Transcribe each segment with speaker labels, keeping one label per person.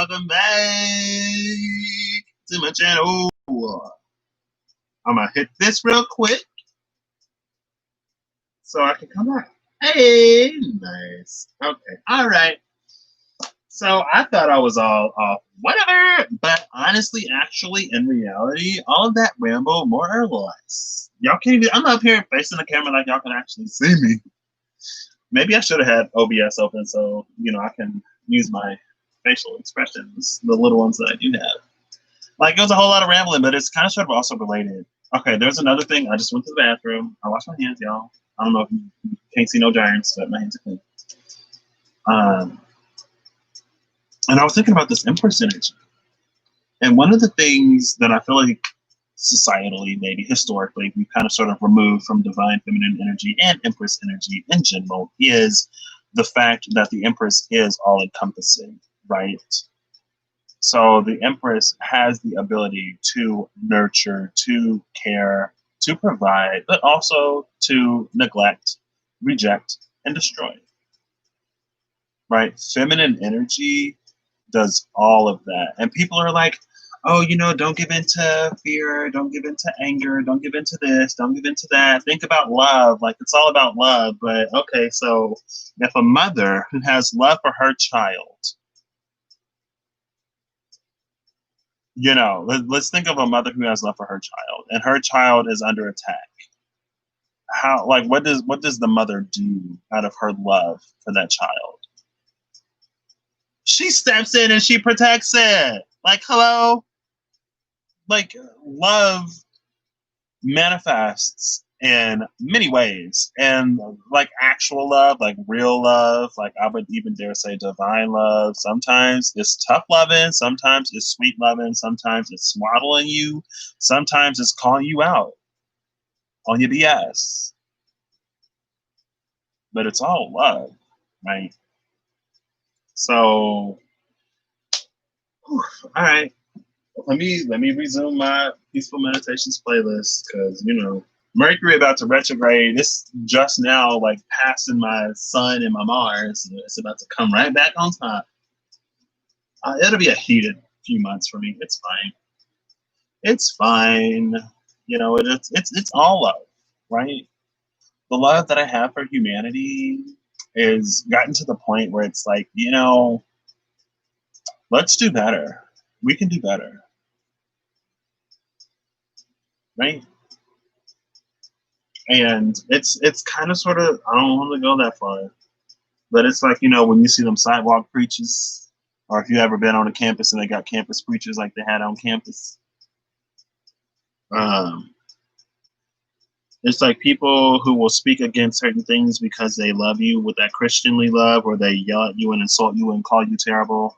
Speaker 1: welcome back to my channel. I'm gonna hit this real quick so I can come back. Hey, nice. Okay, all right. So I thought I was all off, whatever. But honestly, actually, in reality, all of that ramble, more or less. Y'all can't even. I'm up here facing the camera like y'all can actually see me. Maybe I should have had OBS open so I can use my facial expressions, the little ones that I do have. Like, it was a whole lot of rambling, but it's kind of sort of also related. Okay, there's another thing. I just went to the bathroom. I washed my hands, y'all. I don't know if you can't see no giants, but my hands are clean. And I was thinking about this Empress energy. And one of the things that I feel like societally, maybe historically, we kind of sort of removed from divine feminine energy and Empress energy in general is the fact that the Empress is all encompassing, right? So the Empress has the ability to nurture, to care, to provide, but also to neglect, reject, and destroy. Right? Feminine energy does all of that. And people are like, oh, don't give into fear, don't give into anger, don't give into this, don't give into that. Think about love. Like, it's all about love. But okay, so if a mother who has love for her child, let's think of a mother who has love for her child and her child is under attack. How, like, what does the mother do out of her love for that child? She steps in and she protects it. Like, hello? Like, love manifests in many ways, and like actual love, like real love, like I would even dare say divine love. Sometimes it's tough loving, sometimes it's sweet loving, sometimes it's swaddling you, sometimes it's calling you out on your BS. But it's all love, right? So, all right. Let me resume my peaceful meditations playlist because Mercury about to retrograde. It's just now like passing my Sun and my Mars. It's about to come right back on top. It'll be a heated few months for me. It's fine. It's fine. It's all love, right? The love that I have for humanity is gotten to the point where it's like, let's do better. We can do better. Right? And it's kind of sort of, I don't want to go that far, but it's like, when you see them sidewalk preachers, or if you ever been on a campus and they got campus preachers like they had on campus, it's like people who will speak against certain things because they love you with that Christianly love, or they yell at you and insult you and call you terrible,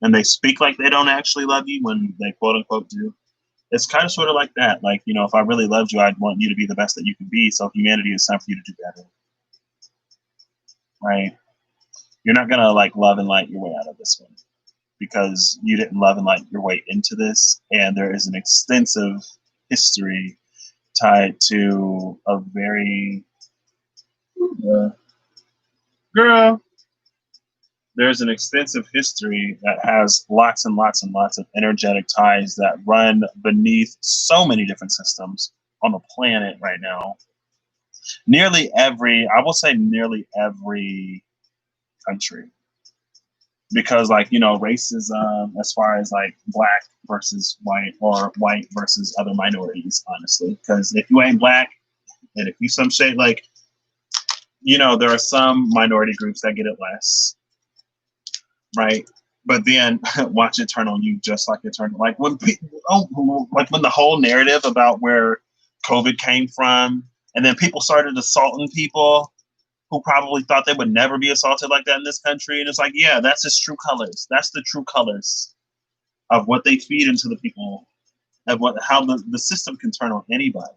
Speaker 1: and they speak like they don't actually love you when they quote unquote do. It's kind of sort of like that. Like, if I really loved you, I'd want you to be the best that you can be. So humanity is time for you to do better. Right? You're not going to like love and light your way out of this one because you didn't love and light your way into this. And there is an extensive history tied to a very, girl, there's an extensive history that has lots and lots and lots of energetic ties that run beneath so many different systems on the planet right now. I will say nearly every country. Because racism, as far as like black versus white or white versus other minorities, honestly. Because if you ain't black and if you some shade, like, there are some minority groups that get it less. Right, but then watch it turn on you just like it turned. Like when when the whole narrative about where COVID came from, and then people started assaulting people who probably thought they would never be assaulted like that in this country, and it's like, yeah, that's its true colors. That's the true colors of what they feed into the people, of how the system can turn on anybody,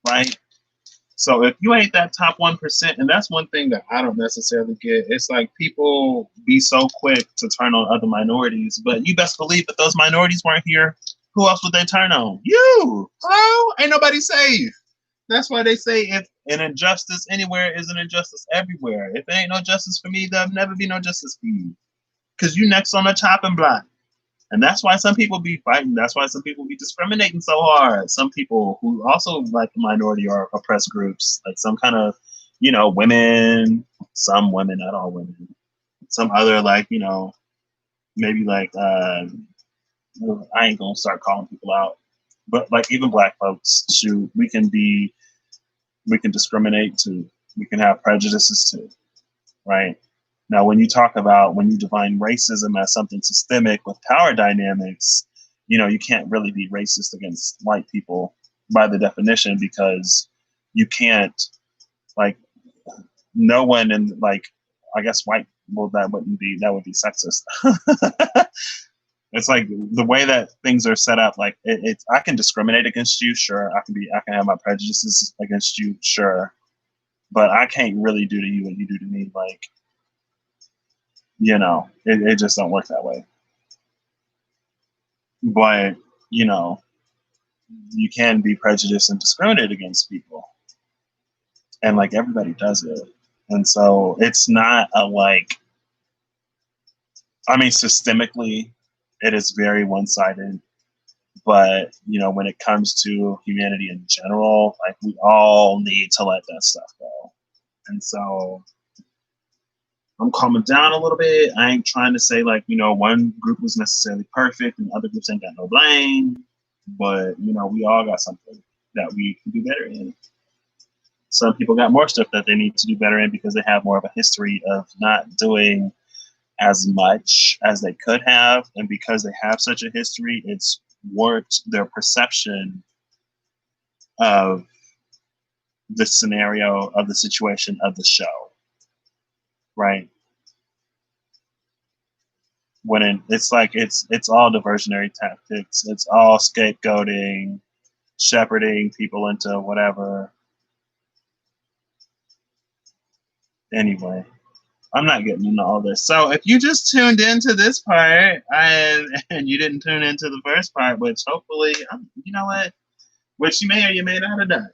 Speaker 1: right? So if you ain't that top 1%, and that's one thing that I don't necessarily get, it's like people be so quick to turn on other minorities, but you best believe if those minorities weren't here, who else would they turn on? You! Hello? Ain't nobody safe. That's why they say if an injustice anywhere is an injustice everywhere. If there ain't no justice for me, there'll never be no justice for you. Because you next on the chopping block. And that's why some people be fighting. That's why some people be discriminating so hard. Some people who also like minority or oppressed groups, like some kind of, women, some women, not all women, some other like, maybe like, I ain't gonna start calling people out, but like even black folks, shoot, we can discriminate too. We can have prejudices too, right? Now, when you define racism as something systemic with power dynamics, you can't really be racist against white people by the definition, because you can't, like, no one in, like, I guess white, well, that would be sexist. It's like the way that things are set up, like I can discriminate against you, sure. I can have my prejudices against you, sure. But I can't really do to you what you do to me. Like, it just don't work that way. But, you can be prejudiced and discriminate against people. And like everybody does it. And so it's not a like, I mean, systemically, it is very one sided. But, when it comes to humanity in general, like we all need to let that stuff go. And so I'm calming down a little bit. I ain't trying to say like, one group was necessarily perfect and other groups ain't got no blame. But, we all got something that we can do better in. Some people got more stuff that they need to do better in because they have more of a history of not doing as much as they could have. And because they have such a history, it's warped their perception of the scenario, of the situation, of the show. Right? It's like it's all diversionary tactics. It's all scapegoating, shepherding people into whatever. Anyway, I'm not getting into all this. So if you just tuned into this part and you didn't tune into the first part, which hopefully, you know what, which you may or you may not have done.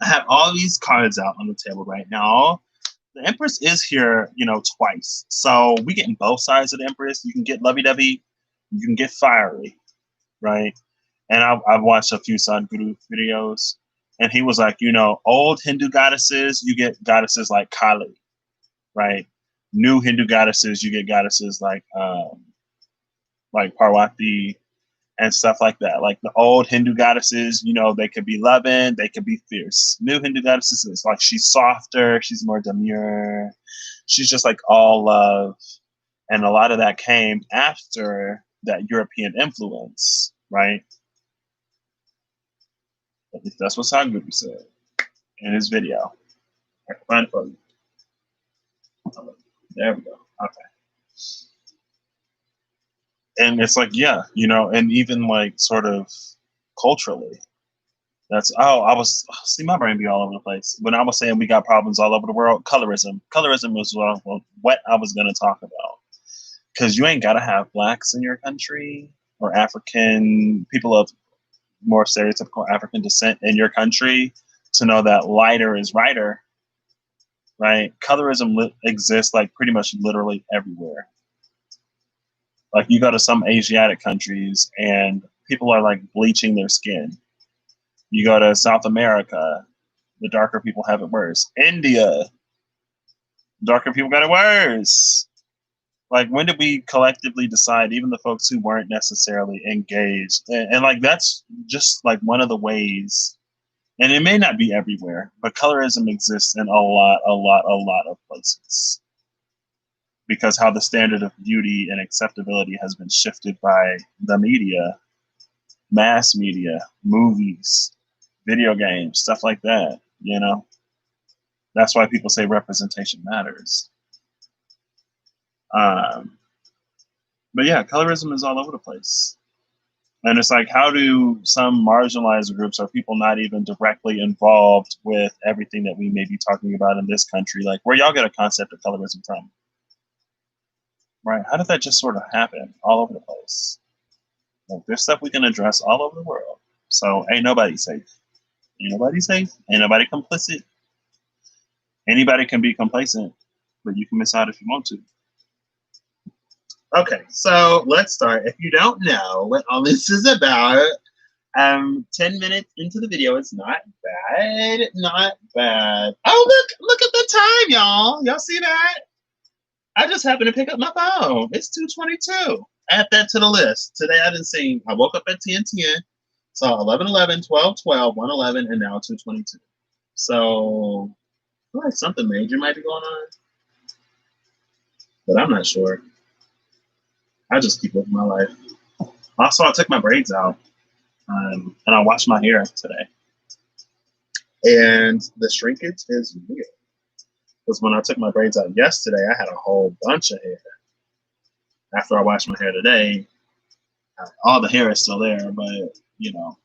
Speaker 1: I have all these cards out on the table right now. The Empress is here, twice. So we getting both sides of the Empress. You can get lovey-dovey, you can get fiery, right? And I've watched a few Sadhguru videos, and he was like, old Hindu goddesses, you get goddesses like Kali, right? New Hindu goddesses, you get goddesses like Parvati and stuff like that. Like the old Hindu goddesses, they could be loving, they could be fierce. New Hindu goddesses is like she's softer, she's more demure, she's just like all love. And a lot of that came after that European influence, right? At least that's what Sadhguru said in his video. I can find it for you. There we go. Okay. And it's like, yeah, and even like sort of culturally, see my brain be all over the place. When I was saying we got problems all over the world, colorism was what I was going to talk about. Because you ain't got to have blacks in your country or African people of more stereotypical African descent in your country to know that lighter is righter, right? Colorism exists like pretty much literally everywhere. Like you go to some Asiatic countries and people are like bleaching their skin. You go to South America, the darker people have it worse. India, darker people got it worse. Like when did we collectively decide, even the folks who weren't necessarily engaged, and like that's just like one of the ways, and it may not be everywhere, but colorism exists in a lot of places. Because how the standard of beauty and acceptability has been shifted by the media, mass media, movies, video games, stuff like that, That's why people say representation matters. But yeah, colorism is all over the place. And it's like, how do some marginalized groups or people not even directly involved with everything that we may be talking about in this country, like where y'all get a concept of colorism from? Right? How did that just sort of happen all over the place? Like, there's stuff we can address all over the world. So ain't nobody safe. Ain't nobody safe. Ain't nobody complicit. Anybody can be complacent, but you can miss out if you want to. Okay, so let's start. If you don't know what all this is about, 10 minutes into the video, it's not bad. Not bad. Oh, look at the time, y'all. Y'all see that? I just happened to pick up my phone. It's 2:22. Add that to the list. Today I didn't see. I woke up at 10:10, saw 11:11, 12:12, 1:11, and now 2:22. So I feel like something major might be going on, but I'm not sure. I just keep living my life. Also, I took my braids out, and I washed my hair today. And the shrinkage is weird. Because when I took my braids out yesterday, I had a whole bunch of hair. After I washed my hair today, all the hair is still there, but, you know,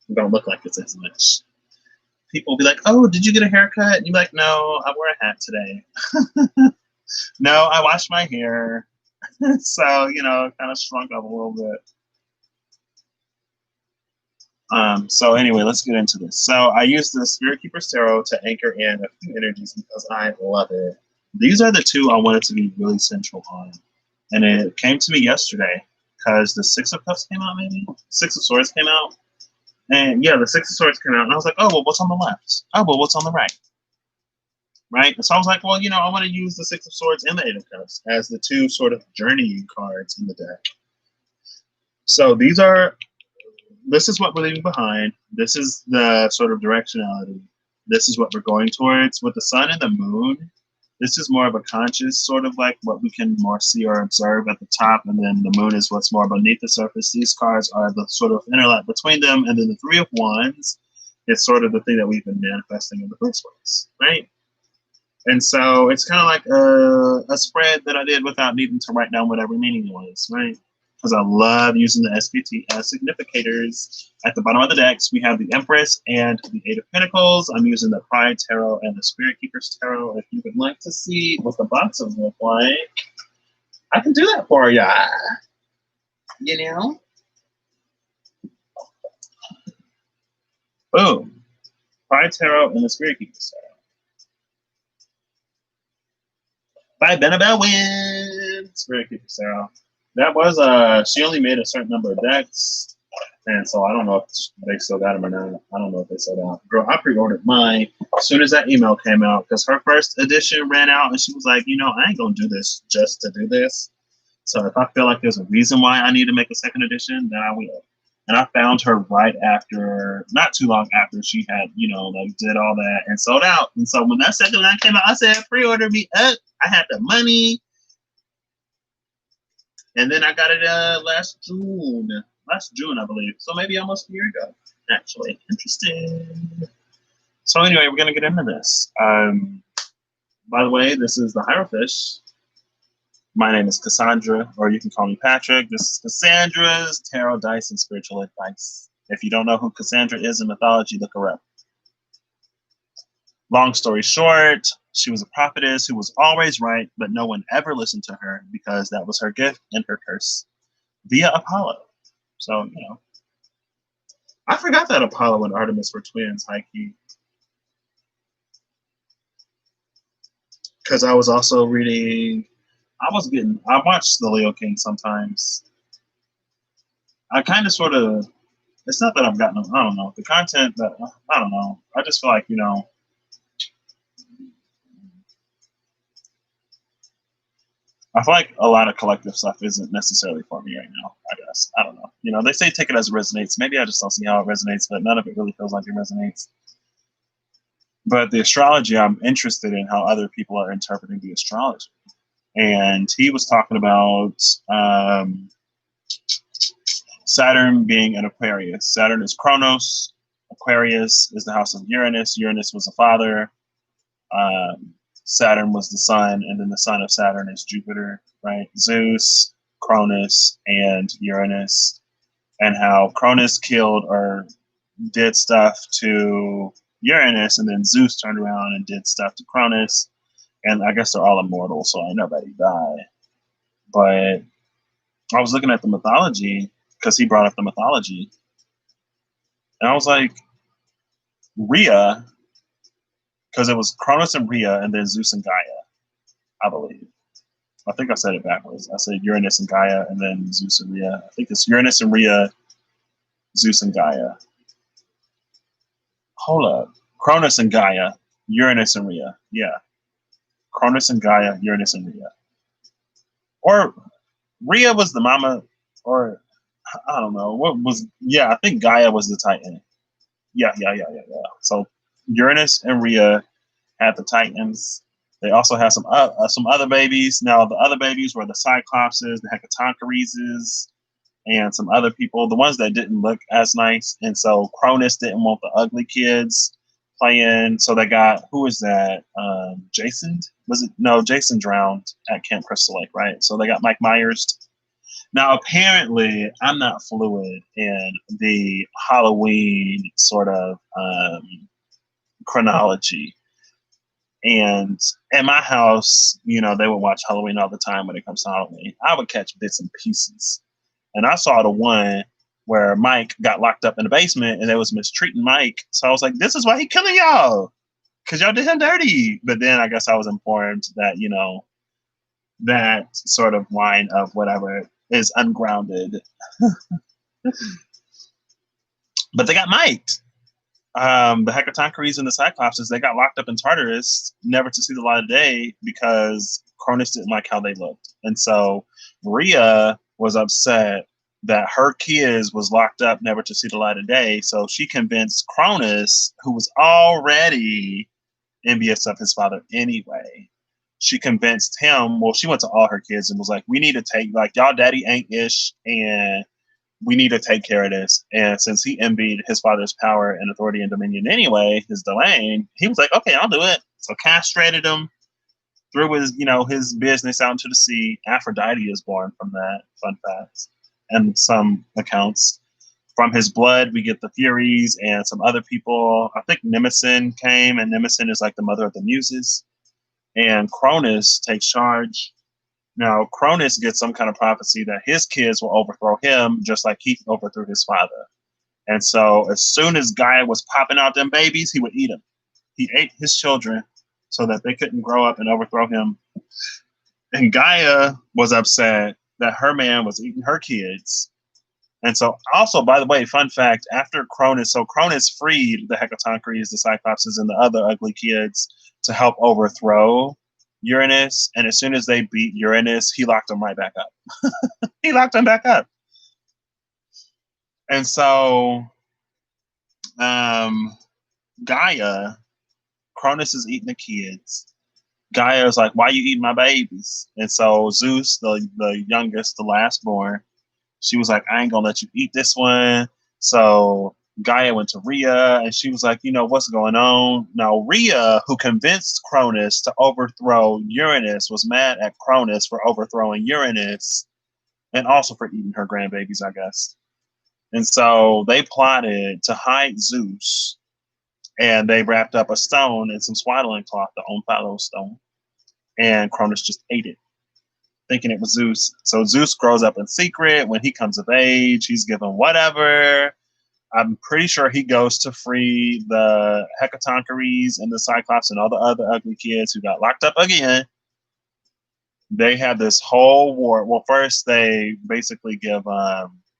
Speaker 1: it don't look like it's as much. People will be like, oh, did you get a haircut? And you're like, no, I wore a hat today. No, I washed my hair. So, you know, it kind of shrunk up a little bit. So anyway, let's get into this. So I use the Spirit Keeper's Tarot to anchor in a few energies because I love it. These are the two I wanted to be really central on. And it came to me yesterday because the Six of Cups came out, maybe? Six of Swords came out. And yeah, the Six of Swords came out. And I was like, oh, well, what's on the left? Oh, well, what's on the right? Right? And so I was like, well, you know, I want to use the Six of Swords and the Eight of Cups as the two sort of journeying cards in the deck. So this is what we're leaving behind. This is the sort of directionality. This is what we're going towards. With the sun and the moon, this is more of a conscious sort of like what we can more see or observe at the top, and then the moon is what's more beneath the surface. These cards are the sort of interlap between them, and then the Three of Wands is sort of the thing that we've been manifesting in the first place, right? And so it's kind of like a spread that I did without needing to write down what every meaning was, right? Because I love using the SPT as significators. At the bottom of the decks, we have the Empress and the Eight of Pentacles. I'm using the Pride Tarot and the Spirit Keeper's Tarot. If you would like to see what the boxes look like, I can do that for ya. You know? Boom. Pride Tarot and the Spirit Keeper's Tarot. By Benabel wins. Spirit Keeper's Tarot. That was she only made a certain number of decks, and so I don't know if they still got them or not. I don't know if they sold out. Girl, I pre-ordered mine as soon as that email came out because her first edition ran out, and she was like, you know, I ain't gonna do this just to do this. So if I feel like there's a reason why I need to make a second edition, then I will. And I found her right after, not too long after she had, you know, like did all that and sold out. And so when that second line came out, I said, pre-order me up. I had the money. And then I got it last June, I believe. So maybe almost a year ago, actually. Interesting. So anyway, we're going to get into this. By the way, this is the Hierophant. My name is Cassandra, or you can call me Patrick. This is Cassandra's Tarot Dice and Spiritual Advice. If you don't know who Cassandra is in mythology, look her up. Long story short, she was a prophetess who was always right, but no one ever listened to her because that was her gift and her curse via Apollo. So, you know, I forgot that Apollo and Artemis were twins, high key. Because I was also reading, I watch the Leo King sometimes. I kind of sort of, it's not that I've gotten, I don't know, the content that, I don't know. I just feel like, you know, I feel like a lot of collective stuff isn't necessarily for me right now, I guess. I don't know. You know, they say take it as it resonates. Maybe I just don't see how it resonates, but none of it really feels like it resonates. But the astrology, I'm interested in how other people are interpreting the astrology. And he was talking about Saturn being an Aquarius. Saturn is Kronos. Aquarius is the house of Uranus. Uranus was the father. Saturn was the son, and then the son of Saturn is Jupiter, right? Zeus, Cronus, and Uranus, and how Cronus killed or did stuff to Uranus, and then Zeus turned around and did stuff to Cronus, and I guess they're all immortal, so ain't nobody die. But I was looking at the mythology, because he brought up the mythology, and I was like, Rhea, because it was Cronus and Rhea, and then Zeus and Gaia, I believe. I think I said it backwards. I said Uranus and Gaia, and then Zeus and Rhea. I think it's Uranus and Rhea, Zeus and Gaia. Hold up. Cronus and Gaia, Uranus and Rhea. Yeah. Cronus and Gaia, Uranus and Rhea. Or Rhea was the mama, or I don't know. What was, yeah, I think Gaia was the Titan. Yeah. So Uranus and Rhea had the Titans. They also had some other babies. Now, the other babies were the Cyclopses, the Hecatonchires, and some other people, the ones that didn't look as nice. And so Cronus didn't want the ugly kids playing. So they got, who was that? Jason? Was it? No, Jason drowned at Camp Crystal Lake, right? So they got Mike Myers. Now, apparently, I'm not fluid in the Halloween sort of chronology. And at my house, you know, they would watch Halloween all the time when it comes to Halloween. I would catch bits and pieces. And I saw the one where Mike got locked up in the basement and they was mistreating Mike. So I was like, this is why he killing y'all. Because y'all did him dirty. But then I guess I was informed that, you know, that sort of line of whatever is ungrounded. But they got miked. The Hecatonchires and the Cyclopses, they got locked up in Tartarus, never to see the light of day because Cronus didn't like how they looked. And so Rhea was upset that her kids was locked up, never to see the light of day. So she convinced Cronus, who was already envious of his father anyway. She convinced him, well, she went to all her kids and was like, we need to take, like, y'all daddy ain't ish, and we need to take care of this. And since he envied his father's power and authority and dominion anyway, his Delane, he was like, okay, I'll do it. So castrated him, threw his, you know, his business out into the sea. Aphrodite is born from that, fun facts, and some accounts. From his blood, we get the Furies and some other people. I think Nemesis came, and Nemesis is like the mother of the muses. And Cronus takes charge. Now, Cronus gets some kind of prophecy that his kids will overthrow him just like he overthrew his father. And so as soon as Gaia was popping out them babies, he would eat them. He ate his children so that they couldn't grow up and overthrow him. And Gaia was upset that her man was eating her kids. And so also, by the way, fun fact, after Cronus, so Cronus freed the Hecatonchires, the Cyclopses, and the other ugly kids to help overthrow Uranus. And as soon as they beat Uranus, he locked them right back up. He locked them back up. And so Gaia, Cronus is eating the kids. Gaia is like, why you eating my babies? And so Zeus, the youngest, the last born, she was like, I ain't gonna let you eat this one. So Gaia went to Rhea and she was like, you know, what's going on? Now, Rhea, who convinced Cronus to overthrow Uranus, was mad at Cronus for overthrowing Uranus and also for eating her grandbabies, I guess. And so they plotted to hide Zeus, and they wrapped up a stone in some swaddling cloth, the Untitled stone, and Cronus just ate it, thinking it was Zeus. So Zeus grows up in secret. When he comes of age, he's given whatever. I'm pretty sure he goes to free the Hecatonchires and the Cyclops and all the other ugly kids who got locked up again. They had this whole war. Well, first they basically give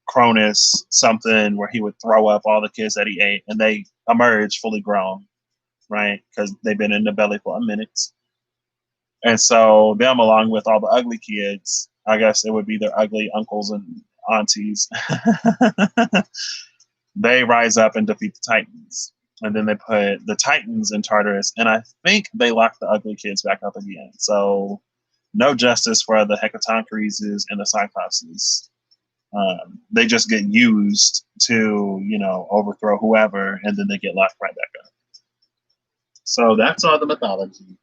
Speaker 1: Cronus something where he would throw up all the kids that he ate, and they emerge fully grown, right? Because they've been in the belly for a minute. And so them, along with all the ugly kids, I guess it would be their ugly uncles and aunties, they rise up and defeat the Titans. And then they put the Titans in Tartarus, and I think they lock the ugly kids back up again. So no justice for the Hecatonchires and the Cyclopses. They just get used to, you know, overthrow whoever, and then they get locked right back up. So that's all the mythology.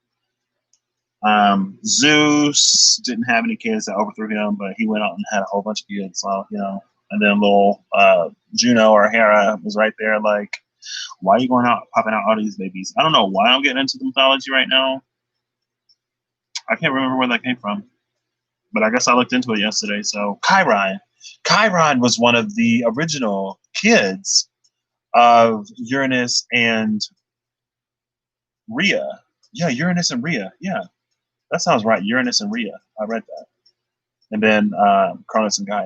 Speaker 1: Zeus didn't have any kids that overthrew him, but he went out and had a whole bunch of kids. So, you know, and then little Juno or Hera was right there, like, why are you going out, popping out all these babies? I don't know why I'm getting into the mythology right now. I can't remember where that came from, but I guess I looked into it yesterday. So Chiron. Chiron was one of the original kids of Uranus and Rhea. Yeah, Uranus and Rhea. Yeah. That sounds right. Uranus and Rhea. I read that. And then Cronus and Gaia.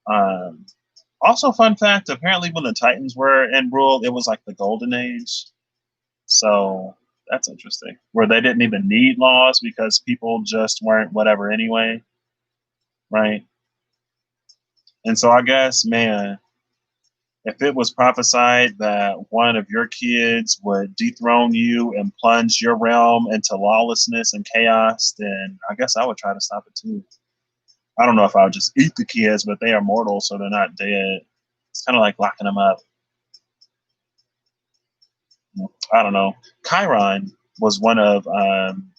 Speaker 1: Um, Also, fun fact: apparently, when the Titans were in rule, it was like the Golden Age. So that's interesting. Where they didn't even need laws because people just weren't whatever anyway, right? And so I guess, man, if it was prophesied that one of your kids would dethrone you and plunge your realm into lawlessness and chaos, then I guess I would try to stop it too. I don't know if I would just eat the kids, but they are mortal, so they're not dead. It's kind of like locking them up. I don't know. Chiron was one of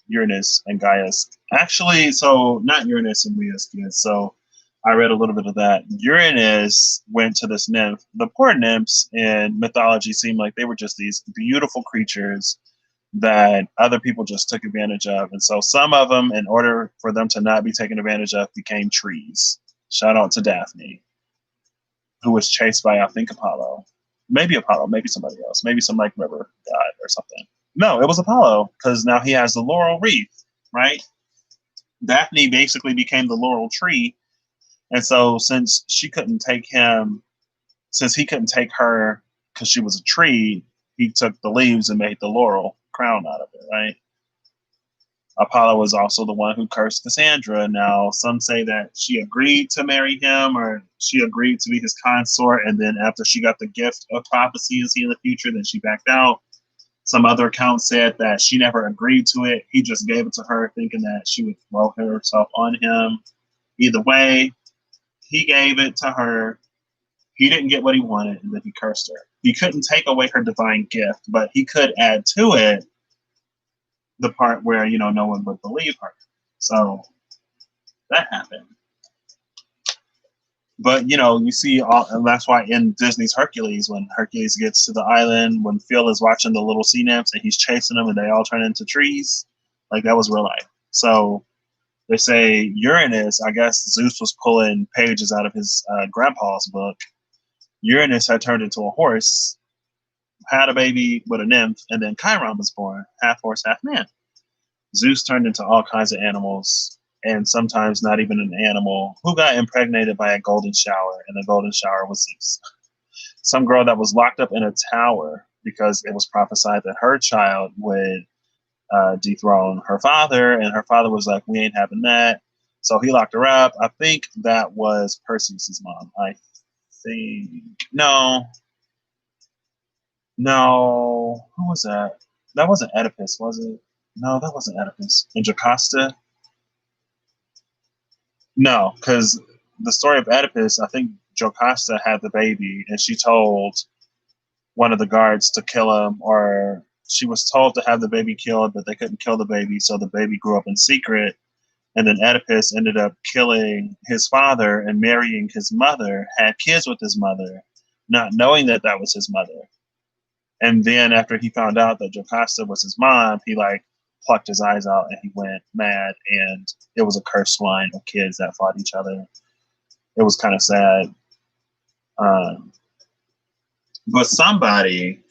Speaker 1: Uranus and Gaia's. Actually, so not Uranus and Rhea's kids. So I read a little bit of that. Uranus went to this nymph. The poor nymphs in mythology seemed like they were just these beautiful creatures that other people just took advantage of. And so some of them, in order for them to not be taken advantage of, became trees. Shout out to Daphne, who was chased by, I think, Apollo, maybe somebody else, maybe some like river god or something. No, it was Apollo because now he has the laurel wreath, right? Daphne basically became the laurel tree, and so since he couldn't take her because she was a tree, he took the leaves and made the laurel crown out of it, right? Apollo was also the one who cursed Cassandra. Now, some say that she agreed to marry him or she agreed to be his consort. And then after she got the gift of prophecy and see in the future, then she backed out. Some other accounts said that she never agreed to it. He just gave it to her thinking that she would throw herself on him. Either way, he gave it to her. He didn't get what he wanted, and then he cursed her. He couldn't take away her divine gift, but he could add to it the part where no one would believe her. So that happened. But you see all, and that's why in Disney's Hercules, when Hercules gets to the island, when Phil is watching the little sea nymphs and he's chasing them and they all turn into trees, like that was real life. So they say Uranus, I guess Zeus was pulling pages out of his grandpa's book. Uranus had turned into a horse, had a baby with a nymph, and then Chiron was born, half horse, half man. Zeus turned into all kinds of animals, and sometimes not even an animal, who got impregnated by a golden shower, and the golden shower was Zeus. Some girl that was locked up in a tower because it was prophesied that her child would dethrone her father, and her father was like, "We ain't having that." So he locked her up. I think that was Perseus's mom. I think no, who was that? That wasn't Oedipus, was it? No, that wasn't Oedipus. And Jocasta? No, because the story of Oedipus, I think Jocasta had the baby and she told one of the guards to kill him, or she was told to have the baby killed, but they couldn't kill the baby, so the baby grew up in secret. And then Oedipus ended up killing his father and marrying his mother, had kids with his mother, not knowing that that was his mother. And then after he found out that Jocasta was his mom, he like plucked his eyes out and he went mad. And it was a cursed line of kids that fought each other. It was kind of sad. Um, but somebody,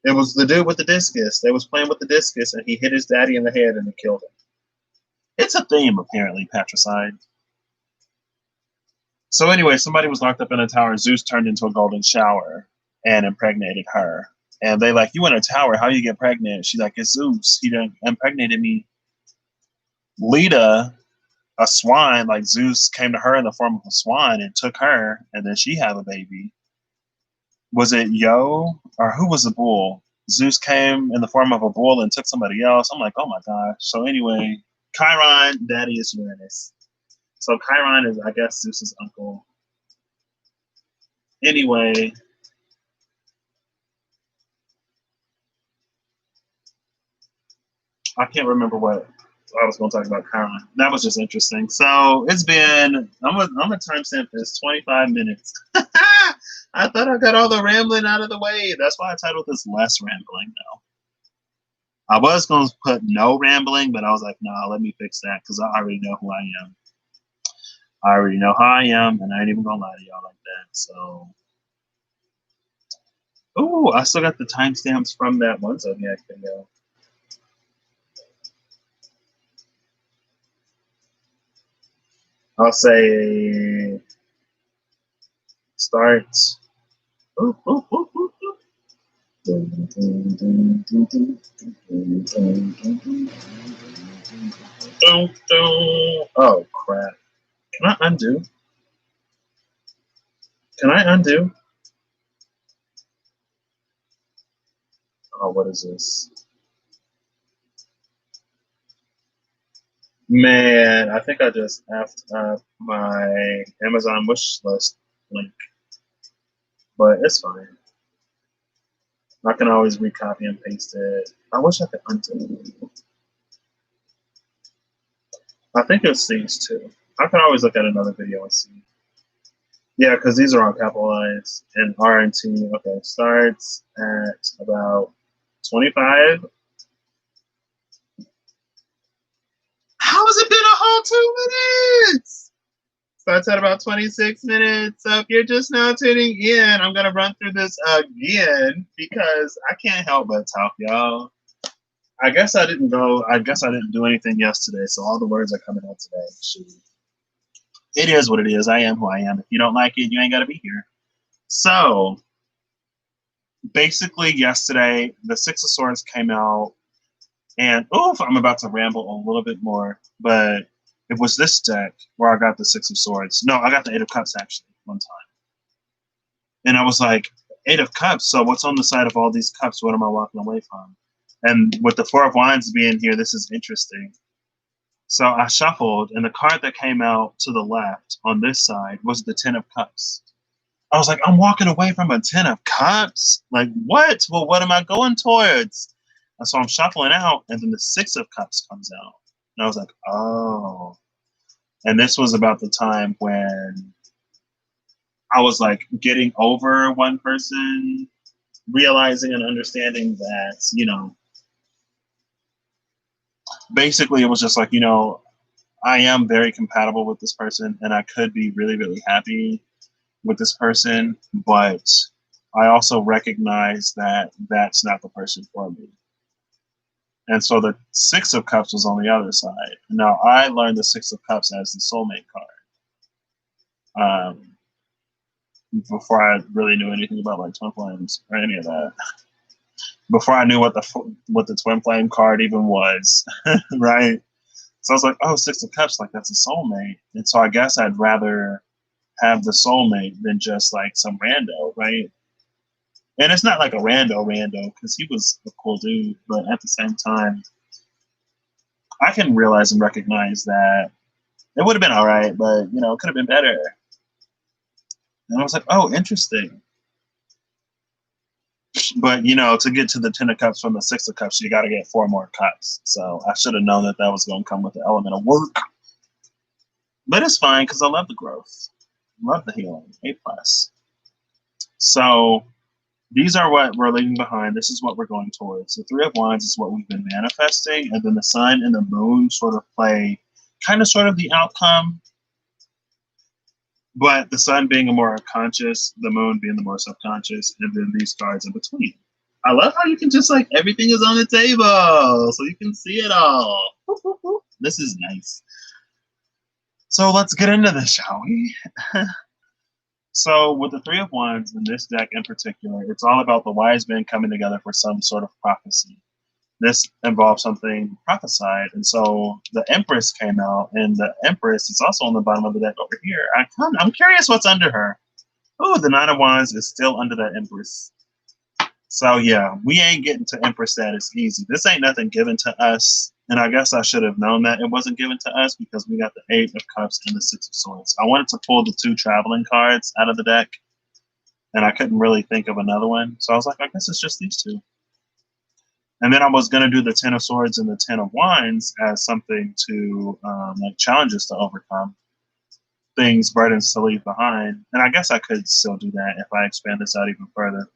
Speaker 1: it was the dude with the discus. They was playing with the discus and he hit his daddy in the head and it killed him. It's a theme, apparently, patricide. So anyway, somebody was locked up in a tower. Zeus turned into a golden shower and impregnated her. And they like, you in a tower, how you get pregnant? She's like, it's Zeus. He done impregnated me. Leda, a swan, like Zeus came to her in the form of a swan and took her, and then she had a baby. Was it Yo? Or who was the bull? Zeus came in the form of a bull and took somebody else. I'm like, oh my gosh. So anyway, Chiron, daddy is Uranus. So Chiron is, I guess, Zeus's uncle. Anyway, I can't remember what I was going to talk about Chiron. That was just interesting. So it's been, I'm gonna timestamp this 25 minutes. I thought I got all the rambling out of the way. That's why I titled this Less Rambling now. I was going to put no rambling, but I was like, nah, let me fix that because I already know who I am. I already know how I am, and I ain't even going to lie to y'all like that. So, oh, I still got the timestamps from that one Zodiac video. I'll say start. Ooh, ooh, ooh, ooh, ooh. Oh crap! Can I undo? Can I undo? Oh, what is this? Man, I think I just effed up my Amazon wish list link, but it's fine. I can always recopy and paste it. I wish I could undo it. I think it's these two. I can always look at another video and see. Yeah, because these are all capitalized and R and T. Okay, starts at about 25. How has it been a whole 2 minutes? Starts at about 26 minutes. So if you're just now tuning in, I'm going to run through this again because I can't help but talk, y'all. I guess I didn't do anything yesterday, so all the words are coming out today. Shoot. It is what it is. I am who I am. If you don't like it, you ain't got to be here. So basically, yesterday, the Six of Swords came out, and oof, I'm about to ramble a little bit more, but it was this deck where I got the Six of Swords. No, I got the Eight of Cups actually one time. And I was like, Eight of Cups, so what's on the side of all these cups? What am I walking away from? And with the Four of Wands being here, this is interesting. So I shuffled, and the card that came out to the left on this side was the Ten of Cups. I was like, I'm walking away from a Ten of Cups? Like, what? Well, what am I going towards? And so I'm shuffling out, and then the Six of Cups comes out. And I was like, oh. And this was about the time when I was like getting over one person, realizing and understanding that, basically it was just like, I am very compatible with this person and I could be really, really happy with this person, but I also recognize that that's not the person for me. And so the Six of Cups was on the other side. Now I learned the Six of Cups as the soulmate card. Before I really knew anything about like twin flames or any of that. Before I knew what the twin flame card even was, right? So I was like, oh, Six of Cups, like that's a soulmate. And so I guess I'd rather have the soulmate than just like some rando, right? And it's not like a rando because he was a cool dude, but at the same time, I can realize and recognize that it would have been all right, but it could have been better. And I was like, oh, interesting. But to get to the Ten of Cups from the Six of Cups, you got to get 4 more cups. So I should have known that was going to come with the element of work. But it's fine because I love the growth, love the healing, A plus. So these are what we're leaving behind. This is what we're going towards. The Three of Wands is what we've been manifesting, and then the Sun and the Moon sort of play sort of the outcome. But the Sun being a more conscious, the Moon being the more subconscious, and then these cards in between. I love how you can just like everything is on the table, so you can see it all. This is nice. So let's get into this, shall we? So with the Three of Wands in this deck in particular, it's all about the wise men coming together for some sort of prophecy. This involves something prophesied, and so the Empress came out, and the Empress is also on the bottom of the deck over here. I'm curious what's under her. Oh, the Nine of Wands is still under that Empress. So yeah, we ain't getting to Empress status easy. This ain't nothing given to us. And I guess I should have known that it wasn't given to us because we got the Eight of Cups and the Six of Swords. I wanted to pull the 2 traveling cards out of the deck, and I couldn't really think of another one. So I was like, I guess it's just these 2. And then I was going to do the Ten of Swords and the Ten of Wands as something to like challenges to overcome, things, burdens to leave behind. And I guess I could still do that if I expand this out even further.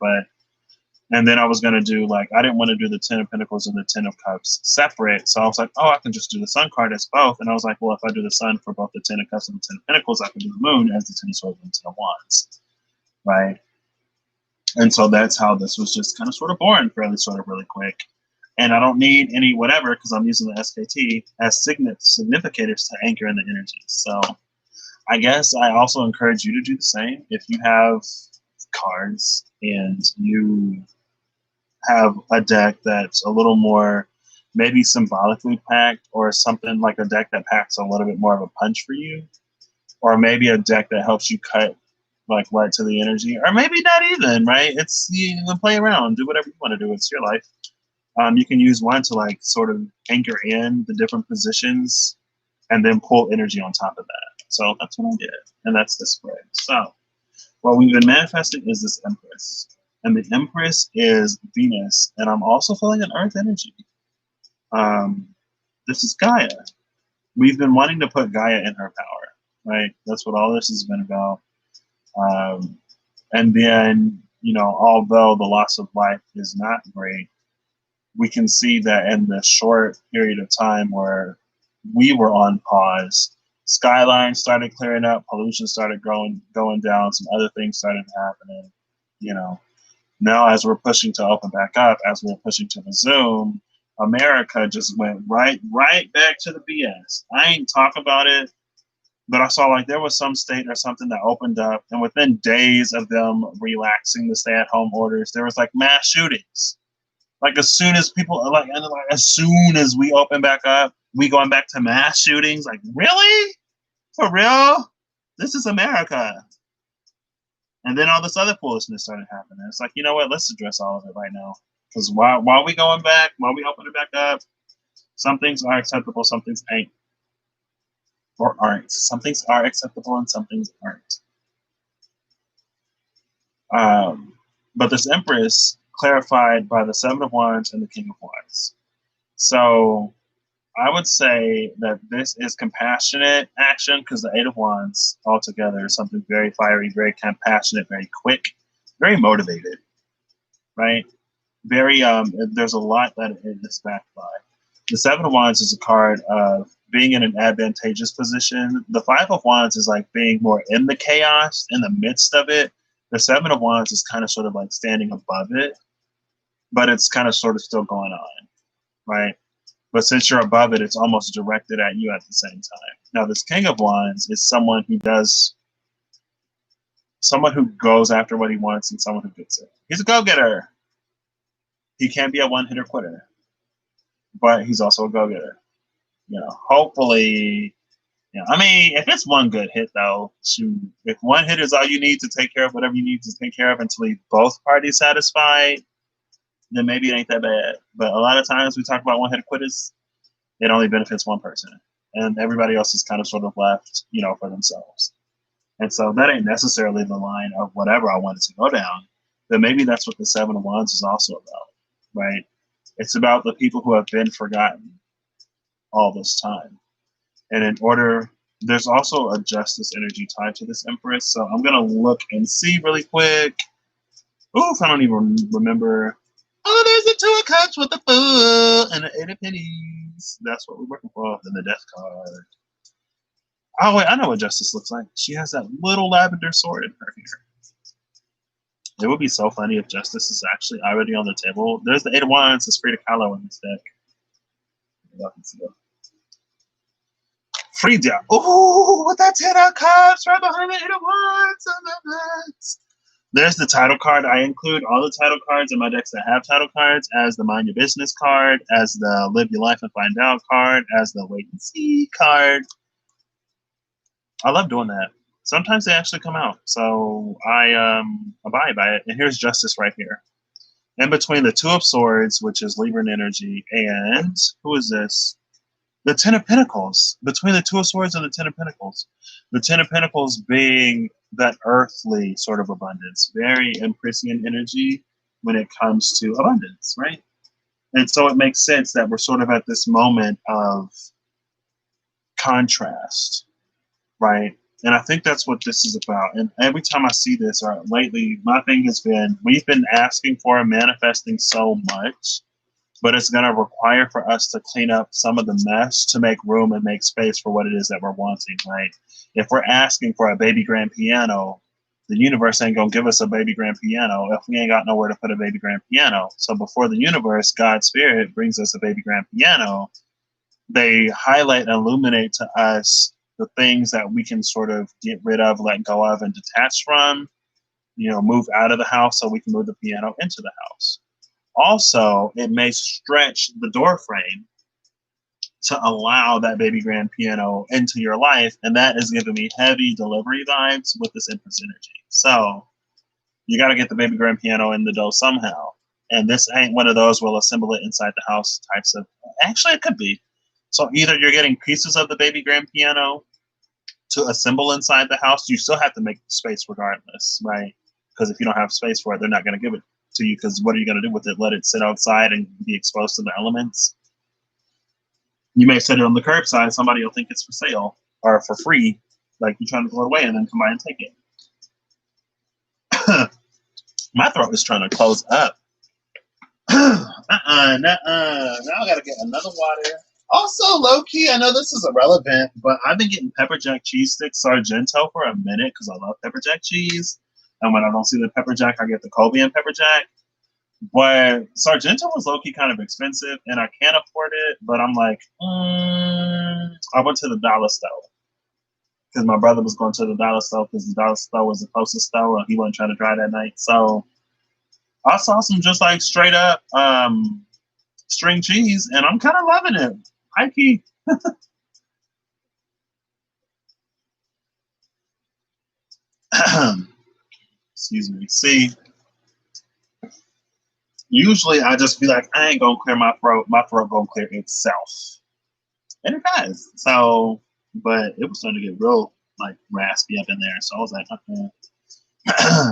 Speaker 1: And then I was going to do I didn't want to do the Ten of Pentacles and the Ten of Cups separate. So I was like, oh, I can just do the Sun card as both. And I was like, well, if I do the Sun for both the Ten of Cups and the Ten of Pentacles, I can do the Moon as the Ten of Swords and the Ten of Wands. Right? And so that's how this was just kind of sort of born fairly sort of really quick. And I don't need any whatever because I'm using the SKT as significators to anchor in the energies. So I guess I also encourage you to do the same. If you have cards and you have a deck that's a little more maybe symbolically packed, or something like a deck that packs a little bit more of a punch for you, or maybe a deck that helps you cut like right to the energy, or maybe not even, right? It's, you can play around, do whatever you want to do. It's your life. You can use one to like sort of anchor in the different positions and then pull energy on top of that. So that's what I did, and that's the spread. So what we've been manifesting is this Empress, and the Empress is Venus, and I'm also feeling an Earth energy. Um, this is Gaia. We've been wanting to put Gaia in her power, right? That's what all this has been about. And then, although the loss of life is not great, we can see that in the short period of time where we were on pause, skylines started clearing up, pollution started going down, some other things started happening. Now as we're pushing to open back up, as we're pushing to resume, America just went right back to the BS. I ain't talk about it, but I saw like there was some state or something that opened up, and within days of them relaxing the stay-at-home orders, there was like mass shootings. Like as soon as as soon as we open back up, we going back to mass shootings. Like, really? For real? This is America. And then all this other foolishness started happening. It's like, you know what? Let's address all of it right now. Because while we going back, while we open it back up, some things are acceptable, some things ain't. Or aren't. Some things are acceptable and some things aren't. But this Empress clarified by the Seven of Wands and the King of Wands. So I would say that this is compassionate action, because the Eight of Wands altogether is something very fiery, very compassionate, very quick, very motivated, right? Very, there's a lot that it is backed by. The Seven of Wands is a card of being in an advantageous position. The Five of Wands is like being more in the chaos, in the midst of it. The Seven of Wands is kind of sort of like standing above it, but it's kind of sort of still going on, right? But since you're above it, it's almost directed at you at the same time. Now, this King of Wands is someone who goes after what he wants and someone who gets it. He's a go-getter. He can't be a one-hitter quitter, but he's also a go-getter. Hopefully, I mean, if it's one good hit, though, shoot, if one hit is all you need to take care of whatever you need to take care of and to leave both parties satisfied, then maybe it ain't that bad. But a lot of times we talk about one-hit quitters, it only benefits one person, and everybody else is kind of sort of left, for themselves. And so that ain't necessarily the line of whatever I wanted to go down, but maybe that's what the Seven of Wands is also about, right? It's about the people who have been forgotten all this time. And there's also a justice energy tied to this Empress. So I'm going to look and see really quick. Oof, I don't even remember. Oh, there's the Two of Cups with the Fool and the Eight of Pennies. That's what we're working for. Then the Death card. Oh, wait, I know what Justice looks like. She has that little lavender sword in her hair. It would be so funny if Justice is actually already on the table. There's the Eight of Wands. It's Frida Kahlo in this deck. Frida. Oh, with that Ten of Cups right behind the Eight of Wands. I love that. There's the title card. I include all the title cards in my decks that have title cards as the Mind Your Business card, as the Live Your Life and Find Out card, as the Wait and See card. I love doing that. Sometimes they actually come out. So I abide by it. And here's Justice right here. In between the Two of Swords, which is Libran energy, and who is this? The Ten of Pentacles. Between the Two of Swords and the Ten of Pentacles. The Ten of Pentacles being that earthly sort of abundance. Very Empressian energy when it comes to abundance, right? And so it makes sense that we're sort of at this moment of contrast, right? And I think that's what this is about. And every time I see this, or lately, my thing has been, we've been asking for and manifesting so much, but it's going to require for us to clean up some of the mess to make room and make space for what it is that we're wanting, right? If we're asking for a baby grand piano, the universe ain't going to give us a baby grand piano if we ain't got nowhere to put a baby grand piano. So before the universe, God's spirit, brings us a baby grand piano, they highlight and illuminate to us the things that we can sort of get rid of, let go of, and detach from, move out of the house so we can move the piano into the house. Also, it may stretch the door frame to allow that baby grand piano into your life, and that is giving me heavy delivery vibes with this Empress energy. So you got to get the baby grand piano in the dough somehow. And this ain't one of those we'll assemble it inside the house types of. Actually, it could be. So either you're getting pieces of the baby grand piano to assemble inside the house. You still have to make space regardless, right? Because if you don't have space for it, they're not going to give it to you. Because what are you going to do with it? Let it sit outside and be exposed to the elements? You may set it on the curbside. Somebody will think it's for sale or for free, like you're trying to throw it away, and then come by and take it. My throat is trying to close up. Now I gotta get another water. Also, low key, I know this is irrelevant, but I've been getting pepper jack cheese sticks Sargento for a minute because I love pepper jack cheese. And when I don't see the pepper jack, I get the Kobe and pepper jack. But Sargento was low key kind of expensive, and I can't afford it. But I'm like, I went to the dollar store because my brother was going to the dollar store because the dollar store was the closest store, and he wasn't trying to drive that night. So I saw some just like straight up string cheese, and I'm kind of loving it. High key. Excuse me. See, usually I just be like, I ain't gonna clear my throat. My throat gonna clear itself, and it does. So, but it was starting to get real like raspy up in there. So I was like, okay.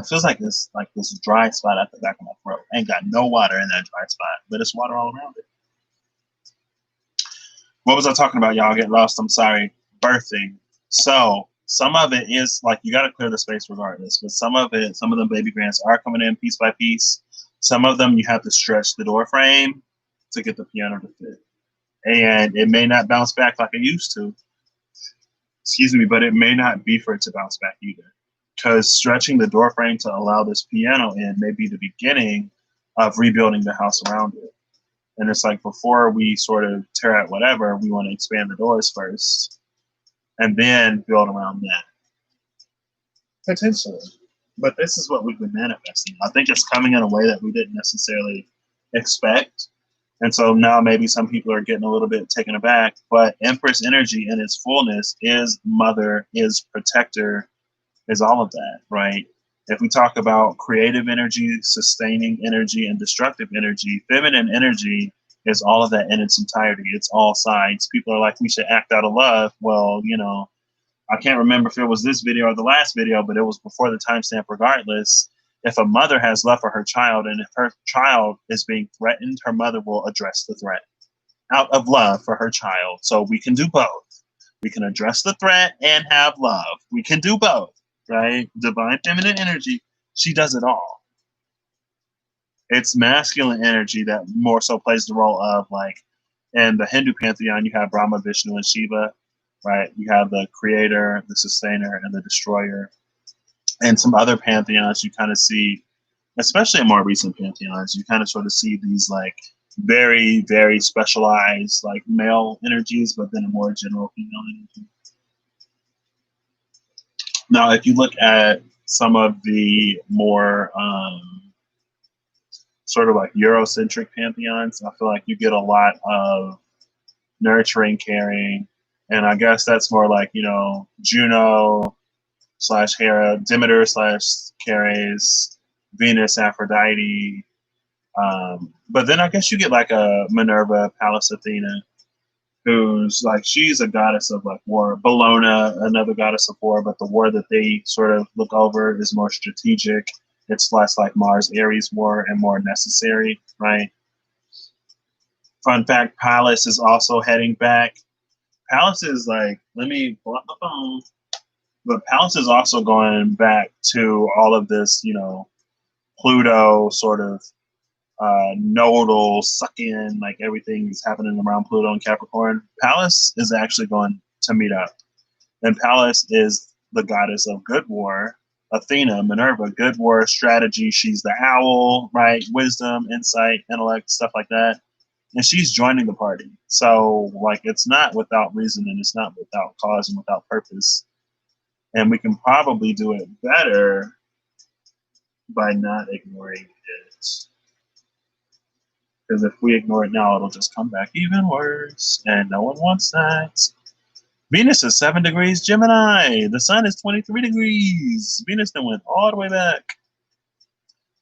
Speaker 1: Feels like this dry spot at the back of my throat. Ain't got no water in that dry spot, but it's water all around it. What was I talking about? Y'all get lost. I'm sorry. Birthing. So some of it is like you got to clear the space regardless, but some of them baby grands are coming in piece by piece. Some of them you have to stretch the door frame to get the piano to fit, and it may not bounce back like it used to. Excuse me, but it may not be for it to bounce back either. Because stretching the door frame to allow this piano in may be the beginning of rebuilding the house around it. And it's like before we sort of tear out whatever, we want to expand the doors first and then build around that. Potentially. But this is what we've been manifesting. I think it's coming in a way that we didn't necessarily expect. And so now maybe some people are getting a little bit taken aback. But Empress energy in its fullness is mother, is protector, is all of that, right? If we talk about creative energy, sustaining energy, and destructive energy, feminine energy is all of that in its entirety. It's all sides. People are like, we should act out of love. Well, I can't remember if it was this video or the last video, but it was before the timestamp regardless. If a mother has love for her child, and if her child is being threatened, her mother will address the threat out of love for her child. So we can do both. We can address the threat and have love. We can do both. Right? Divine feminine energy, she does it all. It's masculine energy that more so plays the role of, like, in the Hindu pantheon, you have Brahma, Vishnu, and Shiva, right? You have the creator, the sustainer, and the destroyer. And some other pantheons, you kind of see, especially in more recent pantheons, you kind of sort of see these, like, very, very specialized, like, male energies, but then a more general female energy. Now, if you look at some of the more sort of like Eurocentric pantheons, I feel like you get a lot of nurturing, caring, and I guess that's more like, Juno / Hera, Demeter / Ceres, Venus, Aphrodite. But then I guess you get like a Minerva, Pallas Athena, who's like, she's a goddess of like war. Bellona, another goddess of war, but the war that they sort of look over is more strategic. It's less like Mars Aries war and more necessary, right? Fun fact, Pallas is also heading back. Pallas is like, let me pull up my phone. But Pallas is also going back to all of this, Pluto sort of nodal suck in, like everything is happening around Pluto and Capricorn. Pallas is actually going to meet up, and Pallas is the goddess of good war. Athena, Minerva, good war, strategy. She's the owl, right? Wisdom, insight, intellect, stuff like that. and she's joining the party. So like it's not without reason and it's not without cause and without purpose. And we can probably do it better by not ignoring it. Because if we ignore it now, it'll just come back even worse. And no one wants that. Venus is 7 degrees Gemini. The sun is 23 degrees. Venus then went all the way back.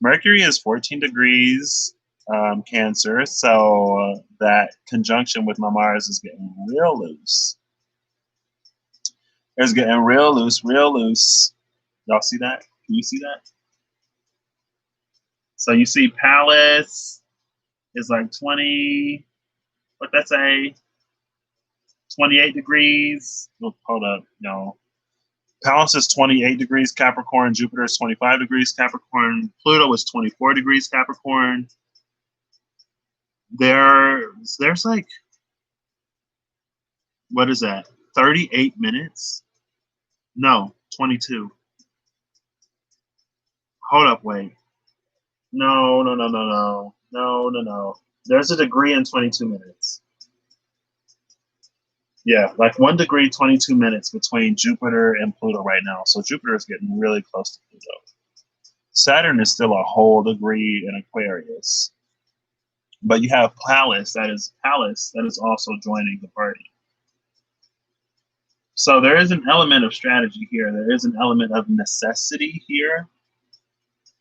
Speaker 1: Mercury is 14 degrees Cancer. So that conjunction with my Mars is getting real loose. It's getting real loose, real loose. Y'all see that? Can you see that? So you see Pallas is like 20, what that say? 28 degrees. Oh, hold up, no. Pallas is 28 degrees Capricorn. Jupiter is 25 degrees Capricorn. Pluto is 24 degrees Capricorn. There's like, what is that? 38 minutes? No, 22. Hold up, wait. No. There's a degree in 22 minutes. Yeah, like 1 degree, 22 minutes between Jupiter and Pluto right now. So Jupiter is getting really close to Pluto. Saturn is still a whole degree in Aquarius. But you have Pallas that is also joining the party. So there is an element of strategy here. There is an element of necessity here,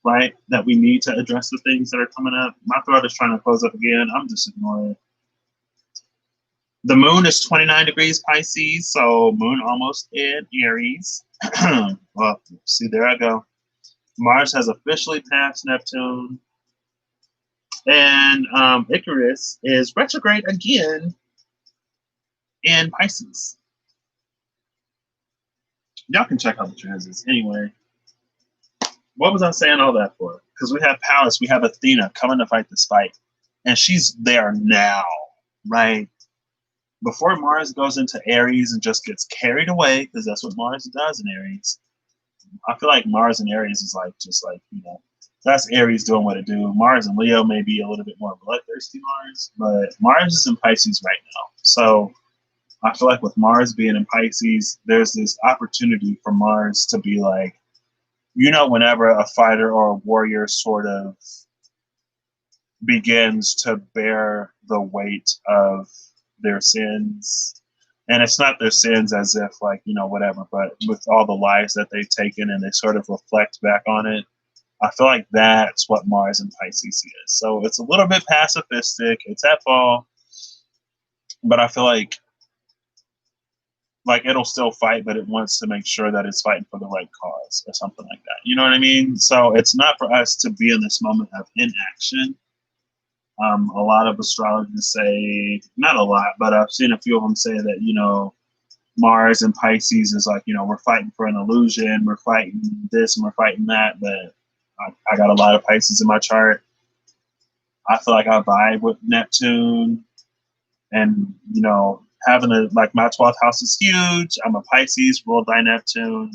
Speaker 1: right? That we need to address the things that are coming up. My throat is trying to close up again. I'm just ignoring it. The moon is 29 degrees Pisces, so moon almost in Aries. Well, see, there I go. Mars has officially passed Neptune. And Icarus is retrograde again in Pisces. Y'all can check out the transits. Anyway, what was I saying all that for? Because we have Pallas, we have Athena coming to fight this fight. And she's there now, right? Before Mars goes into Aries and just gets carried away, because that's what Mars does in Aries. I feel like Mars in Aries is like, just like, you know, that's Aries doing what it do. Mars and Leo may be a little bit more bloodthirsty Mars, but Mars is in Pisces right now. So I feel like with Mars being in Pisces, there's this opportunity for Mars to be like, you know, whenever a fighter or a warrior sort of begins to bear the weight of their sins, and it's not their sins as if like, you know, whatever, but with all the lives that they've taken and they sort of reflect back on it. I feel like that's what Mars in Pisces is. So it's a little bit pacifistic. It's at fall, but I feel like it'll still fight, but it wants to make sure that it's fighting for the right cause or something like that. You know what I mean? So it's not for us to be in this moment of inaction. A lot of astrologers say, not a lot, but I've seen a few of them say that, you know, Mars and Pisces is like, you know, we're fighting for an illusion, we're fighting this and we're fighting that, but I got a lot of Pisces in my chart. I feel like I vibe with Neptune, and, you know, having like my 12th house is huge. I'm a Pisces ruled by Neptune.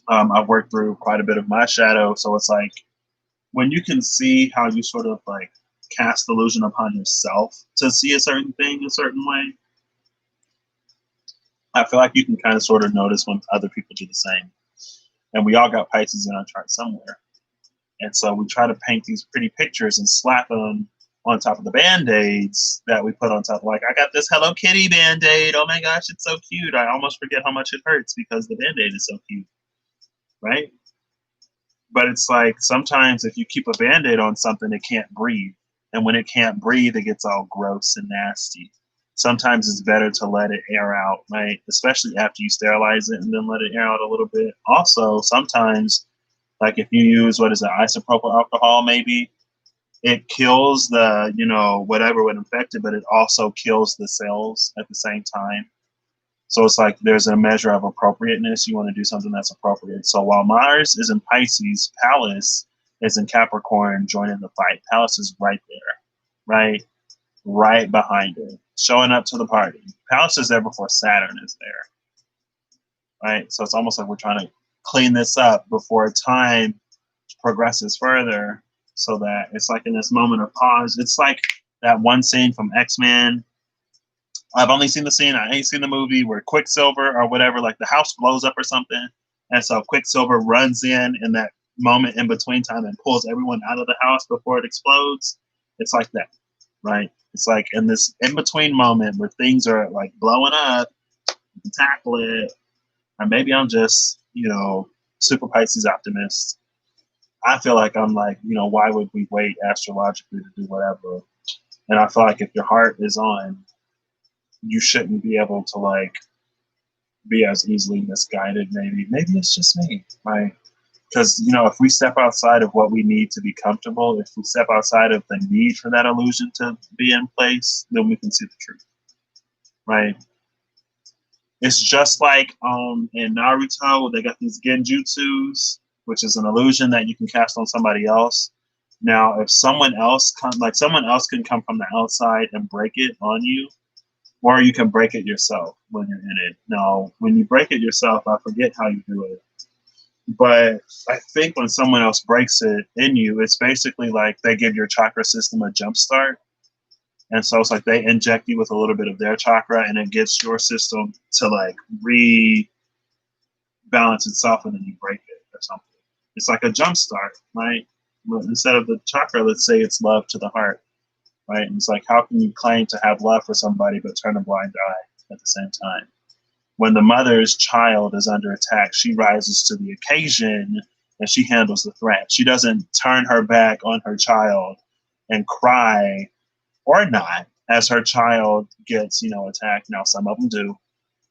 Speaker 1: I've worked through quite a bit of my shadow. So it's like when you can see how you sort of like cast illusion upon yourself to see a certain thing a certain way, I feel like you can kind of sort of notice when other people do the same. And we all got Pisces in our chart somewhere. And so we try to paint these pretty pictures and slap them on top of the Band-Aids that we put on top. Like, I got this Hello Kitty Band-Aid. Oh my gosh, it's so cute. I almost forget how much it hurts because the Band-Aid is so cute, right? But it's like sometimes if you keep a Band-Aid on something, it can't breathe. And when it can't breathe, it gets all gross and nasty. Sometimes it's better to let it air out, right? Especially after you sterilize it and then let it air out a little bit. Also, sometimes, like if you use, what is it, isopropyl alcohol maybe, it kills the, you know, whatever would infect it, but it also kills the cells at the same time. So it's like there's a measure of appropriateness. You want to do something that's appropriate. So while Mars is in Pisces, Pallas is in Capricorn joining the fight. Pallas is right there, right behind it, showing up to the party. Pallas is there before Saturn is there, right? So it's almost like we're trying to clean this up before time progresses further, so that it's like in this moment of pause. It's like That one scene from X-Men. I've only seen the scene. I ain't seen the movie where Quicksilver or whatever, like the house blows up or something, and so Quicksilver runs in that moment in between time and pulls everyone out of the house before it explodes. It's like that, right? It's like in this in between moment where things are like blowing up, you can tackle it. And maybe I'm just, super Pisces optimist. I feel like I'm like, why would we wait astrologically to do whatever? And I feel like if your heart is on, you shouldn't be able to like be as easily misguided. Maybe it's just me, right? Because if we step outside of what we need to be comfortable, if we step outside of the need for that illusion to be in place, then we can see the truth, right? It's just like in Naruto, they got these genjutsus, which is an illusion that you can cast on somebody else. Now, if someone else can come from the outside and break it on you, or you can break it yourself when you're in it. Now, when you break it yourself, I forget how you do it, but I think when someone else breaks it in you, it's basically like they give your chakra system a jump start. And so it's like they inject you with a little bit of their chakra and it gets your system to like rebalance itself and then you break it or something. It's like a jump start, right? But instead of the chakra, let's say it's love to the heart, right? And it's like, how can you claim to have love for somebody but turn a blind eye at the same time? When the mother's child is under attack, she rises to the occasion and she handles the threat. She doesn't turn her back on her child and cry or not as her child gets, attacked. Now, some of them do.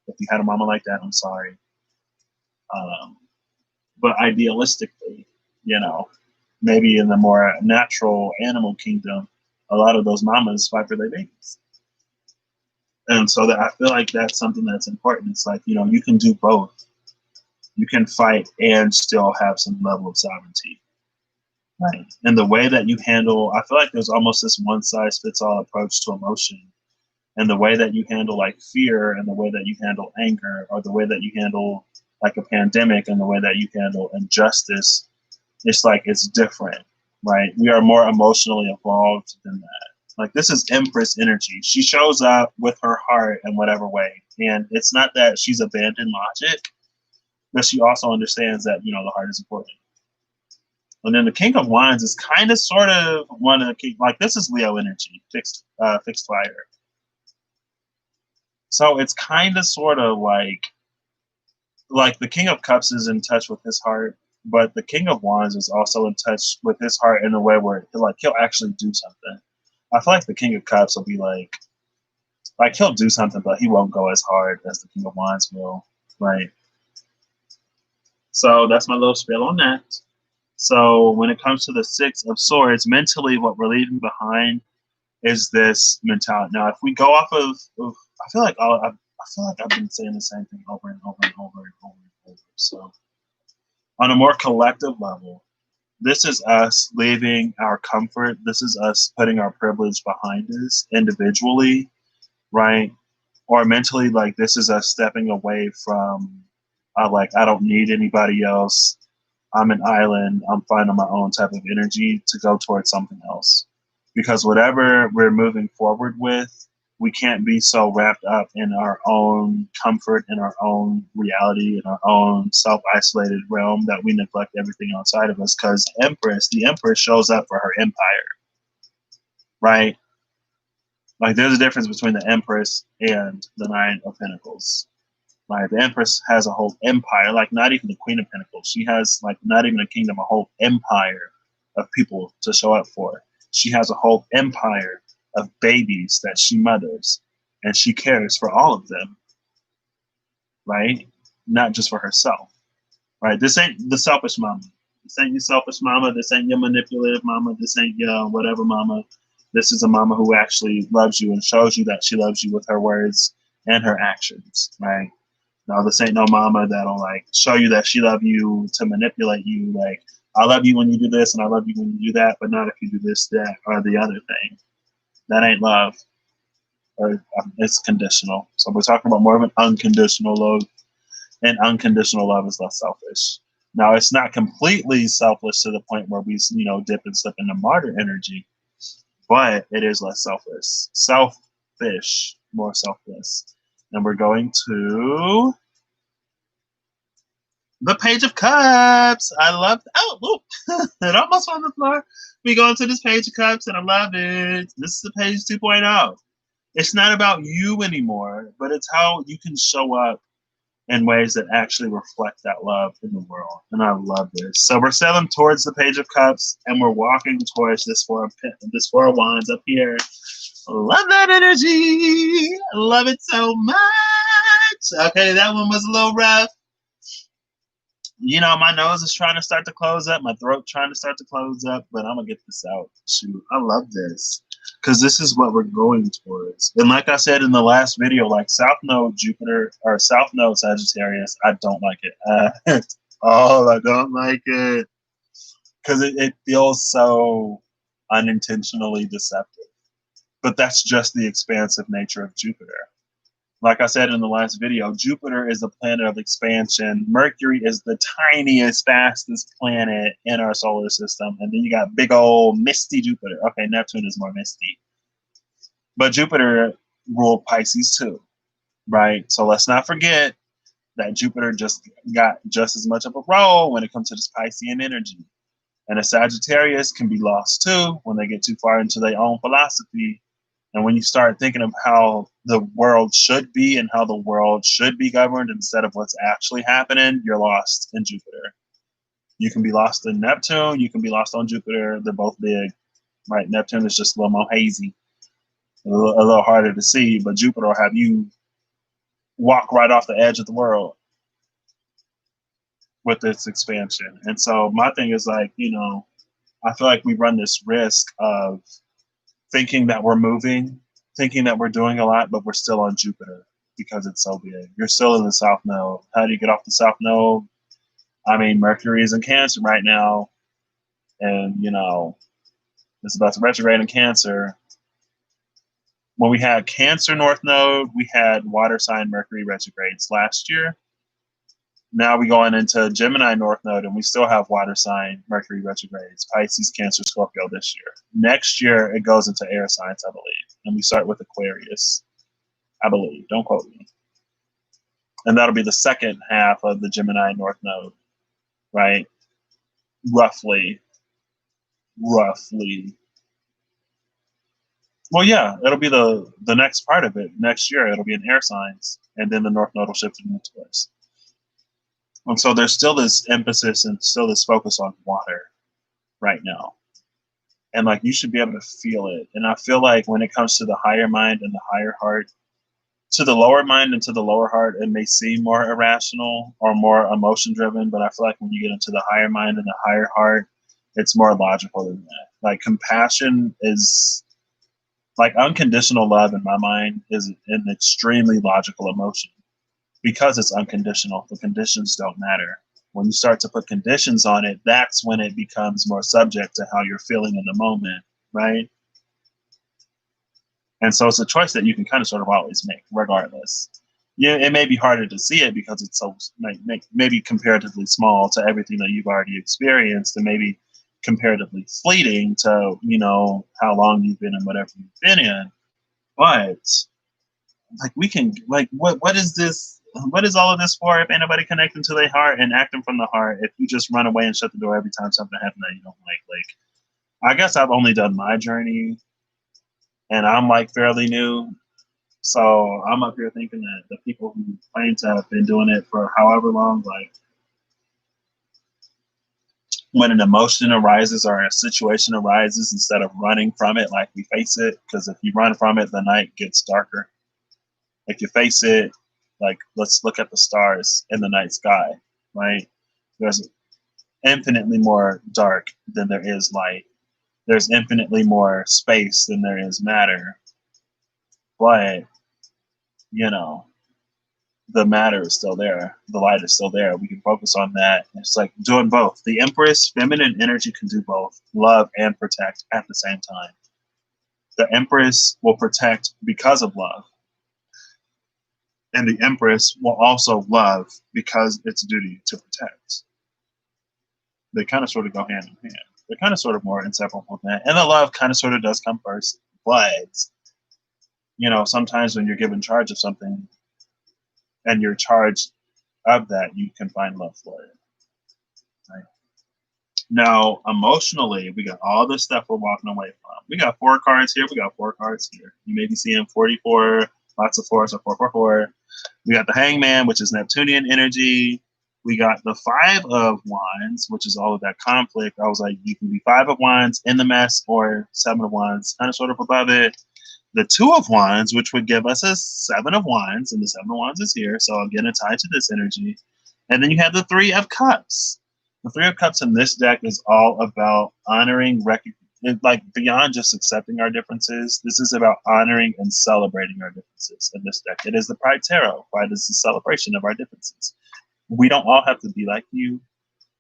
Speaker 1: If you had a mama like that, I'm sorry. But idealistically, maybe in the more natural animal kingdom, a lot of those mamas fight for their babies. And so that I feel like that's something that's important. It's like, you can do both. You can fight and still have some level of sovereignty. Right. And the way that you handle, I feel like there's almost this one size fits all approach to emotion. And the way that you handle like fear and the way that you handle anger or the way that you handle like a pandemic and the way that you handle injustice, it's like it's different, right? We are more emotionally evolved than that. Like this is Empress energy. She shows up with her heart in whatever way. And it's not that she's abandoned logic, but she also understands that, the heart is important. And then the King of Wands is kind of sort of one of the key, like this is Leo energy, fixed fire. So it's kind of sort of like the King of Cups is in touch with his heart, but the King of Wands is also in touch with his heart in a way where he'll actually do something. I feel like the King of Cups will be like he'll do something, but he won't go as hard as the King of Wands will, right? So that's my little spiel on that. So when it comes to the Six of Swords, mentally, what we're leaving behind is this mentality. Now, if we go off of I feel like I've been saying the same thing over and over and over and over and over. So on a more collective level, this is us leaving our comfort. This is us putting our privilege behind us individually, right? Or mentally, like this is us stepping away from, I don't need anybody else. I'm an island. I'm fine on my own type of energy to go towards something else. Because whatever we're moving forward with, we can't be so wrapped up in our own comfort, in our own reality, in our own self-isolated realm that we neglect everything outside of us. Because the Empress shows up for her empire, right? Like there's a difference between the Empress and the Nine of Pentacles. Like the Empress has a whole empire, like not even the Queen of Pentacles. She has like not even a kingdom, a whole empire of people to show up for. She has a whole empire of babies that she mothers, and she cares for all of them, right? Not just for herself, right? This ain't the selfish mama. This ain't your selfish mama. This ain't your manipulative mama. This ain't your whatever mama. This is a mama who actually loves you and shows you that she loves you with her words and her actions, right? No, this ain't no mama that'll like show you that she love you to manipulate you. Like, I love you when you do this and I love you when you do that, but not if you do this, that, or the other thing. That ain't love. Or it's conditional. So we're talking about more of an unconditional love, and unconditional love is less selfish. Now, it's not completely selfless to the point where we, dip and slip into martyr energy, but it is less selfish, more selfless. And we're going to the Page of Cups. I love. Oh, look, it almost on the floor. We go into this Page of Cups, and I love it. This is the Page 2.0. It's not about you anymore, but it's how you can show up in ways that actually reflect that love in the world. And I love this. So we're sailing towards the Page of Cups, and we're walking towards this Four of Wands up here. Love that energy. Love it so much. Okay, that one was a little rough. You know, my nose is trying to start to close up, my throat trying to start to close up, but I'm gonna get this out. Shoot, I love this because this is what we're going towards. And like I said in the last video, like South Node Jupiter or South Node Sagittarius, I don't like it. Oh, I don't like it because it feels so unintentionally deceptive. But that's just the expansive nature of Jupiter. Like I said in the last video, Jupiter is a planet of expansion. Mercury is the tiniest, fastest planet in our solar system. And then you got big old misty Jupiter. Okay, Neptune is more misty. But Jupiter ruled Pisces too, right? So let's not forget that Jupiter just got just as much of a role when it comes to this Piscean energy. And a Sagittarius can be lost too when they get too far into their own philosophy. And when you start thinking of how the world should be and how the world should be governed instead of what's actually happening, you're lost in Jupiter. You can be lost in Neptune. You can be lost on Jupiter. They're both big, right? Neptune is just a little more hazy, a little harder to see, but Jupiter will have you walk right off the edge of the world with its expansion. And so my thing is like, you know, I feel like we run this risk of thinking that we're moving, thinking that we're doing a lot, but we're still on Jupiter because it's so big. You're still in the South Node. How do you get off the South Node? I mean, Mercury is in Cancer right now, and, you know, it's about to retrograde in Cancer. When we had Cancer North Node, we had water sign Mercury retrogrades last year. Now we're going into Gemini North Node, and we still have water sign Mercury retrogrades, Pisces, Cancer, Scorpio this year. Next year, it goes into air signs, I believe. And we start with Aquarius, I believe. Don't quote me. And that'll be the second half of the Gemini North Node, right? Roughly. Well, yeah, it'll be the next part of it. Next year, it'll be in air signs. And then the North Node will shift into Taurus. And so there's still this emphasis and still this focus on water right now. And like you should be able to feel it. And I feel like when it comes to the higher mind and the higher heart, to the lower mind and to the lower heart, it may seem more irrational or more emotion driven. But I feel like when you get into the higher mind and the higher heart, it's more logical than that. Like compassion is like unconditional love in my mind is an extremely logical emotion. Because it's unconditional, the conditions don't matter. When you start to put conditions on it, that's when it becomes more subject to how you're feeling in the moment, right? And so it's a choice that you can kind of sort of always make, regardless. Yeah, it may be harder to see it because it's so maybe comparatively small to everything that you've already experienced, and maybe comparatively fleeting to, you know, how long you've been in whatever you've been in. But like we can, like, what is this? What is all of this for if ain't nobody connecting to their heart and acting from the heart? If you just run away and shut the door every time something happens that you don't like, I guess I've only done my journey, and I'm like fairly new, so I'm up here thinking that the people who claim to have been doing it for however long, like when an emotion arises or a situation arises, instead of running from it, like we face it, because if you run from it, the night gets darker. If you face it, like, let's look at the stars in the night sky, right? There's infinitely more dark than there is light. There's infinitely more space than there is matter. But, you know, the matter is still there. The light is still there. We can focus on that. It's like doing both. The Empress, feminine energy, can do both, love and protect at the same time. The Empress will protect because of love. And the Empress will also love because it's duty to protect. They kind of sort of go hand in hand. They're kind of sort of more inseparable than that. And the love kind of sort of does come first. But, sometimes when you're given charge of something and you're charged of that, you can find love for it. Right? Now, emotionally, we got all this stuff we're walking away from. We got 4 cards here. We got 4 cards here. You may be seeing 44, lots of 4s, or 444. We got the Hangman, which is Neptunian energy. We got the 5 of Wands, which is all of that conflict. I was like, you can be 5 of Wands in the mess or 7 of Wands, kind of sort of above it. The 2 of Wands, which would give us a 7 of Wands, and the 7 of Wands is here. So again, it's tied to this energy. And then you have the 3 of Cups. The 3 of Cups in this deck is all about honoring, like beyond just accepting our differences. This is about honoring and celebrating our differences in this deck. It is the Pride Tarot. Pride is the celebration of our differences. We don't all have to be like you.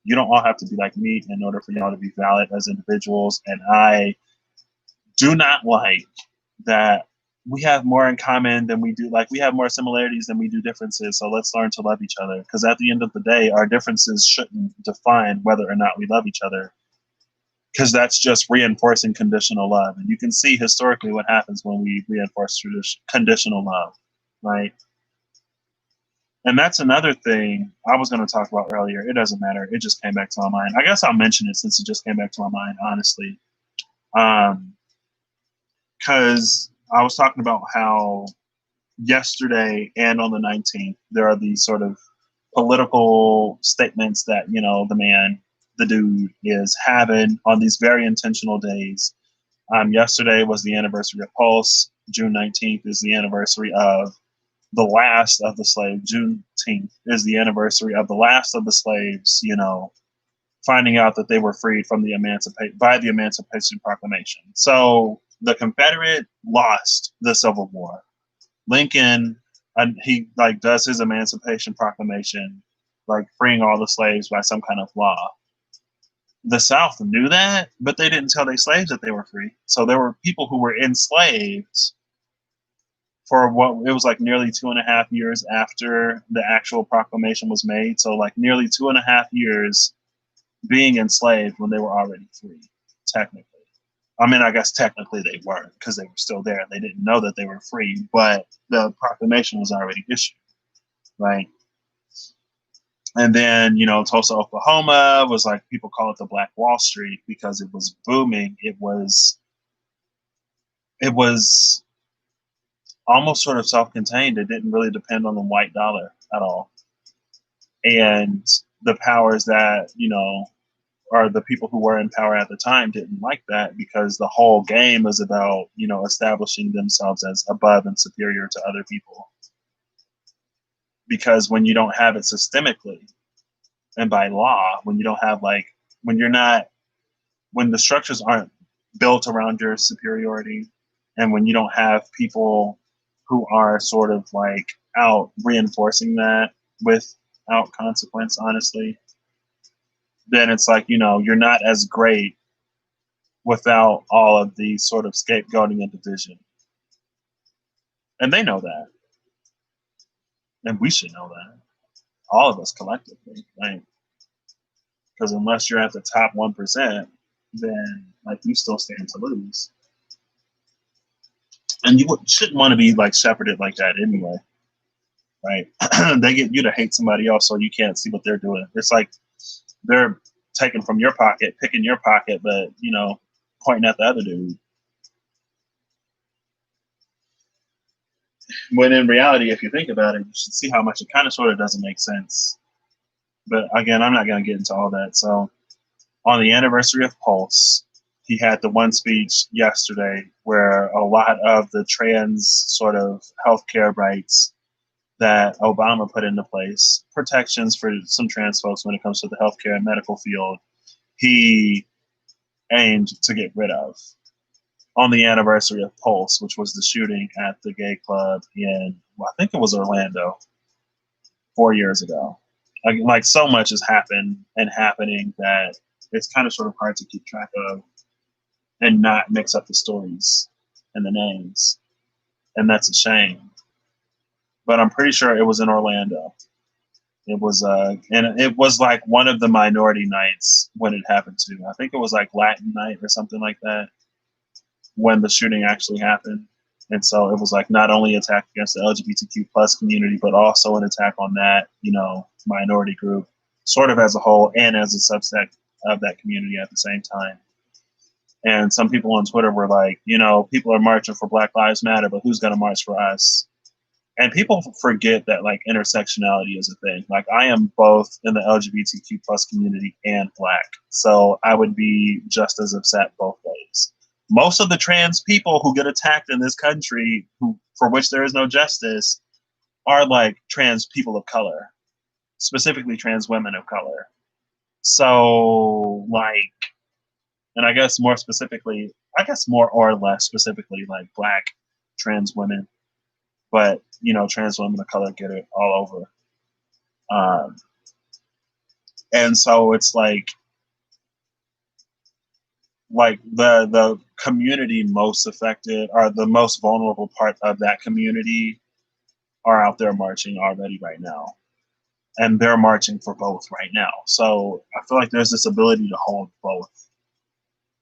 Speaker 1: You don't all have to be like me in order for y'all to be valid as individuals. And I do not like that we have more in common than we do. Like, we have more similarities than we do differences. So let's learn to love each other. Because at the end of the day, our differences shouldn't define whether or not we love each other. Because that's just reinforcing conditional love. And you can see historically what happens when we reinforce conditional love, right? And that's another thing I was going to talk about earlier. It doesn't matter. It just came back to my mind. I guess I'll mention it since it just came back to my mind, honestly. Because I was talking about how yesterday and on the 19th, there are these sort of political statements that, the dude is having on these very intentional days. Yesterday was the anniversary of Pulse. June 19th is the anniversary of the last of the slaves. Juneteenth is the anniversary of the last of the slaves, finding out that they were freed from by the Emancipation Proclamation. So the Confederate lost the Civil War. Lincoln, he does his Emancipation Proclamation, freeing all the slaves by some kind of law. The South knew that, but they didn't tell their slaves that they were free. So there were people who were enslaved for what it was nearly 2.5 years after the actual proclamation was made. So nearly 2.5 years being enslaved when they were already free, technically. I mean, I guess technically they weren't because they were still there. They didn't know that they were free, but the proclamation was already issued, right? And then, Tulsa, Oklahoma was people call it the Black Wall Street because it was booming. It was almost sort of self-contained. It didn't really depend on the white dollar at all. And the powers that, or the people who were in power at the time didn't like that because the whole game is about, establishing themselves as above and superior to other people. Because when you don't have it systemically and by law, when you don't have when the structures aren't built around your superiority, and when you don't have people who are sort of out reinforcing that without consequence, honestly, then it's you're not as great without all of the sort of scapegoating and division. And they know that. And we should know that. All of us collectively, right? Because unless you're at the top 1%, then you still stand to lose. And you shouldn't want to be shepherded like that anyway, right? They get you to hate somebody else so you can't see what they're doing. It's they're taking from your pocket, picking your pocket, but pointing at the other dude. When in reality, if you think about it, you should see how much it kind of sort of doesn't make sense. But again, I'm not going to get into all that. So on the anniversary of Pulse, he had the one speech yesterday where a lot of the trans sort of healthcare rights that Obama put into place, protections for some trans folks when it comes to the healthcare and medical field, he aimed to get rid of on the anniversary of Pulse, which was the shooting at the gay club in, I think it was Orlando, 4 years ago. So much has happened and happening that it's kind of sort of hard to keep track of and not mix up the stories and the names. And that's a shame. But I'm pretty sure it was in Orlando. It was and it was like one of the minority nights when it happened too. I think it was like Latin night or something like that when the shooting actually happened. And so it was like not only attack against the LGBTQ plus community, but also an attack on that, minority group, sort of as a whole and as a subset of that community at the same time. And some people on Twitter were like, people are marching for Black Lives Matter, but who's going to march for us? And people forget that like intersectionality is a thing. Like I am both in the LGBTQ plus community and Black. So I would be just as upset both ways. Most of the trans people who get attacked in this country, for which there is no justice, are like trans people of color, specifically trans women of color. So like, and I guess more or less specifically like Black trans women, but trans women of color get it all over. And so it's like the community most affected or the most vulnerable part of that community are out there marching already right now. And they're marching for both right now. So I feel like there's this ability to hold both,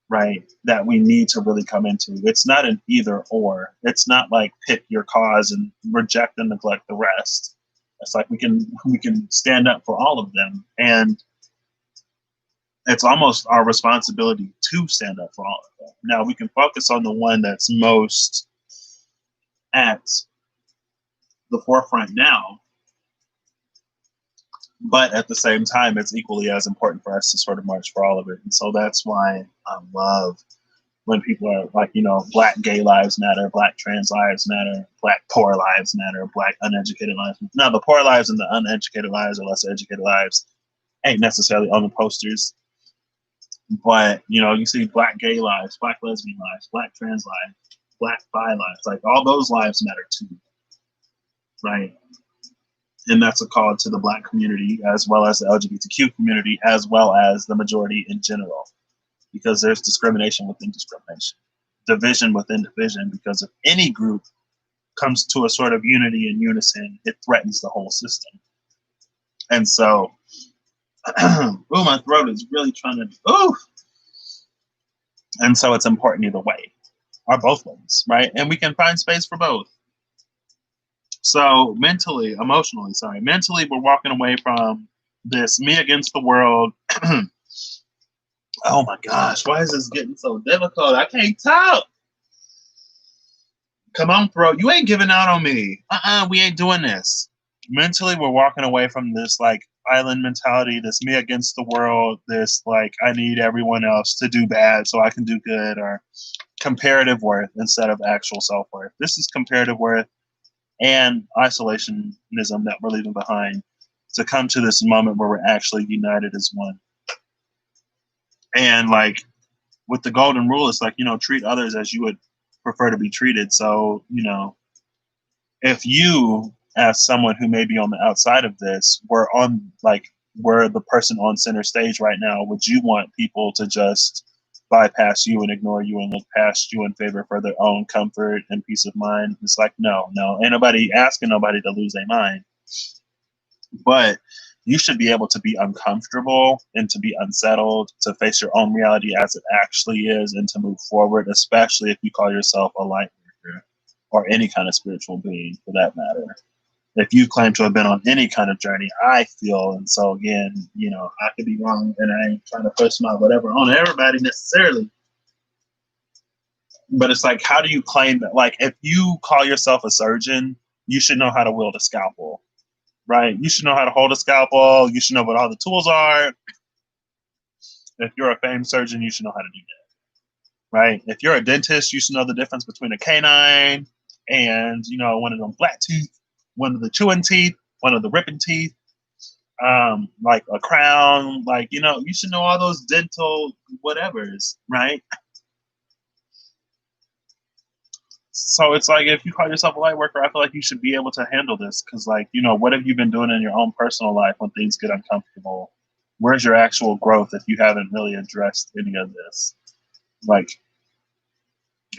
Speaker 1: right? That we need to really come into. It's not an either or. It's not like pick your cause and reject and neglect the rest. It's like we can stand up for all of them. And it's almost our responsibility to stand up for all of them. Now we can focus on the one that's most at the forefront now, but at the same time, it's equally as important for us to sort of march for all of it. And so that's why I love when people are like, Black gay lives matter, Black trans lives matter, Black poor lives matter, Black uneducated lives matter. Now the poor lives and the uneducated lives or less educated lives ain't necessarily on the posters. But, you see Black gay lives, Black lesbian lives, Black trans lives, Black bi lives, like all those lives matter too, right? And that's a call to the Black community as well as the LGBTQ community, as well as the majority in general, because there's discrimination within discrimination, division within division, because if any group comes to a sort of unity and unison, it threatens the whole system. And so my throat is really trying to, And so it's important either way, or both ways, right? And we can find space for both. So mentally, we're walking away from this me against the world. Oh my gosh, why is this getting so difficult? I can't talk. Come on, throat. You ain't giving out on me. We ain't doing this. Mentally, we're walking away from this like island mentality, this me against the world, this like I need everyone else to do bad so I can do good, or comparative worth instead of actual self-worth. This is comparative worth and isolationism that we're leaving behind to come to this moment where we're actually united as one. And like with the golden rule, it's like, treat others as you would prefer to be treated. So, if you, as someone who may be on the outside of this, were the person on center stage right now, would you want people to just bypass you and ignore you and look past you in favor for their own comfort and peace of mind? It's like, no, ain't nobody asking nobody to lose their mind. But you should be able to be uncomfortable and to be unsettled, to face your own reality as it actually is, and to move forward, especially if you call yourself a light worker or any kind of spiritual being for that matter. If you claim to have been on any kind of journey, I feel, and so again, I could be wrong, and I ain't trying to push my whatever on everybody necessarily. But it's like, how do you claim that? Like, if you call yourself a surgeon, you should know how to wield a scalpel, right? You should know how to hold a scalpel. You should know what all the tools are. If you're a famed surgeon, you should know how to do that, right? If you're a dentist, you should know the difference between a canine and, one of them flat teeth, one of the chewing teeth, one of the ripping teeth, like a crown, like, you should know all those dental whatevers, right? So it's like, if you call yourself a light worker, I feel like you should be able to handle this, because like, what have you been doing in your own personal life when things get uncomfortable? Where's your actual growth if you haven't really addressed any of this? Like,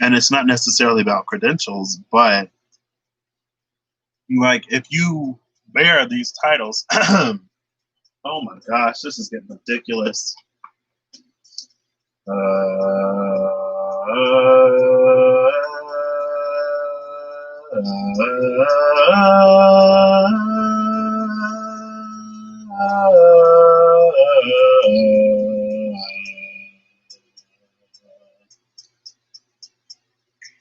Speaker 1: and it's not necessarily about credentials, but like, if you There are these titles. Oh my gosh, this is getting ridiculous.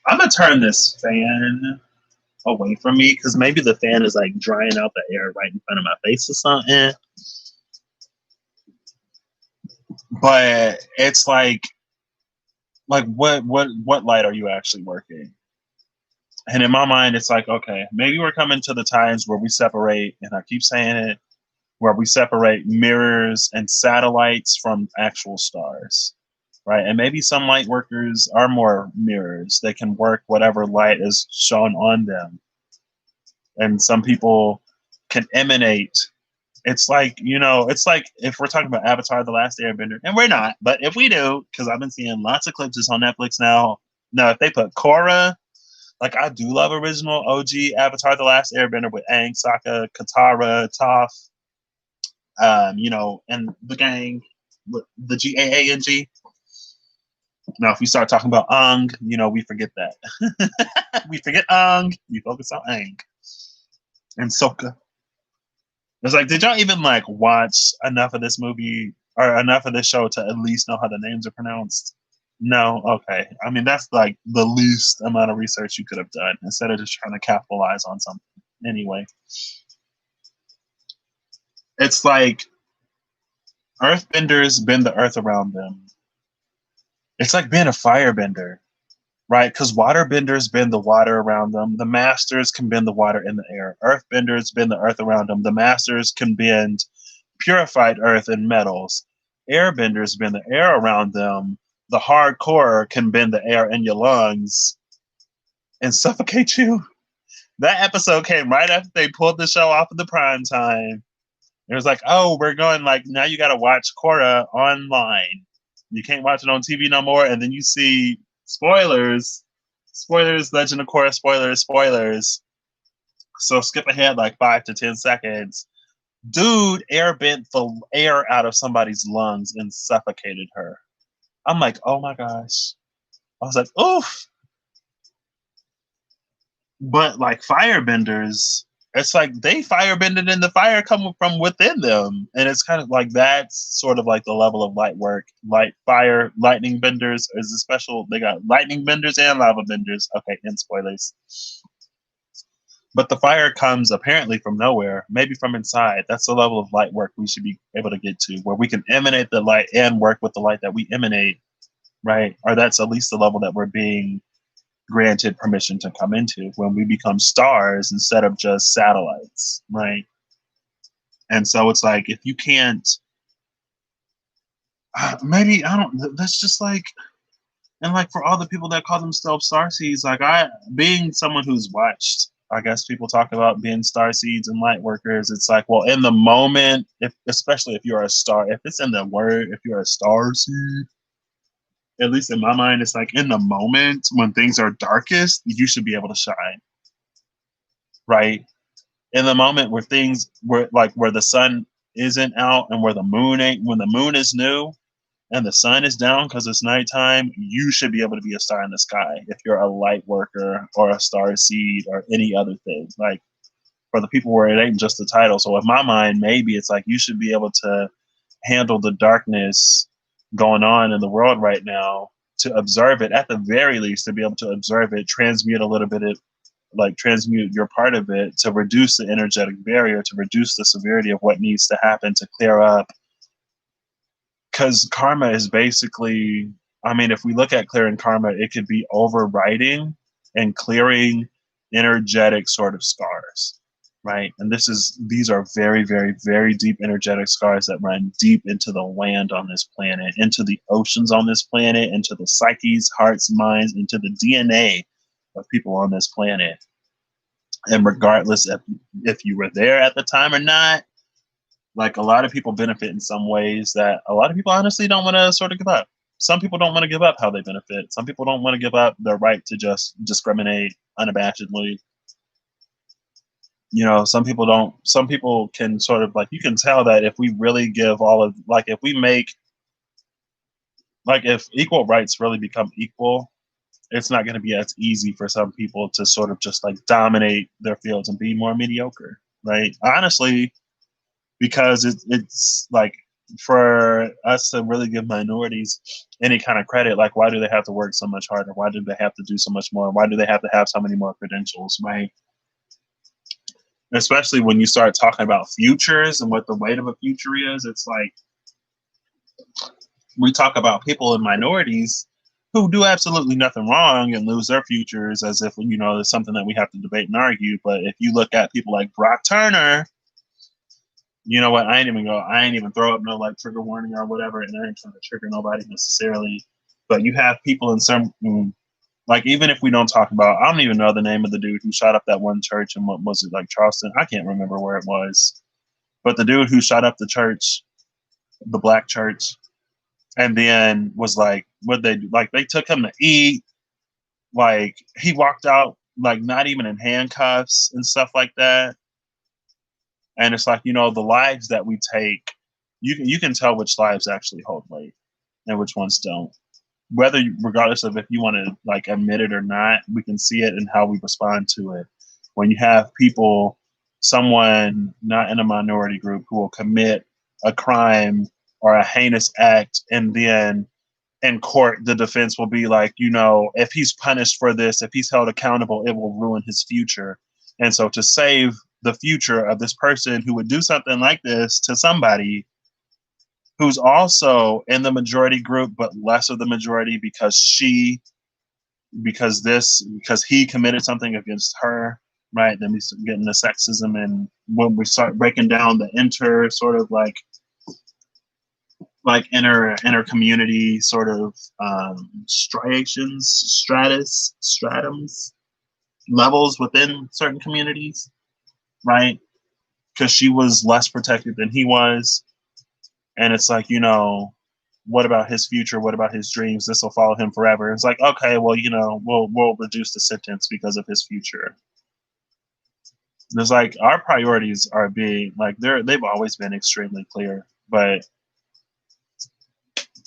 Speaker 1: I'm gonna turn this fan away from me because maybe the fan is like drying out the air right in front of my face or something. But it's like what light are you actually working? And in my mind, it's like, okay, maybe we're coming to the times where we separate, and I keep saying it, where we separate mirrors and satellites from actual stars, right? And maybe some light workers are more mirrors. They can work whatever light is shown on them. And some people can emanate. It's like, it's like if we're talking about Avatar: The Last Airbender, and we're not, but if we do, because I've been seeing lots of clips on Netflix now. Now, if they put Korra, like I do love original OG Avatar: The Last Airbender with Aang, Sokka, Katara, Toph, and the gang, the Gaang. Now, if we start talking about Aang, we forget that. We forget Aang. We focus on Aang and Sokka. It's like, did y'all even like watch enough of this movie or enough of this show to at least know how the names are pronounced? No, okay. I mean, that's like the least amount of research you could have done instead of just trying to capitalize on something. Anyway, it's like earthbenders bend the earth around them. It's like being a firebender, right? Because waterbenders bend the water around them. The masters can bend the water in the air. Earthbenders bend the earth around them. The masters can bend purified earth and metals. Airbenders bend the air around them. The hardcore can bend the air in your lungs and suffocate you. That episode came right after they pulled the show off of the prime time. It was like, oh, we're going like now you got to watch Korra online. You can't watch it on TV no more. And then you see spoilers, Legend of Korra spoilers. So skip ahead like 5 to 10 seconds. Dude air bent the air out of somebody's lungs and suffocated her. I'm like, oh my gosh. I was like, oof. But like firebenders, it's like they firebended and the fire coming from within them. And it's kind of like that's sort of like the level of light work. Lightning benders is a special. They got lightning benders and lava benders. Okay, in spoilers. But the fire comes apparently from nowhere, maybe from inside. That's the level of light work we should be able to get to, where we can emanate the light and work with the light that we emanate, right? Or that's at least the level that we're being granted permission to come into when we become stars instead of just satellites, right? And so it's like, if you can't, maybe, I don't, that's just like, and like for all the people that call themselves starseeds, like being someone who's watched, I guess people talk about being starseeds and light workers. It's like, well, in the moment, especially if you're a star, if it's in the word, if you're a starseed, at least in my mind, it's like in the moment when things are darkest, you should be able to shine, right? In the moment where where the sun isn't out and where the moon ain't, when the moon is new and the sun is down because it's nighttime, you should be able to be a star in the sky if you're a light worker or a star seed or any other thing. Like for the people where it ain't just the title. So in my mind, maybe it's like you should be able to handle the darkness going on in the world right now, to observe it at the very least, to be able to observe it, transmute a little bit of transmute your part of it to reduce the energetic barrier, to reduce the severity of what needs to happen to clear up. Because karma is basically, I mean, if we look at clearing karma, it could be overriding and clearing energetic sort of scars, right? And these are very, very, very deep energetic scars that run deep into the land on this planet, into the oceans on this planet, into the psyches, hearts, minds, into the DNA of people on this planet. And regardless if you were there at the time or not, like a lot of people benefit in some ways that a lot of people honestly don't want to sort of give up. Some people don't want to give up how they benefit. Some people don't want to give up their right to just discriminate unabashedly. You know, some people don't. Some people can sort of like, you can tell that if we really give all of, like, if we make, like, if equal rights really become equal, it's not going to be as easy for some people to sort of just like dominate their fields and be more mediocre, right? Honestly, because it's like, for us to really give minorities any kind of credit, like, why do they have to work so much harder? Why do they have to do so much more? Why do they have to have so many more credentials, right? Especially when you start talking about futures and what the weight of a future is, it's like, we talk about people in minorities who do absolutely nothing wrong and lose their futures as if, you know, it's something that we have to debate and argue. But if you look at people like Brock Turner, you know what? I ain't even throw up no like trigger warning or whatever, and I ain't trying to trigger nobody necessarily. But you have people in some, like, even if we don't talk about, I don't even know the name of the dude who shot up that one church in, what was it, like Charleston? I can't remember where it was. But the dude who shot up the church, the black church, and then was like, what they do? Like, they took him to eat. Like, he walked out like not even in handcuffs and stuff like that. And it's like, you know, the lives that we take, you can tell which lives actually hold weight and which ones don't. Whether, regardless of if you want to like admit it or not, we can see it in how we respond to it. When you have people, someone not in a minority group, who will commit a crime or a heinous act, and then in court the defense will be like, you know, if he's punished for this, if he's held accountable, it will ruin his future. And so, to save the future of this person who would do something like this to somebody who's also in the majority group but less of the majority, because he committed something against her, right? Then we start getting the sexism, and when we start breaking down the inter sort of like inner community sort of striations, stratums, levels within certain communities, right? Because she was less protected than he was, and it's like, you know, what about his future? What about his dreams? This will follow him forever. It's like, okay, well, you know, we'll reduce the sentence because of his future. There's like, our priorities are being like, they've always been extremely clear, but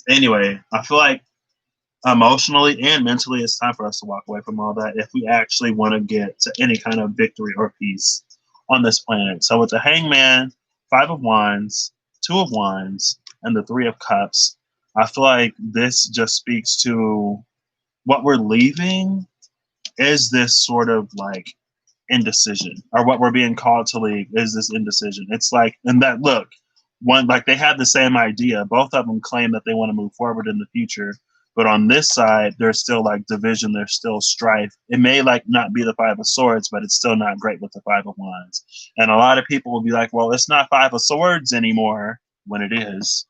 Speaker 1: anyway, I feel like emotionally and mentally, it's time for us to walk away from all that if we actually want to get to any kind of victory or peace on this planet. So with the Hangman, Five of Wands, Two of Wands, and the Three of Cups, I feel like this just speaks to what we're leaving is this sort of like indecision, or what we're being called to leave is this indecision. It's like, and that, look, one, like, they have the same idea. Both of them claim that they want to move forward in the future, but on this side, there's still like division. There's still strife. It may like not be the Five of Swords, but it's still not great with the Five of Wands. And a lot of people will be like, well, it's not Five of Swords anymore, when it is.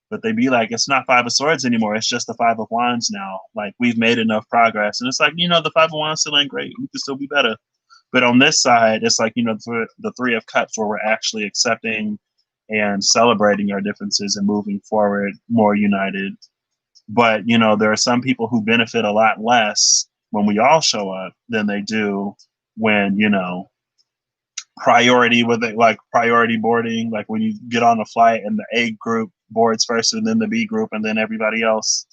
Speaker 1: But they be like, it's not Five of Swords anymore. It's just the Five of Wands now. Like, we've made enough progress. And it's like, you know, the Five of Wands still ain't great. We could still be better. But on this side, it's like, you know, the Three of Cups, where we're actually accepting and celebrating our differences and moving forward more united. But, you know, there are some people who benefit a lot less when we all show up than they do when, you know, priority with it, like priority boarding, like when you get on a flight and the A group boards first and then the B group and then everybody else.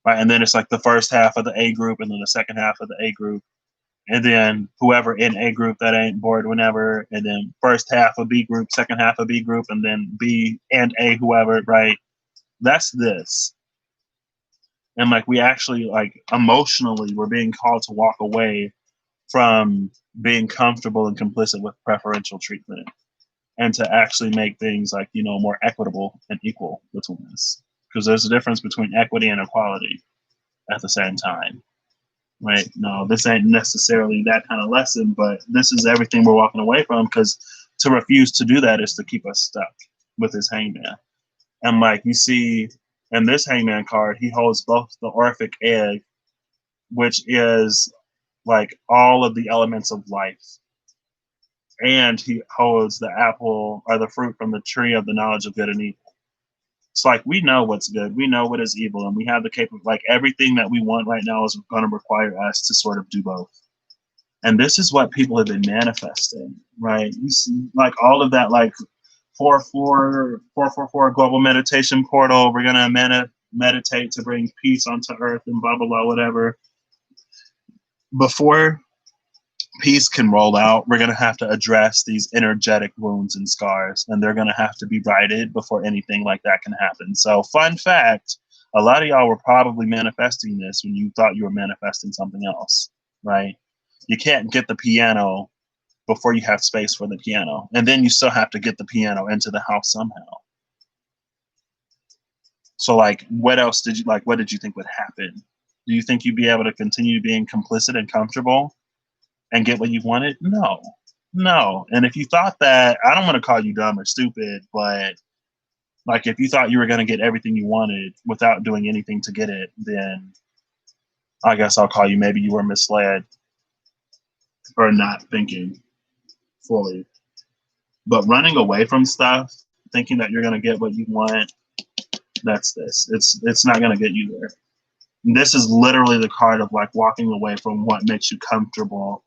Speaker 1: Right. And then it's like the first half of the A group and then the second half of the A group. And then whoever in A group that ain't bored whenever, and then first half of B group, second half of B group, and then B and A whoever, right? That's this. And like, we actually, like, emotionally, we're being called to walk away from being comfortable and complicit with preferential treatment, and to actually make things like, you know, more equitable and equal between us. Because there's a difference between equity and equality at the same time. Right? No, this ain't necessarily that kind of lesson, but this is everything we're walking away from, because to refuse to do that is to keep us stuck with this Hangman. And like, you see in this Hangman card, he holds both the Orphic Egg, which is like all of the elements of life, and he holds the apple, or the fruit from the tree of the knowledge of good and evil. It's like, we know what's good, we know what is evil, and we have the capability. Like, everything that we want right now is going to require us to sort of do both. And this is what people have been manifesting. right? You see, like all of that, like 444 global meditation portal. We're gonna meditate to bring peace onto earth and blah blah blah whatever. Before peace can roll out, we're gonna have to address these energetic wounds and scars, and they're gonna have to be righted before anything like that can happen. So, fun fact: a lot of y'all were probably manifesting this when you thought you were manifesting something else, right? You can't get the piano before you have space for the piano, and then you still have to get the piano into the house somehow. So, like, what else did you like? What did you think would happen? Do you think you'd be able to continue being complicit and comfortable and get what you wanted? No, no. And if you thought that, I don't want to call you dumb or stupid, but like if you thought you were going to get everything you wanted without doing anything to get it, then I guess I'll call you maybe you were misled or not thinking fully. But running away from stuff, thinking that you're going to get what you want, that's this. It's not going to get you there. And this is literally the card of like walking away from what makes you comfortable.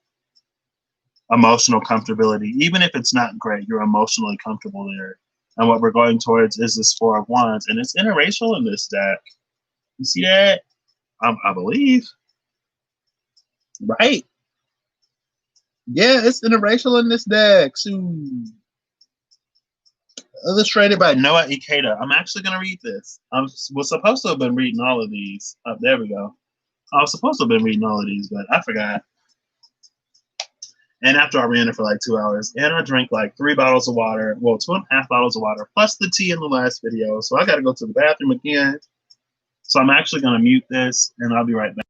Speaker 1: Emotional comfortability, even if it's not great, you're emotionally comfortable there. And what we're going towards is this Four of Wands, and it's interracial in this deck. You see that? I believe, right? Yeah, it's interracial in this deck. So, illustrated by Noah Ikeda. I'm actually going to read this. I was supposed to have been reading all of these. Oh, there we go. I was supposed to have been reading all of these, but I forgot. And after I ran it for like 2 hours, and I drank like 3 bottles of water, well, 2.5 bottles of water, plus the tea in the last video. So I got to go to the bathroom again. So I'm actually going to mute this, and I'll be right back.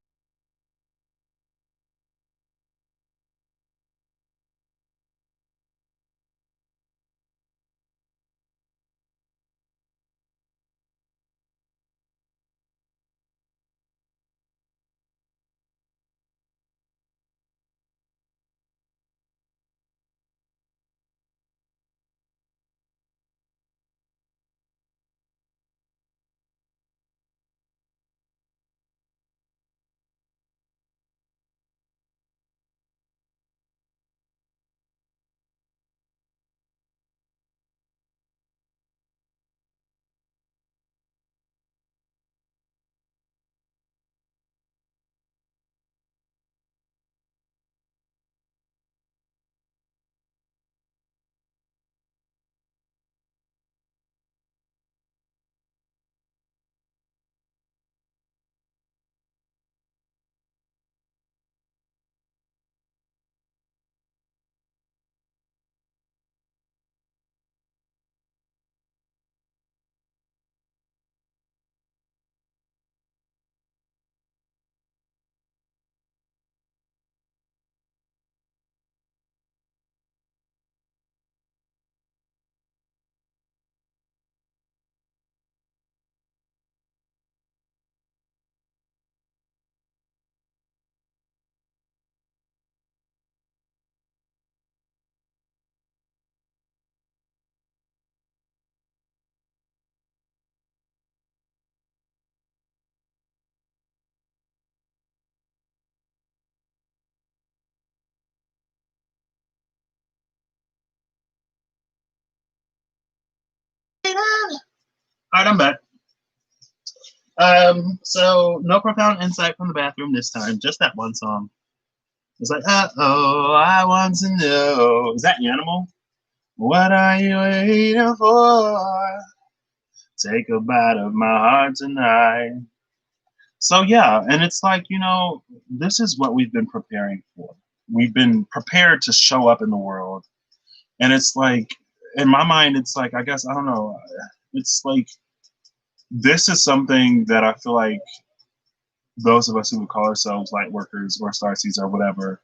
Speaker 1: All right, I'm back. So no profound insight from the bathroom this time, just that one song. It's like, oh, I want to know. Is that Animal? What are you waiting for? Take a bite of my heart tonight. So yeah, and it's like, this is what we've been preparing for. We've been prepared to show up in the world. And it's like, in my mind, it's like, I guess, I don't know. It's like, this is something that I feel like those of us who would call ourselves light workers or starseeds or whatever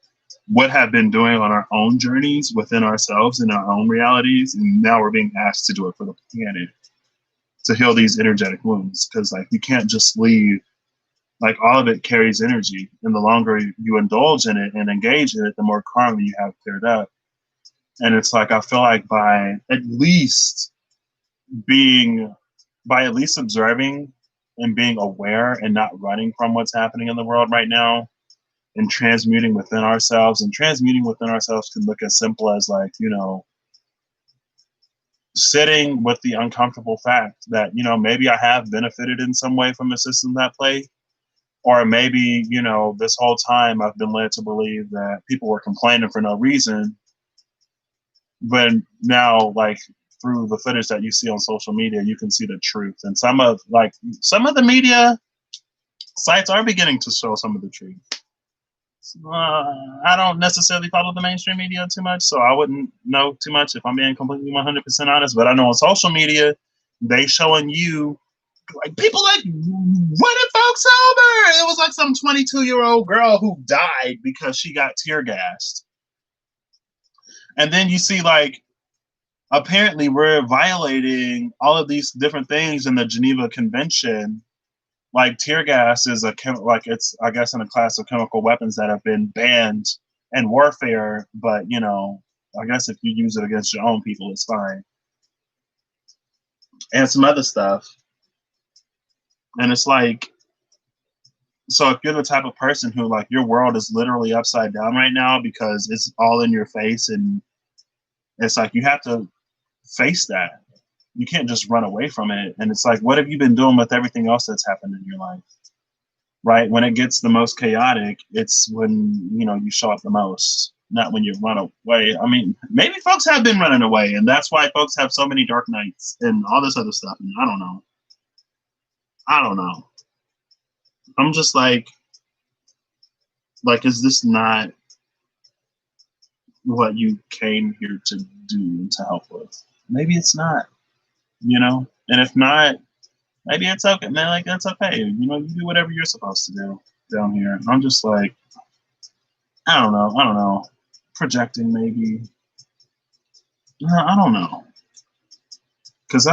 Speaker 1: would have been doing on our own journeys within ourselves in our own realities. And now we're being asked to do it for the planet to heal these energetic wounds. Because like you can't just leave, like all of it carries energy. And the longer you indulge in it and engage in it, the more karma you have cleared up. And it's like, I feel like by at least observing and being aware and not running from what's happening in the world right now, and transmuting within ourselves. And transmuting within ourselves can look as simple as like, sitting with the uncomfortable fact that, maybe I have benefited in some way from the systems at play. Or maybe, this whole time I've been led to believe that people were complaining for no reason. But now, like, through the footage that you see on social media, you can see the truth. And some of the media sites are beginning to show some of the truth. I don't necessarily follow the mainstream media too much, so I wouldn't know too much if I'm being completely 100% honest. But I know on social media, they showing you like people like running folks over. It was like some 22-year-old girl who died because she got tear gassed. And then you see like apparently we're violating all of these different things in the Geneva Convention. Like tear gas is it's I guess in a class of chemical weapons that have been banned in warfare, but I guess if you use it against your own people, it's fine. And some other stuff. And it's like, so if you're the type of person who like your world is literally upside down right now because it's all in your face, and it's like you have to face that. You can't just run away from it. And it's like, what have you been doing with everything else that's happened in your life? Right? When it gets the most chaotic, it's when, you show up the most, not when you run away. I mean, maybe folks have been running away, and that's why folks have so many dark nights and all this other stuff. And I don't know. I'm just like, is this not what you came here to do, to help with? Maybe it's not, and if not, maybe it's okay, man. Like, that's okay. You do whatever you're supposed to do down here. I'm just like, I don't know. Projecting, maybe. I don't know. Because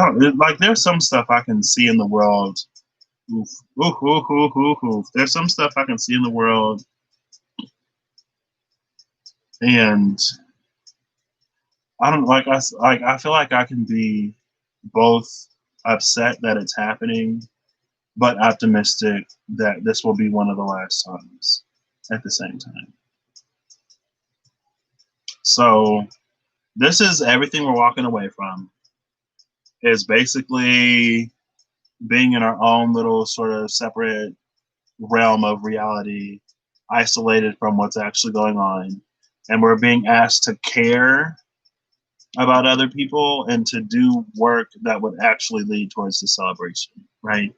Speaker 1: there's some stuff I can see in the world. Oof, oof, oof, oof, oof, oof. There's some stuff I can see in the world, and I don't I feel like I can be both upset that it's happening, but optimistic that this will be one of the last times at the same time. So this is everything we're walking away from, is basically being in our own little sort of separate realm of reality, isolated from what's actually going on. And we're being asked to care about other people and to do work that would actually lead towards the celebration, right?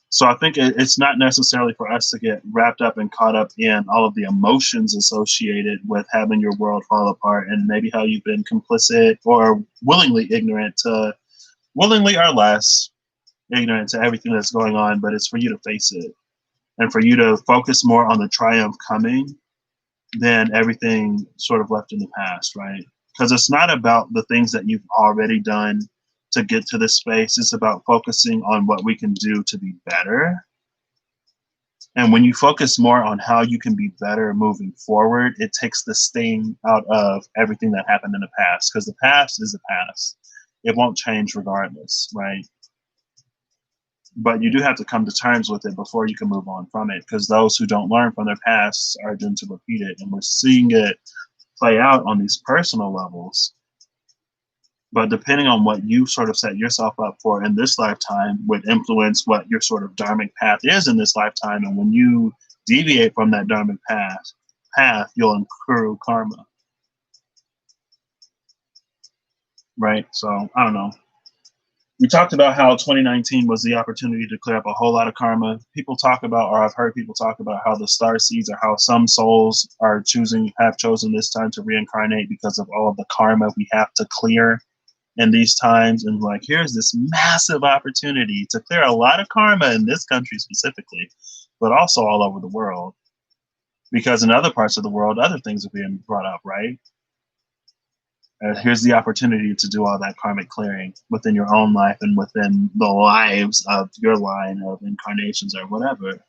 Speaker 1: So I think it's not necessarily for us to get wrapped up and caught up in all of the emotions associated with having your world fall apart, and maybe how you've been complicit or willingly or less ignorant to everything that's going on. But it's for you to face it and for you to focus more on the triumph coming than everything sort of left in the past, right? Because it's not about the things that you've already done to get to this space. It's about focusing on what we can do to be better. And when you focus more on how you can be better moving forward, it takes the sting out of everything that happened in the past, because the past is the past. It won't change regardless, right? But you do have to come to terms with it before you can move on from it, because those who don't learn from their past are doomed to repeat it. And we're seeing it play out on these personal levels. But depending on what you sort of set yourself up for in this lifetime would influence what your sort of dharmic path is in this lifetime. And when you deviate from that dharmic path, you'll accrue karma. Right? So I don't know. We talked about how 2019 was the opportunity to clear up a whole lot of karma. People talk about, or I've heard people talk about, how the star seeds, or how some souls have chosen this time to reincarnate because of all of the karma we have to clear in these times. And like, here's this massive opportunity to clear a lot of karma in this country specifically, but also all over the world. Because in other parts of the world, other things are being brought up, right? Here's the opportunity to do all that karmic clearing within your own life and within the lives of your line of incarnations or whatever.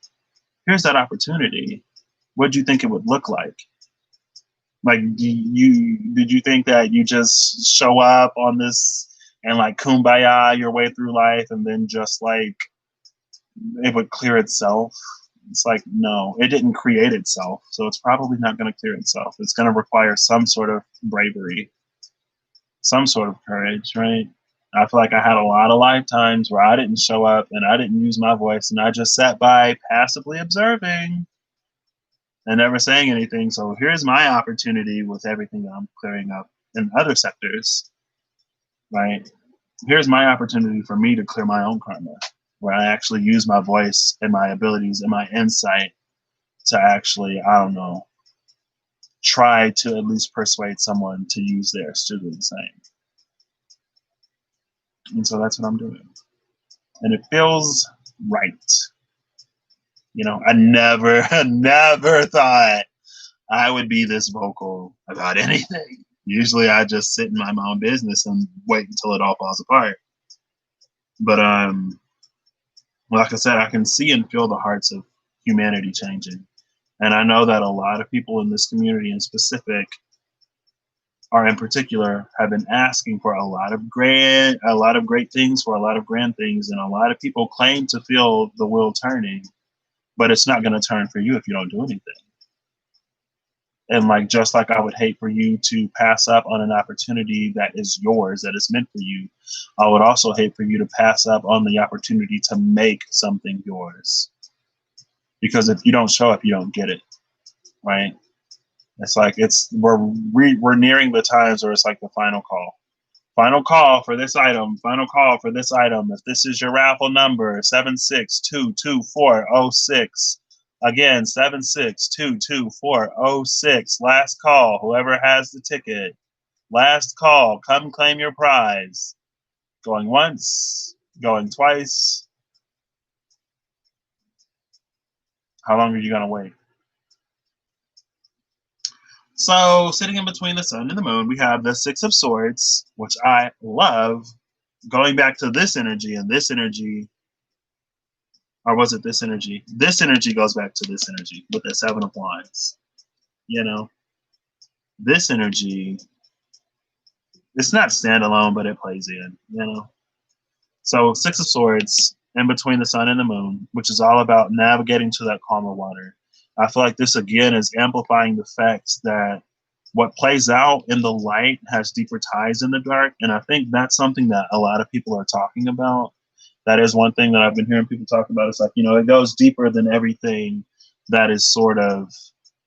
Speaker 1: Here's that opportunity. What do you think it would look like? Like, did you think that you just show up on this and like kumbaya your way through life and then just like it would clear itself? It's like, no, it didn't create itself, so it's probably not going to clear itself. It's going to require some sort of bravery, some sort of courage, right? I feel like I had a lot of lifetimes where I didn't show up and I didn't use my voice and I just sat by passively observing and never saying anything. So here's my opportunity with everything that I'm clearing up in other sectors, right? Here's my opportunity for me to clear my own karma, where I actually use my voice and my abilities and my insight to actually, I don't know, try to at least persuade someone to use theirs to do the same. And so that's what I'm doing. And it feels right. You know, I never thought I would be this vocal about anything. Usually I just sit in my own business and wait until it all falls apart. But like I said, I can see and feel the hearts of humanity changing. And I know that a lot of people in this community in specific, or in particular, have been asking for a lot of great things, for a lot of grand things. And a lot of people claim to feel the wheel turning, but it's not going to turn for you if you don't do anything. And like, just like I would hate for you to pass up on an opportunity that is yours, that is meant for you, I would also hate for you to pass up on the opportunity to make something yours. Because if you don't show up, you don't get it, right? It's like we're nearing the times where it's like the final call. Final call for this item. Final call for this item. If this is your raffle number, 7622406. Again, 7622406. Last call. Whoever has the ticket. Last call. Come claim your prize. Going once. Going twice. How long are you going to wait? So, sitting in between the sun and the moon, we have the Six of Swords, which I love. Going back to this energy, and this energy, or was it this energy? This energy goes back to this energy with the Seven of Wands. You know, this energy, it's not standalone, but it plays in, you know. So, Six of Swords, in between the sun and the moon, which is all about navigating to that calmer water. I feel like this again is amplifying the fact that what plays out in the light has deeper ties in the dark. And I think that's something that a lot of people are talking about. That is one thing that I've been hearing people talk about. It's like, you know, it goes deeper than everything that is sort of,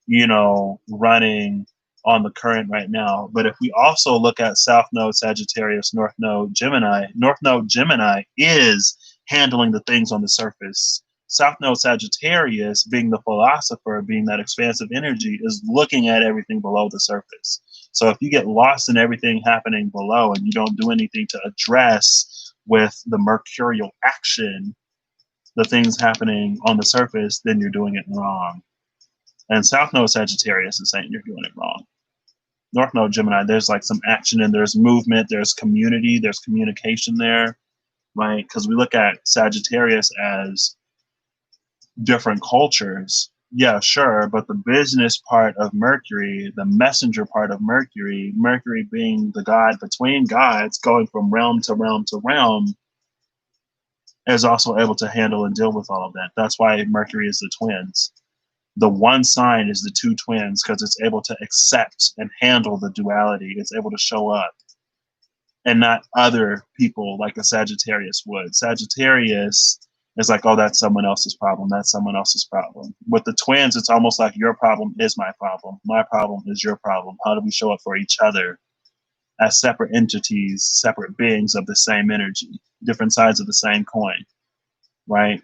Speaker 1: you know, running on the current right now. But if we also look at South Node Sagittarius, North Node Gemini is handling the things on the surface. South Node Sagittarius, being the philosopher, being that expansive energy, is looking at everything below the surface. So if you get lost in everything happening below and you don't do anything to address with the mercurial action the things happening on the surface, then you're doing it wrong. And South Node Sagittarius is saying you're doing it wrong. North Node Gemini, there's like some action and there's movement, there's community, there's communication there, right? Because we look at Sagittarius as different cultures. Yeah, sure. But the business part of Mercury, the messenger part of Mercury, Mercury being the god between gods, going from realm to realm to realm, is also able to handle and deal with all of that. That's why Mercury is the twins. The one sign is the two twins because it's able to accept and handle the duality. It's able to show up and not other people like a Sagittarius would. Sagittarius is like, oh, that's someone else's problem. That's someone else's problem. With the twins, it's almost like your problem is my problem. My problem is your problem. How do we show up for each other as separate entities, separate beings of the same energy, different sides of the same coin, right?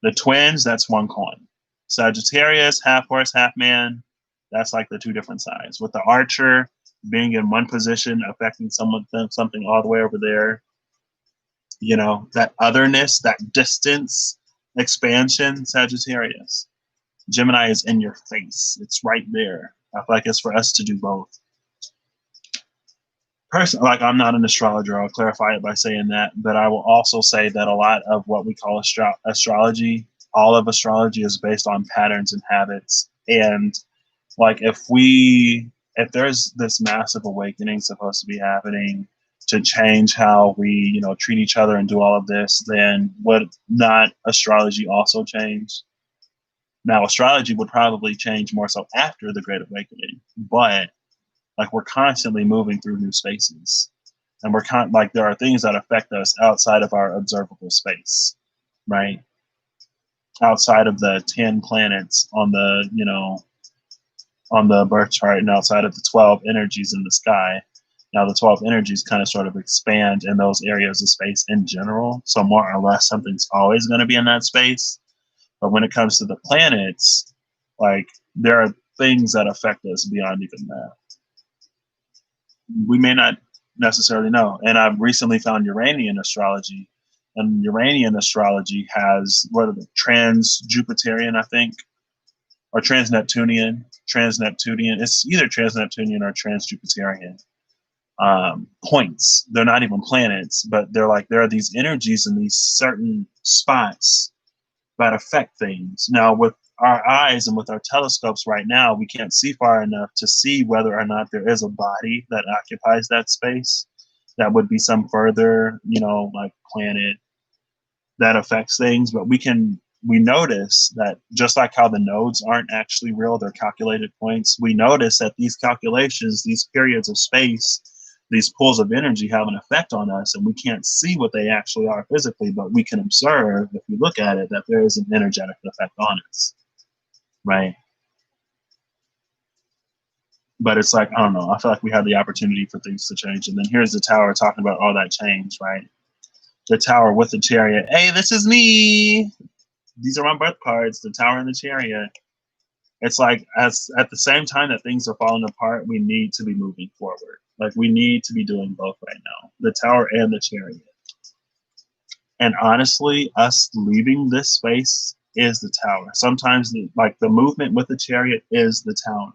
Speaker 1: The twins, that's one coin. Sagittarius, half horse, half man, that's like the two different sides. With the archer being in one position, affecting something all the way over there, you know, that otherness, that distance, expansion, Sagittarius. Gemini is in your face. It's right there. I feel like it's for us to do both. Personally, like, I'm not an astrologer. I'll clarify it by saying that. But I will also say that a lot of what we call astrology, all of astrology is based on patterns and habits. And like, if there's this massive awakening supposed to be happening to change how we, you know, treat each other and do all of this, then would not astrology also change? Now, astrology would probably change more so after the Great Awakening, but like we're constantly moving through new spaces, and like there are things that affect us outside of our observable space, right? Outside of the 10 planets on the on the birth chart, and outside of the 12 energies in the sky. Now, the 12 energies kind of sort of expand in those areas of space in general. So, more or less, something's always going to be in that space. But when it comes to the planets, like there are things that affect us beyond even that. We may not necessarily know. And I've recently found Uranian astrology. And Uranian astrology has what are the trans-Jupiterian, I think, or trans-Neptunian. Trans-Neptunian. It's either trans-Neptunian or trans-Jupiterian points. They're not even planets, but they're like there are these energies in these certain spots that affect things. Now, with our eyes and with our telescopes right now, we can't see far enough to see whether or not there is a body that occupies that space. That would be some further, like planet that affects things. But we notice that just like how the nodes aren't actually real, they're calculated points. We notice that these calculations, these periods of space, these pools of energy have an effect on us, and we can't see what they actually are physically, but we can observe, if we look at it, that there is an energetic effect on us, right? But it's like, I don't know, I feel like we have the opportunity for things to change. And then here's the tower talking about all that change, right? The tower with the chariot. Hey, this is me. These are my birth cards, the tower and the chariot. It's like at the same time that things are falling apart, we need to be moving forward. Like we need to be doing both right now, the tower and the chariot. And honestly, us leaving this space is the tower. Sometimes the movement with the chariot is the tower.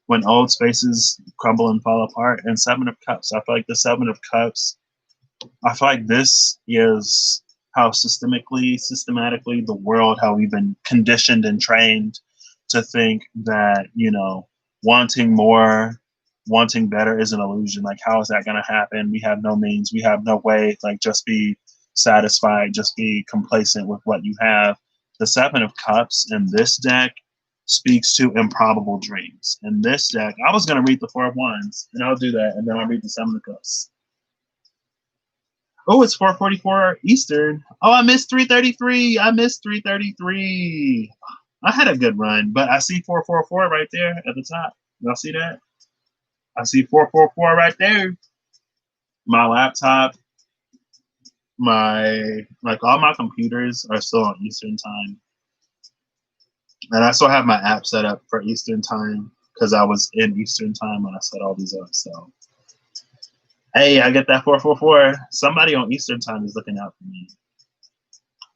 Speaker 1: When old spaces crumble and fall apart. And Seven of Cups, I feel like the Seven of Cups, I feel like this is how systematically the world, how we've been conditioned and trained to think that, wanting more, wanting better is an illusion. Like, how is that going to happen? We have no means. We have no way. Like, just be satisfied. Just be complacent with what you have. The Seven of Cups in this deck speaks to improbable dreams. In this deck, I was going to read the Four of Wands, and I'll do that, and then I'll read the Seven of Cups. Oh, it's 4:44 Eastern. Oh, I missed 3:33. I missed 3:33. I had a good run, but I see 444 right there at the top. Y'all see that? I see 444 right there. My laptop, all my computers are still on Eastern time. And I still have my app set up for Eastern time because I was in Eastern time when I set all these up. So, hey, I get that 444. Somebody on Eastern time is looking out for me.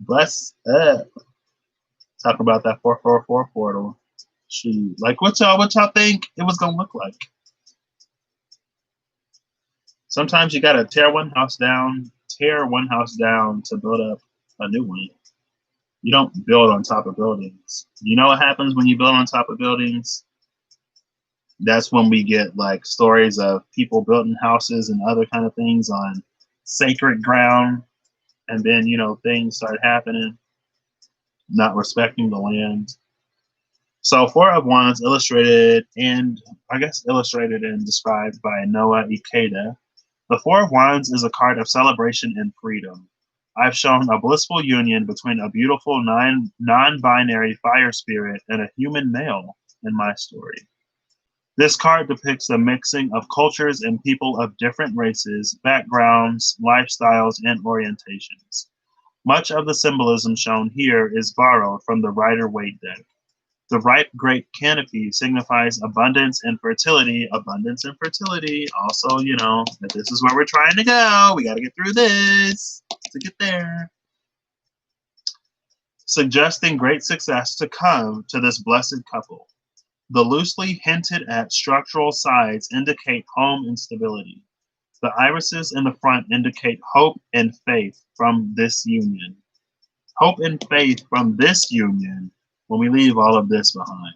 Speaker 1: Bless up. Talk about that 444 portal. Shoot, like what y'all think it was gonna look like? Sometimes you gotta tear one house down to build up a new one. You don't build on top of buildings. You know what happens when you build on top of buildings? That's when we get like stories of people building houses and other kind of things on sacred ground, and then things start happening, not respecting the land. So Four of Wands illustrated and described by Noah Ikeda. The Four of Wands is a card of celebration and freedom. I've shown a blissful union between a beautiful non-binary fire spirit and a human male in my story. This card depicts the mixing of cultures and people of different races, backgrounds, lifestyles, and orientations. Much of the symbolism shown here is borrowed from the Rider-Waite deck. The ripe grape canopy signifies abundance and fertility. Abundance and fertility. Also, that this is where we're trying to go. We got to get through this to get there. Suggesting great success to come to this blessed couple. The loosely hinted at structural sides indicate home and stability. The irises in the front indicate hope and faith from this union. Hope and faith from this union when we leave all of this behind.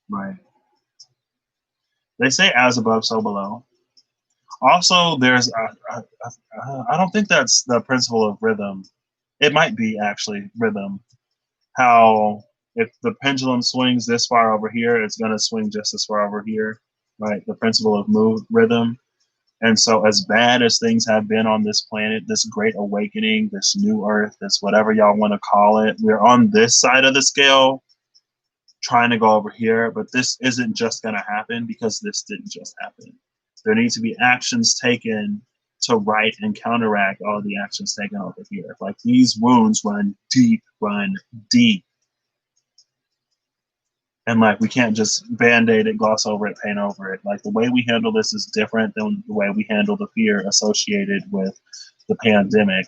Speaker 1: Right. They say as above, so below. Also, there's, I don't think that's the principle of rhythm. It might be actually rhythm. how if the pendulum swings this far over here, it's going to swing just as far over here, right? The principle of move rhythm. And so, as bad as things have been on this planet, this great awakening, this new earth, this whatever y'all want to call it, we're on this side of the scale trying to go over here. But this isn't just going to happen because this didn't just happen. There needs to be actions taken to right and counteract all of the actions taken over here. Like these wounds run deep. And like we can't just band-aid it, gloss over it, paint over it. Like the way we handle this is different than the way we handle the fear associated with the pandemic.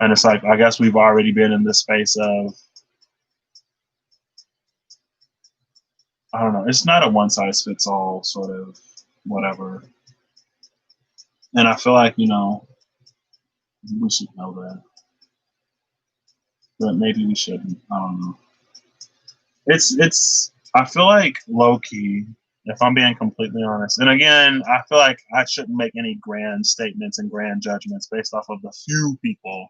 Speaker 1: And it's like I guess we've already been in this space of, I don't know, it's not a one-size-fits-all sort of whatever. And I feel like, we should know that. But maybe we shouldn't. I don't know. It's I feel like low key, if I'm being completely honest. And again, I feel like I shouldn't make any grand statements and grand judgments based off of the few people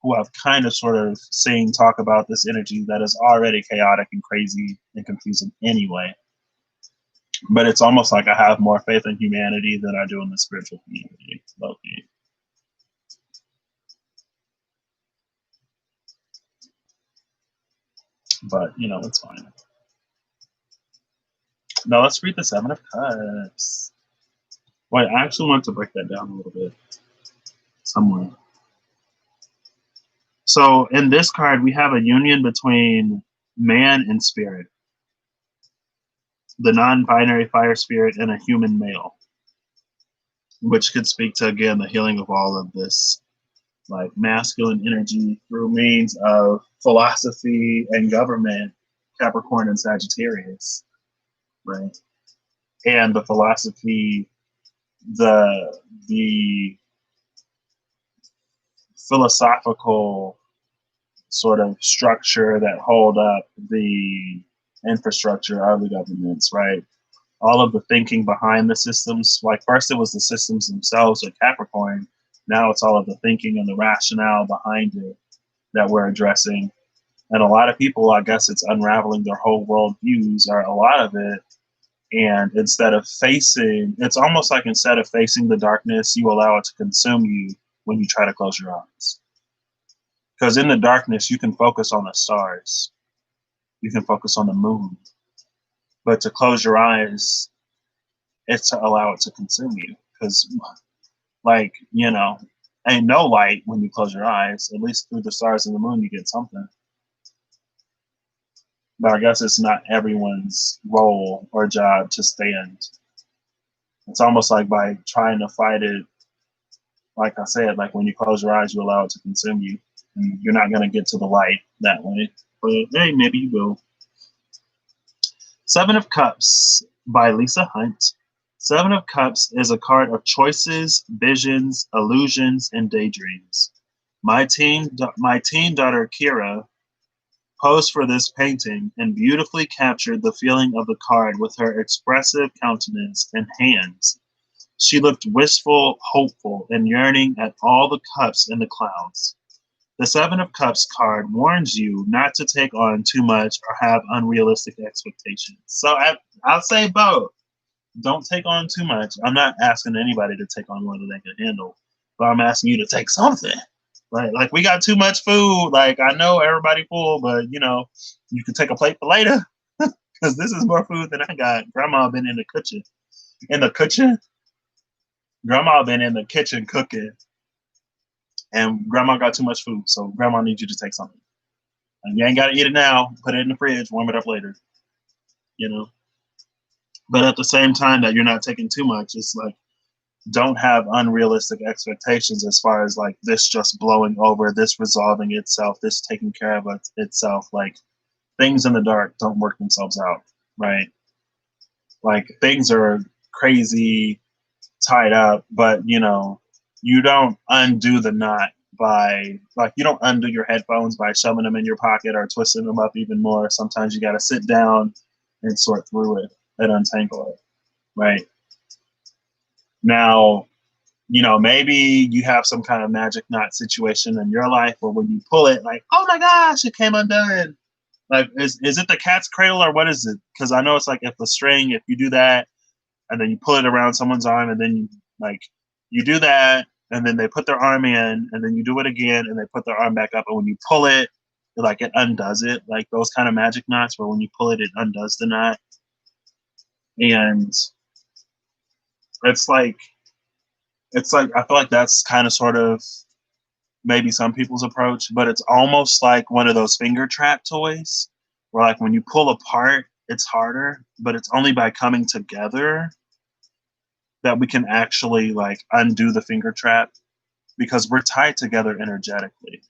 Speaker 1: who have kind of sort of seen talk about this energy that is already chaotic and crazy and confusing anyway. But it's almost like I have more faith in humanity than I do in the spiritual community, low key. But it's fine. Now let's read the Seven of Cups. Wait, I actually want to break that down a little bit somewhere. So in this card, we have a union between man and spirit, the non-binary fire spirit, and a human male, which could speak to, again, the healing of all of this like masculine energy through means of philosophy and government, Capricorn and Sagittarius, right? And the philosophy, the philosophical sort of structure that hold up the infrastructure of the governments, right? All of the thinking behind the systems. Like first it was the systems themselves with Capricorn. Now it's all of the thinking and the rationale behind it that we're addressing. And a lot of people, I guess it's unraveling their whole world views or a lot of it. And it's almost like instead of facing the darkness, you allow it to consume you when you try to close your eyes. Because in the darkness, you can focus on the stars. You can focus on the moon. But to close your eyes, it's to allow it to consume you. Because, ain't no light when you close your eyes. At least through the stars and the moon, you get something. But I guess it's not everyone's role or job to stand. It's almost like by trying to fight it, like I said, like when you close your eyes, you allow it to consume you. And you're not going to get to the light that way. But hey, maybe you will. Seven of Cups by Lisa Hunt. Seven of Cups is a card of choices, visions, illusions, and daydreams. My teen daughter Kira posed for this painting and beautifully captured the feeling of the card with her expressive countenance and hands. She looked wistful, hopeful, and yearning at all the cups in the clouds. The Seven of Cups card warns you not to take on too much or have unrealistic expectations. So I'll say both. Don't take on too much. I'm not asking anybody to take on more than they can handle, but I'm asking you to take something. Right? Like we got too much food. Like I know everybody full, but you can take a plate for later because this is more food than I got. Grandma been in the kitchen. Grandma been in the kitchen cooking, and Grandma got too much food. So Grandma needs you to take something. And you ain't got to eat it now. Put it in the fridge. Warm it up later. But at the same time that you're not taking too much, it's like don't have unrealistic expectations as far as like this just blowing over, this resolving itself, this taking care of itself. Like things in the dark don't work themselves out, right? Like things are crazy, tied up, but you don't undo the knot by you don't undo your headphones by shoving them in your pocket or twisting them up even more. Sometimes you got to sit down and sort through it and untangle it, right? Now, maybe you have some kind of magic knot situation in your life where when you pull it, like, oh my gosh, it came undone. Like, is it the cat's cradle or what is it? Because I know it's like if the string, if you do that and then you pull it around someone's arm and then you do that and then they put their arm in and then you do it again and they put their arm back up and when you pull it, like it undoes it, like those kind of magic knots where when you pull it, it undoes the knot. And it's like I feel like that's kind of sort of maybe some people's approach, but it's almost like one of those finger trap toys where like when you pull apart, it's harder, but it's only by coming together that we can actually like undo the finger trap because we're tied together energetically.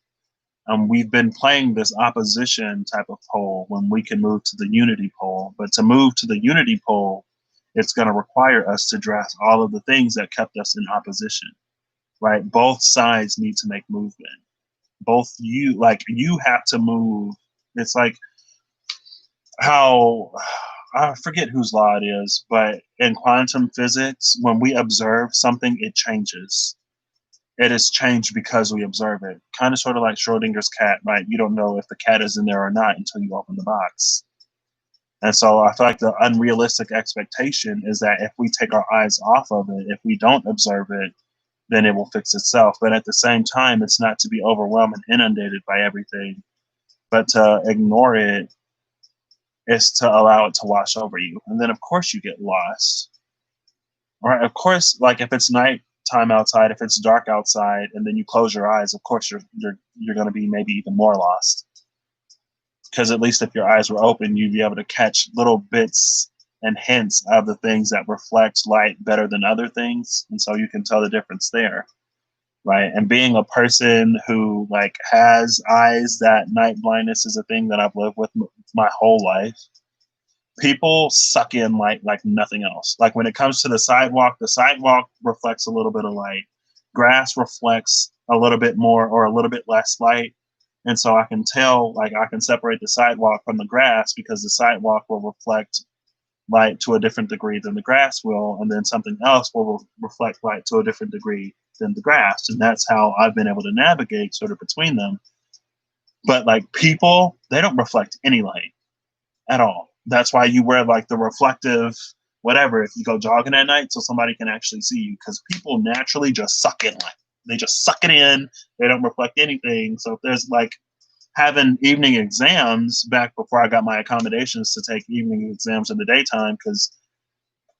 Speaker 1: We've been playing this opposition type of pole when we can move to the unity pole, but to move to the unity pole, it's going to require us to address all of the things that kept us in opposition, right? Both sides need to make movement. You have to move. It's like how, I forget whose law it is, but in quantum physics, when we observe something, it changes. It is changed because we observe it. Kind of sort of like Schrodinger's cat, right? You don't know if the cat is in there or not until you open the box. And so I feel like the unrealistic expectation is that if we take our eyes off of it, if we don't observe it, then it will fix itself. But at the same time, it's not to be overwhelmed and inundated by everything, but to ignore it is to allow it to wash over you. And then, of course, you get lost. All right. Of course, like if it's nighttime outside, if it's dark outside, and then you close your eyes, of course, you're going to be maybe even more lost. Because at least if your eyes were open, you'd be able to catch little bits and hints of the things that reflect light better than other things. And so you can tell the difference there, right? And being a person who like has eyes, that night blindness is a thing that I've lived with my whole life. People suck in light like nothing else. Like when it comes to the sidewalk reflects a little bit of light. Grass reflects a little bit more or a little bit less light. And so I can tell, like I can separate the sidewalk from the grass because the sidewalk will reflect light to a different degree than the grass will, and then something else will reflect light to a different degree than the grass. And that's how I've been able to navigate sort of between them. But like people, they don't reflect any light at all. That's why you wear like the reflective whatever if you go jogging at night so somebody can actually see you, because people naturally just suck in light. They just suck it in. They don't reflect anything. So if there's like having evening exams back before I got my accommodations to take evening exams in the daytime, because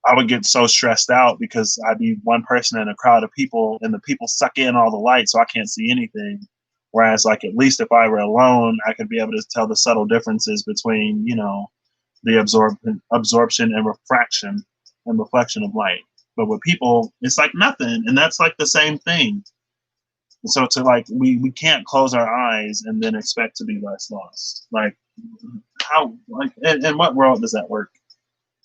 Speaker 1: I would get so stressed out because I'd be one person in a crowd of people and the people suck in all the light so I can't see anything. Whereas like at least if I were alone, I could be able to tell the subtle differences between, the absorption and refraction and reflection of light. But with people, it's like nothing. And that's like the same thing. And so to like, we can't close our eyes and then expect to be less lost. Like how, like, in what world does that work?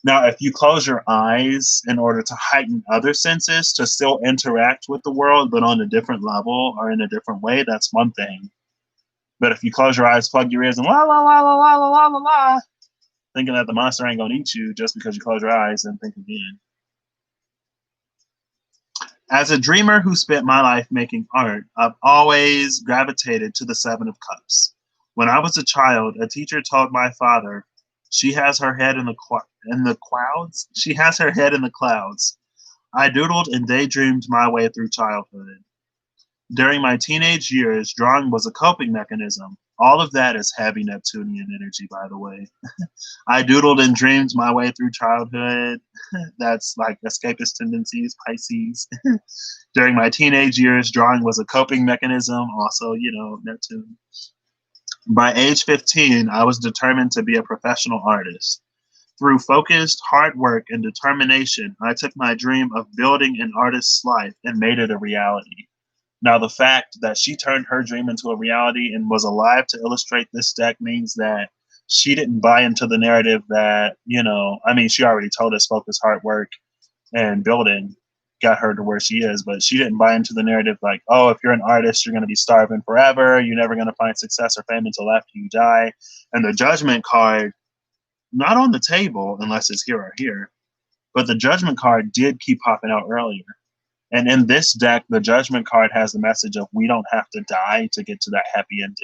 Speaker 1: Now, if you close your eyes in order to heighten other senses to still interact with the world, but on a different level or in a different way, that's one thing. But if you close your eyes, plug your ears, and la la la la la la la la la, thinking that the monster ain't gonna eat you just because you close your eyes and think again. As a dreamer who spent my life making art, I've always gravitated to the Seven of Cups. When I was a child, a teacher told my father, "She has her head in the clouds. She has her head in the clouds." I doodled and daydreamed my way through childhood. During my teenage years, drawing was a coping mechanism. All of that is heavy Neptunian energy, by the way. I doodled and dreamed my way through childhood. That's like escapist tendencies, Pisces. During my teenage years, drawing was a coping mechanism. Also, Neptune. By age 15, I was determined to be a professional artist. Through focused hard work and determination, I took my dream of building an artist's life and made it a reality. Now, the fact that she turned her dream into a reality and was alive to illustrate this deck means that she didn't buy into the narrative that, she already told us focused hard work and building got her to where she is, but she didn't buy into the narrative like, oh, if you're an artist, you're going to be starving forever. You're never going to find success or fame until after you die. And the judgment card, not on the table unless it's here or here, but the judgment card did keep popping out earlier. And in this deck, the Judgment card has the message of we don't have to die to get to that happy ending.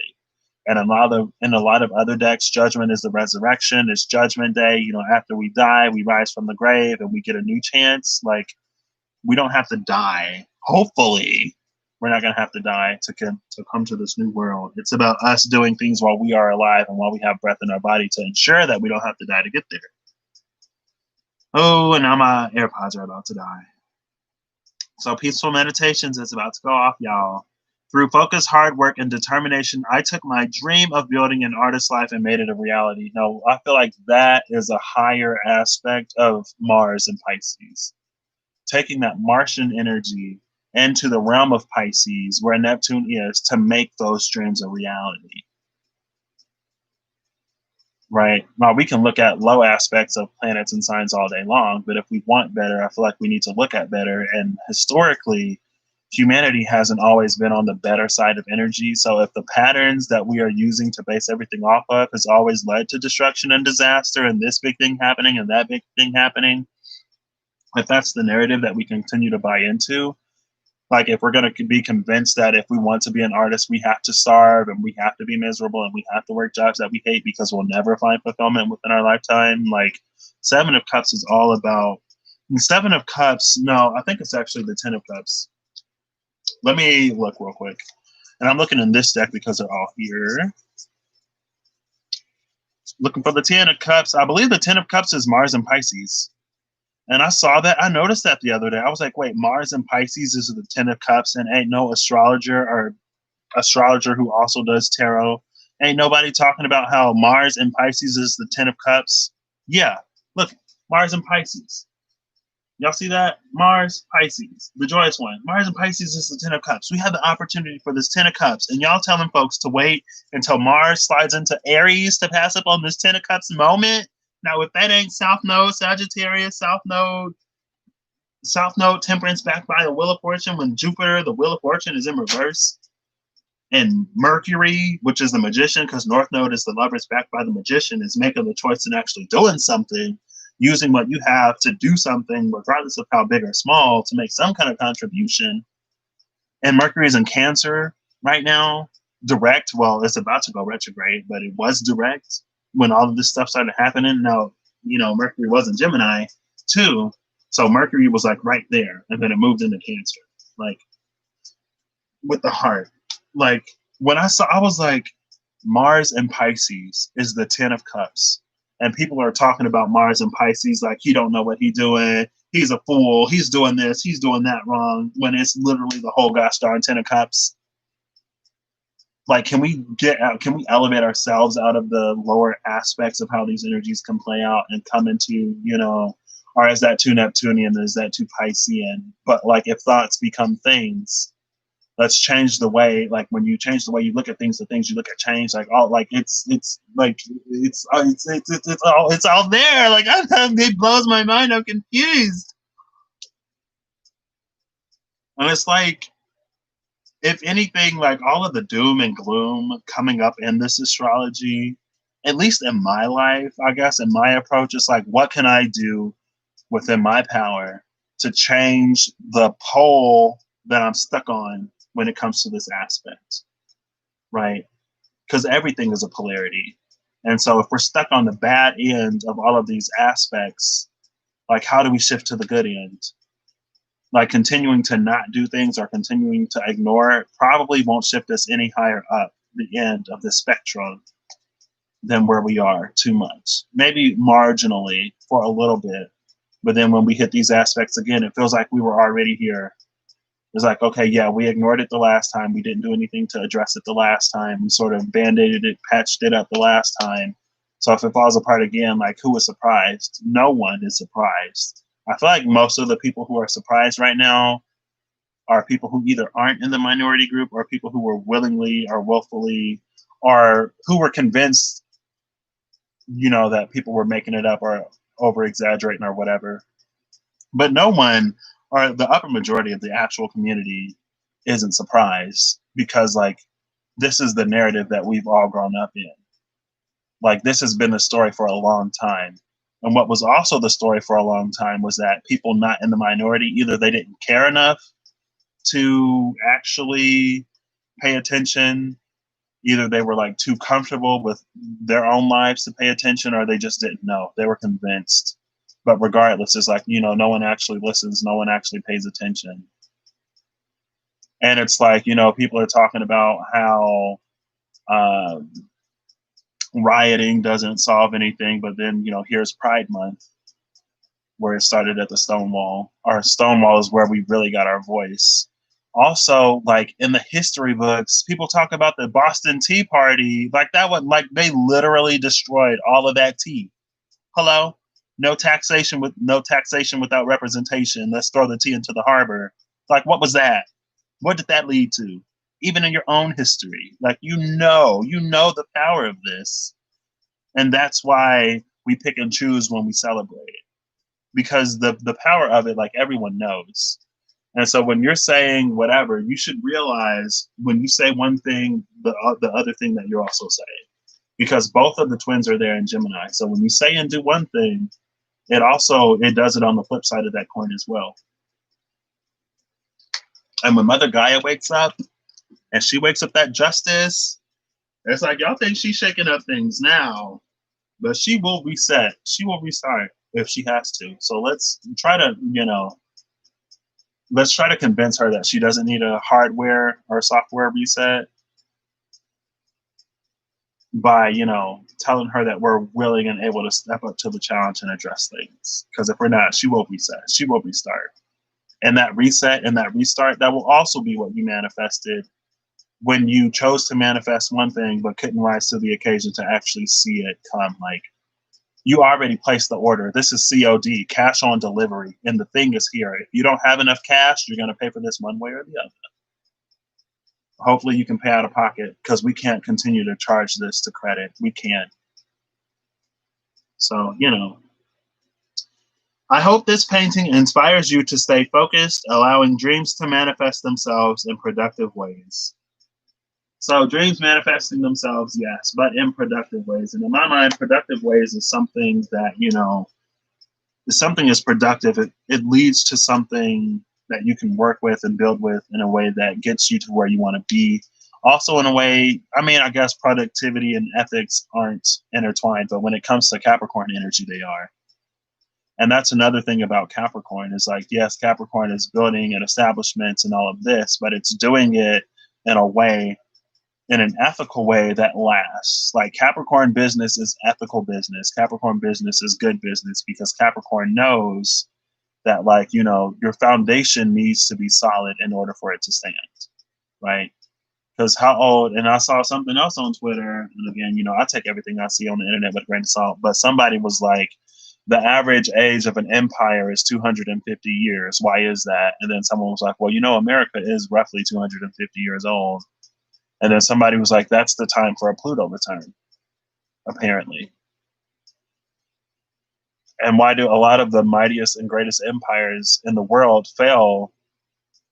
Speaker 1: And in a lot of other decks, Judgment is the resurrection. It's Judgment Day. You know, after we die, we rise from the grave and we get a new chance. Like, we don't have to die. Hopefully, we're not going to have to die to come to this new world. It's about us doing things while we are alive and while we have breath in our body to ensure that we don't have to die to get there. Oh, and now my AirPods are about to die. So Peaceful Meditations is about to go off, y'all. Through focus, hard work, and determination, I took my dream of building an artist's life and made it a reality. Now, I feel like that is a higher aspect of Mars and Pisces. Taking that Martian energy into the realm of Pisces, where Neptune is, to make those dreams a reality. Right? Now, we can look at low aspects of planets and signs all day long, but if we want better, I feel like we need to look at better. And historically, humanity hasn't always been on the better side of energy. So if the patterns that we are using to base everything off of has always led to destruction and disaster and this big thing happening and that big thing happening, if that's the narrative that we continue to buy into, like if we're going to be convinced that if we want to be an artist, we have to starve and we have to be miserable and we have to work jobs that we hate because we'll never find fulfillment within our lifetime, like Seven of Cups is all about. Seven of Cups, no, I think it's actually the Ten of Cups. Let me look real quick. And I'm looking in this deck because they're all here. Looking for the Ten of Cups. I believe the Ten of Cups is Mars and Pisces. And I saw that. I noticed that the other day. I was like, wait, Mars and Pisces is the Ten of Cups, and ain't no astrologer who also does tarot. Ain't nobody talking about how Mars and Pisces is the Ten of Cups. Yeah, look, Mars and Pisces. Y'all see that? Mars, Pisces, the joyous one. Mars and Pisces is the Ten of Cups. We have the opportunity for this Ten of Cups, and y'all telling folks to wait until Mars slides into Aries to pass up on this Ten of Cups moment. Now, if that ain't South Node, Sagittarius, South Node, Temperance backed by the Wheel of Fortune, when Jupiter, the Wheel of Fortune, is in reverse, and Mercury, which is the Magician, because North Node is the Lovers backed by the Magician, is making the choice and actually doing something, using what you have to do something, regardless of how big or small, to make some kind of contribution. And Mercury is in Cancer right now, direct. Well, it's about to go retrograde, but it was direct when all of this stuff started happening. Now, you know, Mercury was in Gemini too. So Mercury was like right there. And then it moved into Cancer, like with the heart. Like when I was like, Mars and Pisces is the Ten of Cups. And people are talking about Mars and Pisces like he don't know what he's doing. He's a fool. He's doing this. He's doing that wrong. When it's literally the whole gosh darn Ten of Cups. Like, can we elevate ourselves out of the lower aspects of how these energies can play out and come into, you know, or is that too Neptunian? Is that too Piscean? But like, if thoughts become things, let's change the way, like when you change the way you look at things, the things you look at change, like all, like it's all there. Like it blows my mind. I'm confused. And it's like, if anything, like all of the doom and gloom coming up in this astrology, at least in my life, I guess, in my approach, it's like, what can I do within my power to change the pole that I'm stuck on when it comes to this aspect, right? Because everything is a polarity. And so if we're stuck on the bad end of all of these aspects, like how do we shift to the good end? Like continuing to not do things or continuing to ignore it probably won't shift us any higher up the end of the spectrum than where we are too much. Maybe marginally for a little bit. But then when we hit these aspects again, it feels like we were already here. It's like, okay, yeah, we ignored it the last time. We didn't do anything to address it the last time. We sort of band-aided it, patched it up the last time. So if it falls apart again, like who is surprised? No one is surprised. I feel like most of the people who are surprised right now are people who either aren't in the minority group or people who were willingly or willfully or who were convinced, you know, that people were making it up or over exaggerating or whatever. But no one, or the upper majority of the actual community, isn't surprised because like this is the narrative that we've all grown up in. Like this has been the story for a long time. And what was also the story for a long time was that people not in the minority, either they didn't care enough to actually pay attention, either they were like too comfortable with their own lives to pay attention, or they just didn't know. They were convinced. But regardless, it's like, no one actually listens, no one actually pays attention. And it's like, people are talking about how um, rioting doesn't solve anything, but then, here's Pride Month, where it started at the Stonewall. Our Stonewall is where we really got our voice. Also, like in the history books, people talk about the Boston Tea Party, like that one, like they literally destroyed all of that tea. Hello? No taxation without representation. Let's throw the tea into the harbor. Like, what was that? What did that lead to? Even in your own history, like the power of this, and that's why we pick and choose when we celebrate it, because the power of it, like everyone knows. And so when you're saying whatever, you should realize when you say one thing, the other thing that you're also saying, because both of the twins are there in Gemini. So when you say and do one thing, it does it on the flip side of that coin as well. And when Mother Gaia wakes up, and she wakes up that justice, it's like, y'all think she's shaking up things now, but she will reset. She will restart if she has to. So let's try to convince her that she doesn't need a hardware or software reset by, telling her that we're willing and able to step up to the challenge and address things. Because if we're not, she will reset. She will restart. And that reset and that restart, that will also be what you manifested when you chose to manifest one thing but couldn't rise to the occasion to actually see it come. Like, you already placed the order. This is COD, cash on delivery, and the thing is here. If you don't have enough cash, you're going to pay for this one way or the other. Hopefully you can pay out of pocket, because we can't continue to charge this to credit. We can't. So, I hope this painting inspires you to stay focused, allowing dreams to manifest themselves in productive ways. So dreams manifesting themselves, yes, but in productive ways. And in my mind, productive ways is something that, if something is productive, it leads to something that you can work with and build with in a way that gets you to where you want to be. Also in a way, I guess productivity and ethics aren't intertwined, but when it comes to Capricorn energy, they are. And that's another thing about Capricorn is like, yes, Capricorn is building and establishments and all of this, but it's doing it in a way, in an ethical way that lasts. Like Capricorn business is ethical business. Capricorn business is good business, because Capricorn knows that, like, your foundation needs to be solid in order for it to stand, right? Because and I saw something else on Twitter, and again, I take everything I see on the internet with a grain of salt, but somebody was like, the average age of an empire is 250 years. Why is that? And then someone was like, well, America is roughly 250 years old. And then somebody was like, that's the time for a Pluto return, apparently. And why do a lot of the mightiest and greatest empires in the world fail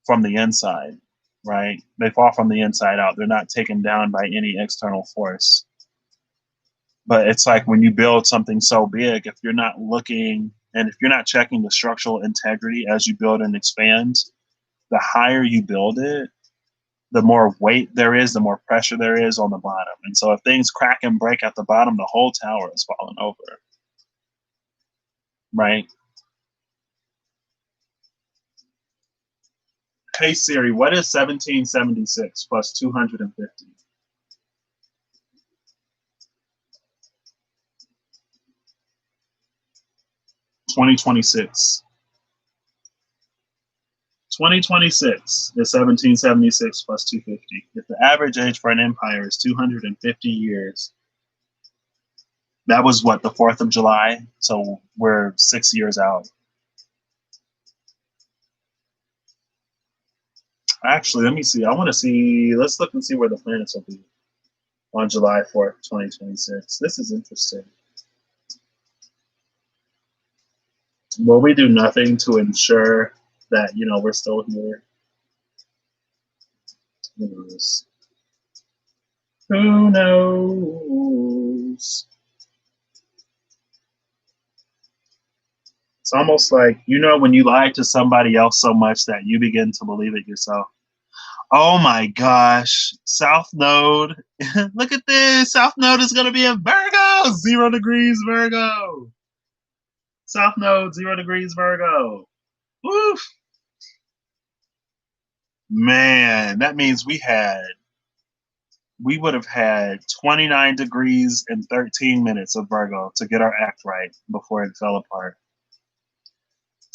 Speaker 1: from the inside, right? They fall from the inside out. They're not taken down by any external force. But it's like when you build something so big, if you're not looking and if you're not checking the structural integrity as you build and expand, the higher you build it, the more weight there is, the more pressure there is on the bottom. And so if things crack and break at the bottom, the whole tower is falling over, right? Hey Siri, what is 1776 plus 250? 2026. 2026 is 1776 plus 250. If the average age for an empire is 250 years, that was what, the 4th of July? So we're 6 years out. Actually, let me see. I want to see. Let's look and see where the planets will be on July 4th, 2026. This is interesting. Will we do nothing to ensure that, we're still here? Who knows? Who knows? It's almost like, you know, when you lie to somebody else so much that you begin to believe it yourself. Oh my gosh. South Node. Look at this. South Node is going to be in Virgo. 0 degrees Virgo. South Node, 0 degrees Virgo. Woof. Man, that means we would have had 29 degrees and 13 minutes of Virgo to get our act right before it fell apart.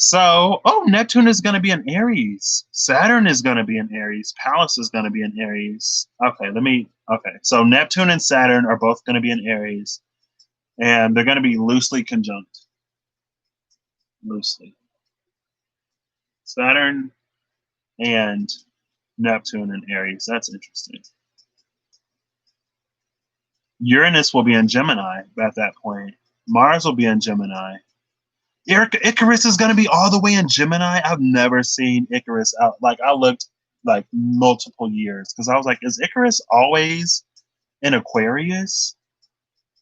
Speaker 1: So, oh, Neptune is going to be in Aries. Saturn is going to be in Aries. Pallas is going to be in Aries. Okay. So Neptune and Saturn are both going to be in Aries, and they're going to be loosely conjunct. Loosely. Saturn and Neptune in Aries. That's interesting. Uranus will be in Gemini at that point. Mars will be in Gemini. Icarus is going to be all the way in Gemini. I've never seen Icarus out. Like, I looked like multiple years because I was like, is Icarus always in Aquarius?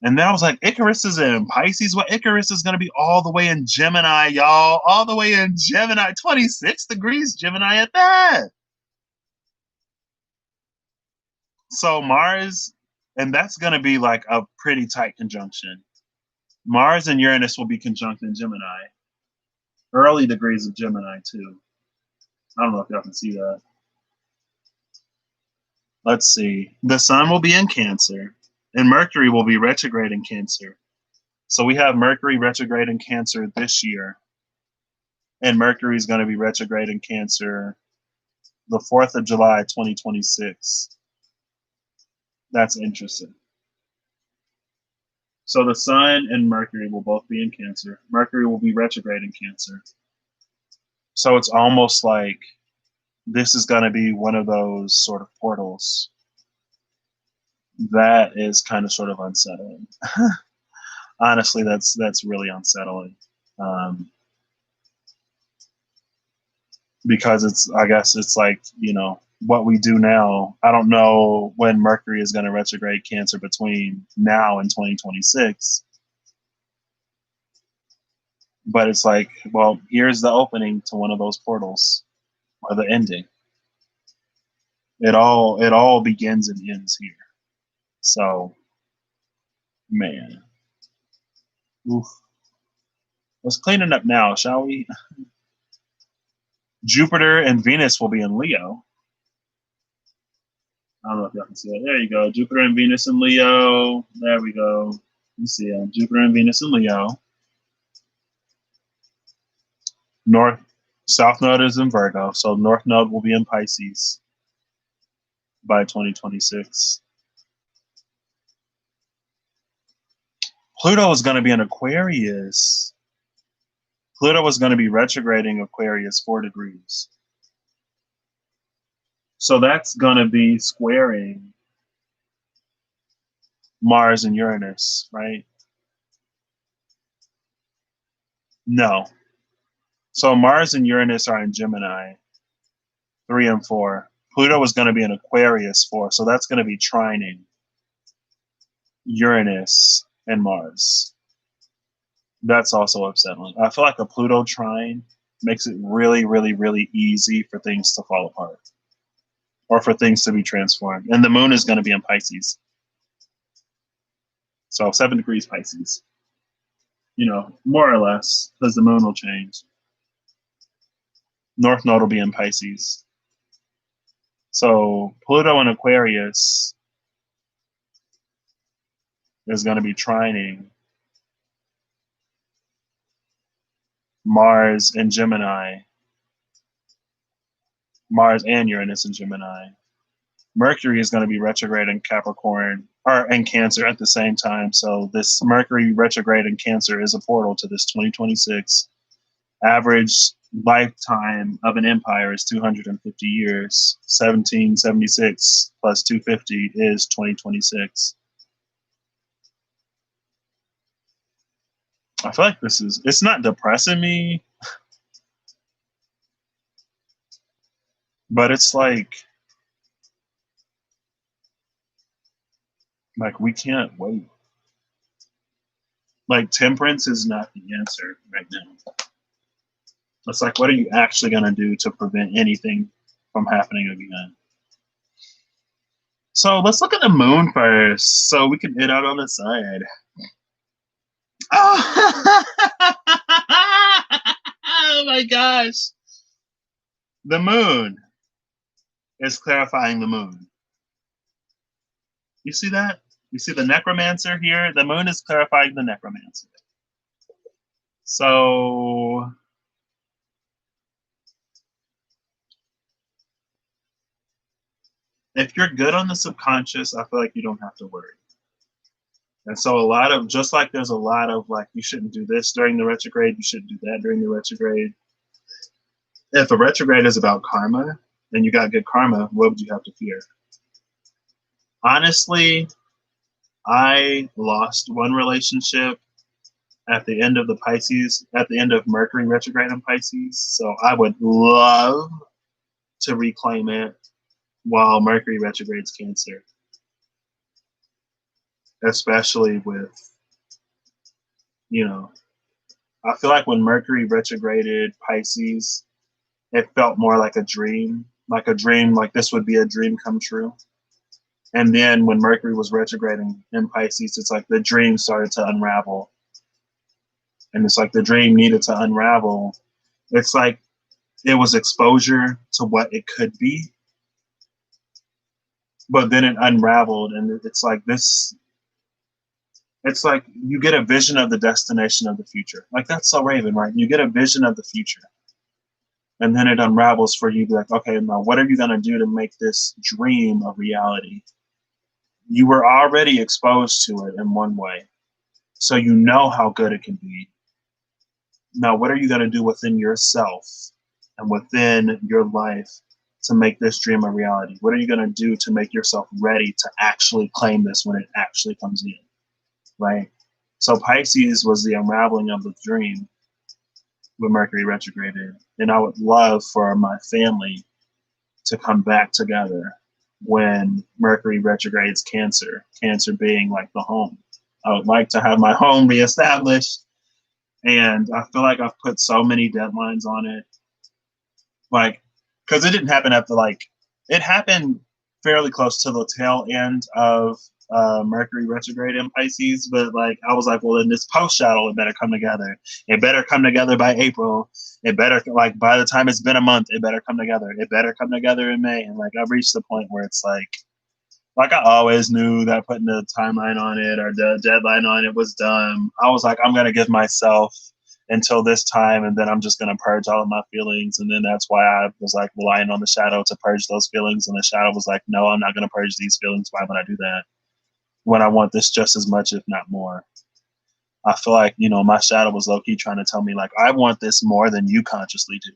Speaker 1: And then I was like, Icarus is in Pisces. Well, Icarus is going to be all the way in Gemini, y'all. All the way in Gemini. 26 degrees Gemini at that. So Mars, and that's going to be like a pretty tight conjunction. Mars and Uranus will be conjunct in Gemini. Early degrees of Gemini, too. I don't know if y'all can see that. Let's see. The sun will be in Cancer, and Mercury will be retrograde in Cancer. So we have Mercury retrograde in Cancer this year, and Mercury is going to be retrograde in Cancer the 4th of July, 2026. That's interesting. So the sun and Mercury will both be in Cancer. Mercury will be retrograde in Cancer. So it's almost like this is going to be one of those sort of portals. That is kind of sort of unsettling. Honestly, that's really unsettling. Because I guess it's like, you know, what we do now. I don't know when Mercury is going to retrograde Cancer between now and 2026. But it's like, well, here's the opening to one of those portals, or the ending. It all begins and ends here. So, man. Oof. Let's clean it up now, shall we? Jupiter and Venus will be in Leo. I don't know if y'all can see that. There you go. Jupiter and Venus in Leo. There we go. You see it. Jupiter and Venus in Leo. South Node is in Virgo. So North Node will be in Pisces by 2026. Pluto is going to be in Aquarius. Pluto is going to be retrograding Aquarius 4 degrees. So that's going to be squaring Mars and Uranus, right? No. So Mars and Uranus are in Gemini, 3 and 4. Pluto is going to be in Aquarius 4. So that's going to be trining Uranus and Mars. That's also upsetting. I feel like a Pluto trine makes it really, really, really easy for things to fall apart or for things to be transformed. And the moon is going to be in Pisces. So 7 degrees Pisces. You know, more or less, because the moon will change. North Node will be in Pisces. So Pluto in Aquarius is going to be trining Mars and Gemini. Mars and Uranus in Gemini. Mercury is going to be retrograde in Capricorn or in Cancer at the same time. So this Mercury retrograde in Cancer is a portal to this 2026. Average lifetime of an empire is 250 years. 1776 plus 250 is 2026. I feel like it's not depressing me, but it's like we can't wait. Like temperance is not the answer right now. It's like, what are you actually going to do to prevent anything from happening again? So let's look at the moon first, so we can hit out on the side. Oh, oh my gosh. The moon is clarifying the moon. You see that? You see the necromancer here? The moon is clarifying the necromancer. So if you're good on the subconscious, I feel like you don't have to worry. And so a lot of, just like there's a lot of like, you shouldn't do this during the retrograde, you shouldn't do that during the retrograde. If a retrograde is about karma and you got good karma, what would you have to fear? Honestly, I lost one relationship at the end of the Pisces, at the end of Mercury retrograde in Pisces. So I would love to reclaim it while Mercury retrogrades Cancer, especially with, you know, I feel like when Mercury retrograded Pisces, it felt more like a dream, like this would be a dream come true. And then when Mercury was retrograding in Pisces, it's like the dream started to unravel. And it's like the dream needed to unravel. It's like it was exposure to what it could be, but then it unraveled. And it's like this, it's like you get a vision of the destination of the future. Like that's so Raven, right? You get a vision of the future. And then it unravels for you to be like, okay, now what are you going to do to make this dream a reality? You were already exposed to it in one way, so you know how good it can be. Now, what are you going to do within yourself and within your life to make this dream a reality? What are you going to do to make yourself ready to actually claim this when it actually comes in, right? So Pisces was the unraveling of the dream with Mercury retrograded. And I would love for my family to come back together when Mercury retrogrades Cancer, Cancer being like the home. I would like to have my home reestablished. And I feel like I've put so many deadlines on it. Like, because it didn't happen at the, like, it happened fairly close to the tail end of Mercury retrograde in Pisces, but like I was like, well, in this post shadow, it better come together. It better come together by April. It better, like, by the time it's been a month, it better come together. It better come together in May. And like I've reached the point where it's like I always knew that putting a timeline on it or the deadline on it was dumb. I was like, I'm gonna give myself until this time, and then I'm just gonna purge all of my feelings. And then that's why I was like relying on the shadow to purge those feelings. And the shadow was like, no, I'm not gonna purge these feelings. Why would I do that when I want this just as much, if not more? I feel like, you know, my shadow was low key trying to tell me like, I want this more than you consciously do.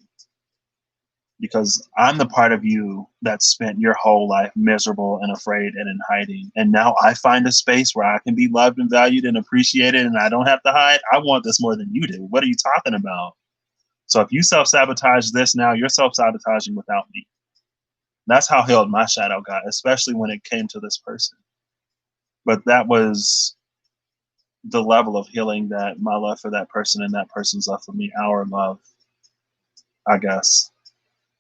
Speaker 1: Because I'm the part of you that spent your whole life miserable and afraid and in hiding. And now I find a space where I can be loved and valued and appreciated and I don't have to hide. I want this more than you do. What are you talking about? So if you self-sabotage this now, you're self-sabotaging without me. That's how healed my shadow got, especially when it came to this person. But that was the level of healing that my love for that person and that person's love for me, our love, I guess.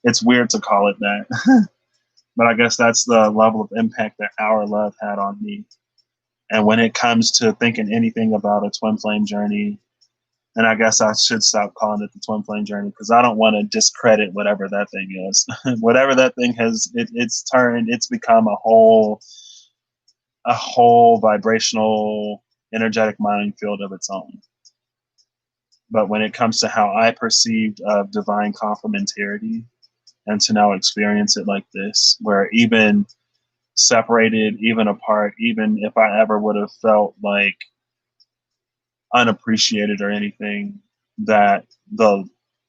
Speaker 1: It's weird to call it that. But I guess that's the level of impact that our love had on me. And when it comes to thinking anything about a twin flame journey, and I guess I should stop calling it the twin flame journey because I don't want to discredit whatever that thing is. Whatever that thing has, it's become a whole vibrational, energetic minefield of its own. But when it comes to how I perceived of divine complementarity, and to now experience it like this, where even separated, even apart, even if I ever would have felt like unappreciated or anything, that the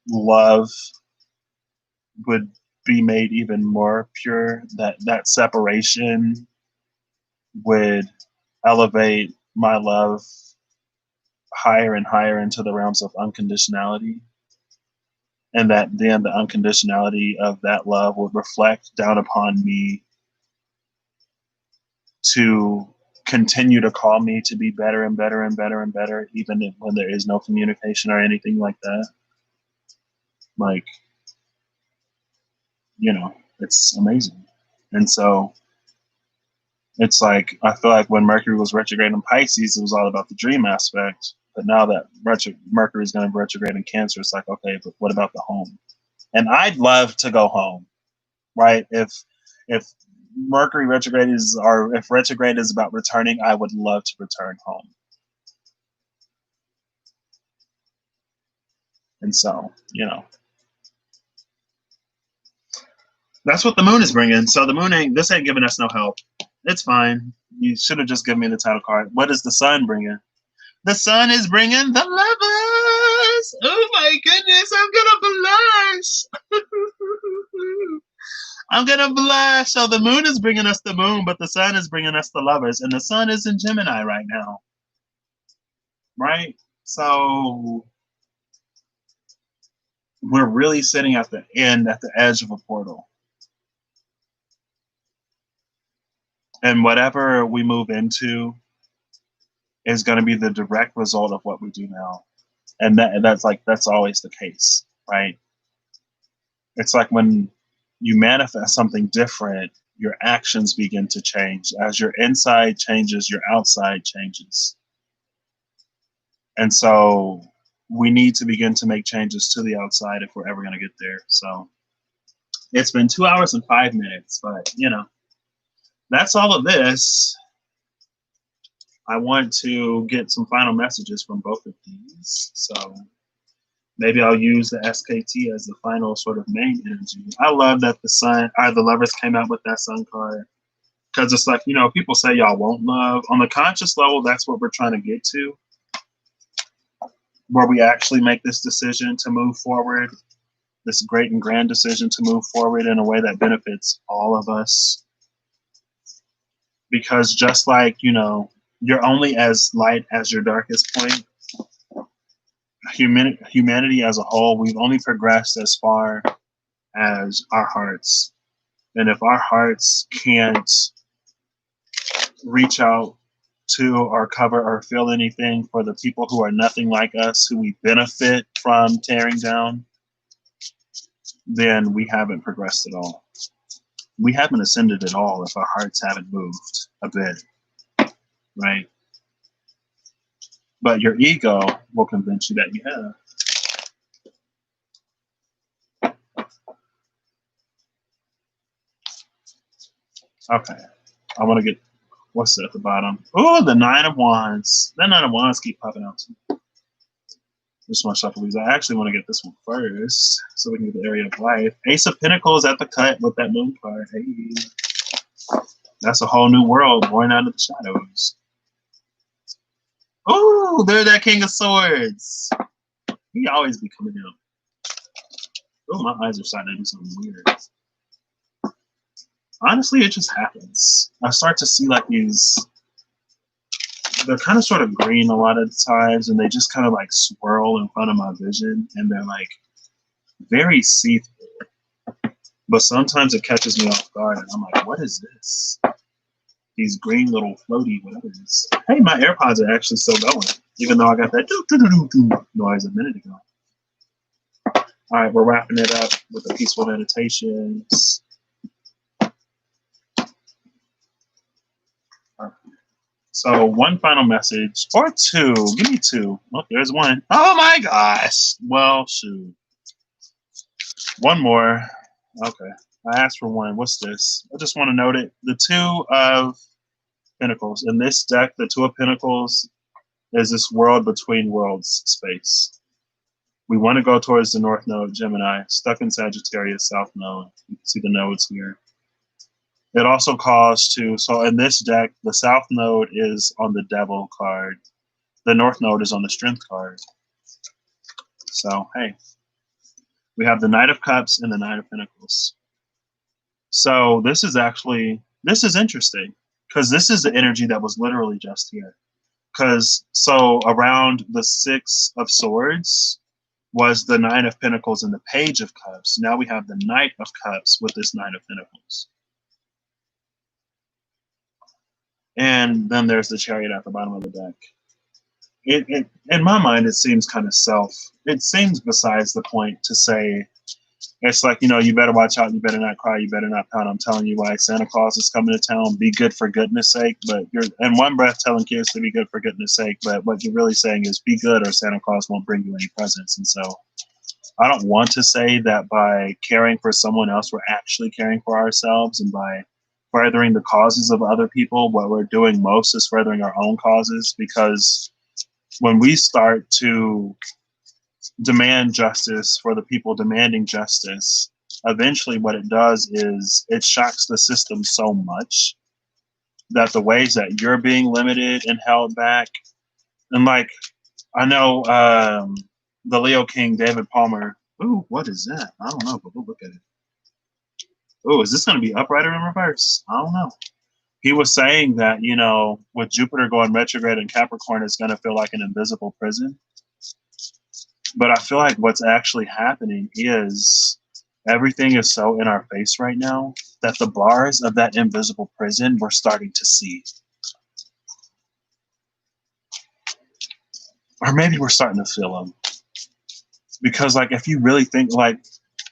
Speaker 1: love would be made even more pure, that separation would elevate my love higher and higher into the realms of unconditionality. And that then the unconditionality of that love would reflect down upon me to continue to call me to be better and better and better and better, even when there is no communication or anything like that. Like, you know, it's amazing. And so it's like, I feel like when Mercury was retrograde in Pisces, it was all about the dream aspect. But now that Mercury is going to retrograde in Cancer, it's like, okay, but what about the home? And I'd love to go home, right? If Mercury retrograde is, or if retrograde is about returning, I would love to return home. And so, you know, that's what the moon is bringing. So the moon ain't giving us no help. It's fine. You should have just given me the title card. What is the sun bringing? The sun is bringing the lovers. Oh my goodness, I'm gonna blush. I'm gonna blush. So the moon is bringing us the moon, but the sun is bringing us the lovers, and the sun is in Gemini right now, right? So we're really sitting at the end, at the edge of a portal. And whatever we move into is going to be the direct result of what we do now. And that's always the case, right? It's like when you manifest something different, your actions begin to change. As your inside changes, your outside changes. And so we need to begin to make changes to the outside if we're ever going to get there. So it's been 2 hours and 5 minutes, but you know, that's all of this. I want to get some final messages from both of these. So maybe I'll use the SKT as the final sort of main energy. I love that the sun, or the lovers came out with that sun card. Because it's like, you know, people say y'all won't love. On the conscious level, that's what we're trying to get to. Where we actually make this decision to move forward, this great and grand decision to move forward in a way that benefits all of us. Because just like, you know, you're only as light as your darkest point. Humanity as a whole, we've only progressed as far as our hearts. And if our hearts can't reach out to or cover or feel anything for the people who are nothing like us, who we benefit from tearing down, then we haven't progressed at all. We haven't ascended at all if our hearts haven't moved a bit, right? But your ego will convince you that you have. Okay, I want to get, what's at the bottom? Oh, the Nine of Wands. That Nine of Wands keep popping out too. Just want to shuffle these. I actually want to get this one first so we can get the area of life. Ace of Pentacles at the cut with that moon card. Hey, that's a whole new world born out of the shadows. Oh, there's that King of Swords. He always be coming out. Oh, my eyes are starting to do something weird. Honestly, it just happens. I start to see like these, they're kind of sort of green a lot of the times, and they just kind of like swirl in front of my vision, and they're like very see-through. But sometimes it catches me off guard, and I'm like, what is this? These green little floaty whatever it is. Hey, my AirPods are actually still going, even though I got that doo-doo-doo-doo noise a minute ago. All right, we're wrapping it up with the peaceful meditations. So one final message, or two. Give me two. Oh, there's one. Oh my gosh. Well, shoot. One more. Okay. I asked for one. What's this? I just want to note it. The Two of Pentacles. In this deck, the Two of Pentacles is this world between worlds space. We want to go towards the North Node, Gemini, stuck in Sagittarius, South Node. You can see the nodes here. It also calls to, so in this deck, the South Node is on the Devil card. The North Node is on the Strength card. So, hey, we have the Knight of Cups and the Knight of Pentacles. So this is interesting, because this is the energy that was literally just here. Because, so around the Six of Swords was the Nine of Pentacles and the Page of Cups. Now we have the Knight of Cups with this Nine of Pentacles. And then there's the Chariot at the bottom of the deck. In my mind, it seems kind of it seems besides the point to say, it's like, you better watch out, you better not cry, you better not pout. I'm telling you, why Santa Claus is coming to town. Be good for goodness sake. But you're in one breath telling kids to be good for goodness sake. But what you're really saying is be good or Santa Claus won't bring you any presents. And so I don't want to say that by caring for someone else, we're actually caring for ourselves. And by furthering the causes of other people, what we're doing most is furthering our own causes. Because when we start to demand justice for the people demanding justice, eventually what it does is it shocks the system so much that the ways that you're being limited and held back, and like, I know the Leo King, David Palmer. Ooh, what is that? I don't know, but we'll look at it. Oh, is this going to be upright or in reverse? I don't know. He was saying that, with Jupiter going retrograde in Capricorn, it's going to feel like an invisible prison. But I feel like what's actually happening is everything is so in our face right now that the bars of that invisible prison we're starting to see. Or maybe we're starting to feel them. Because, like, if you really think, like,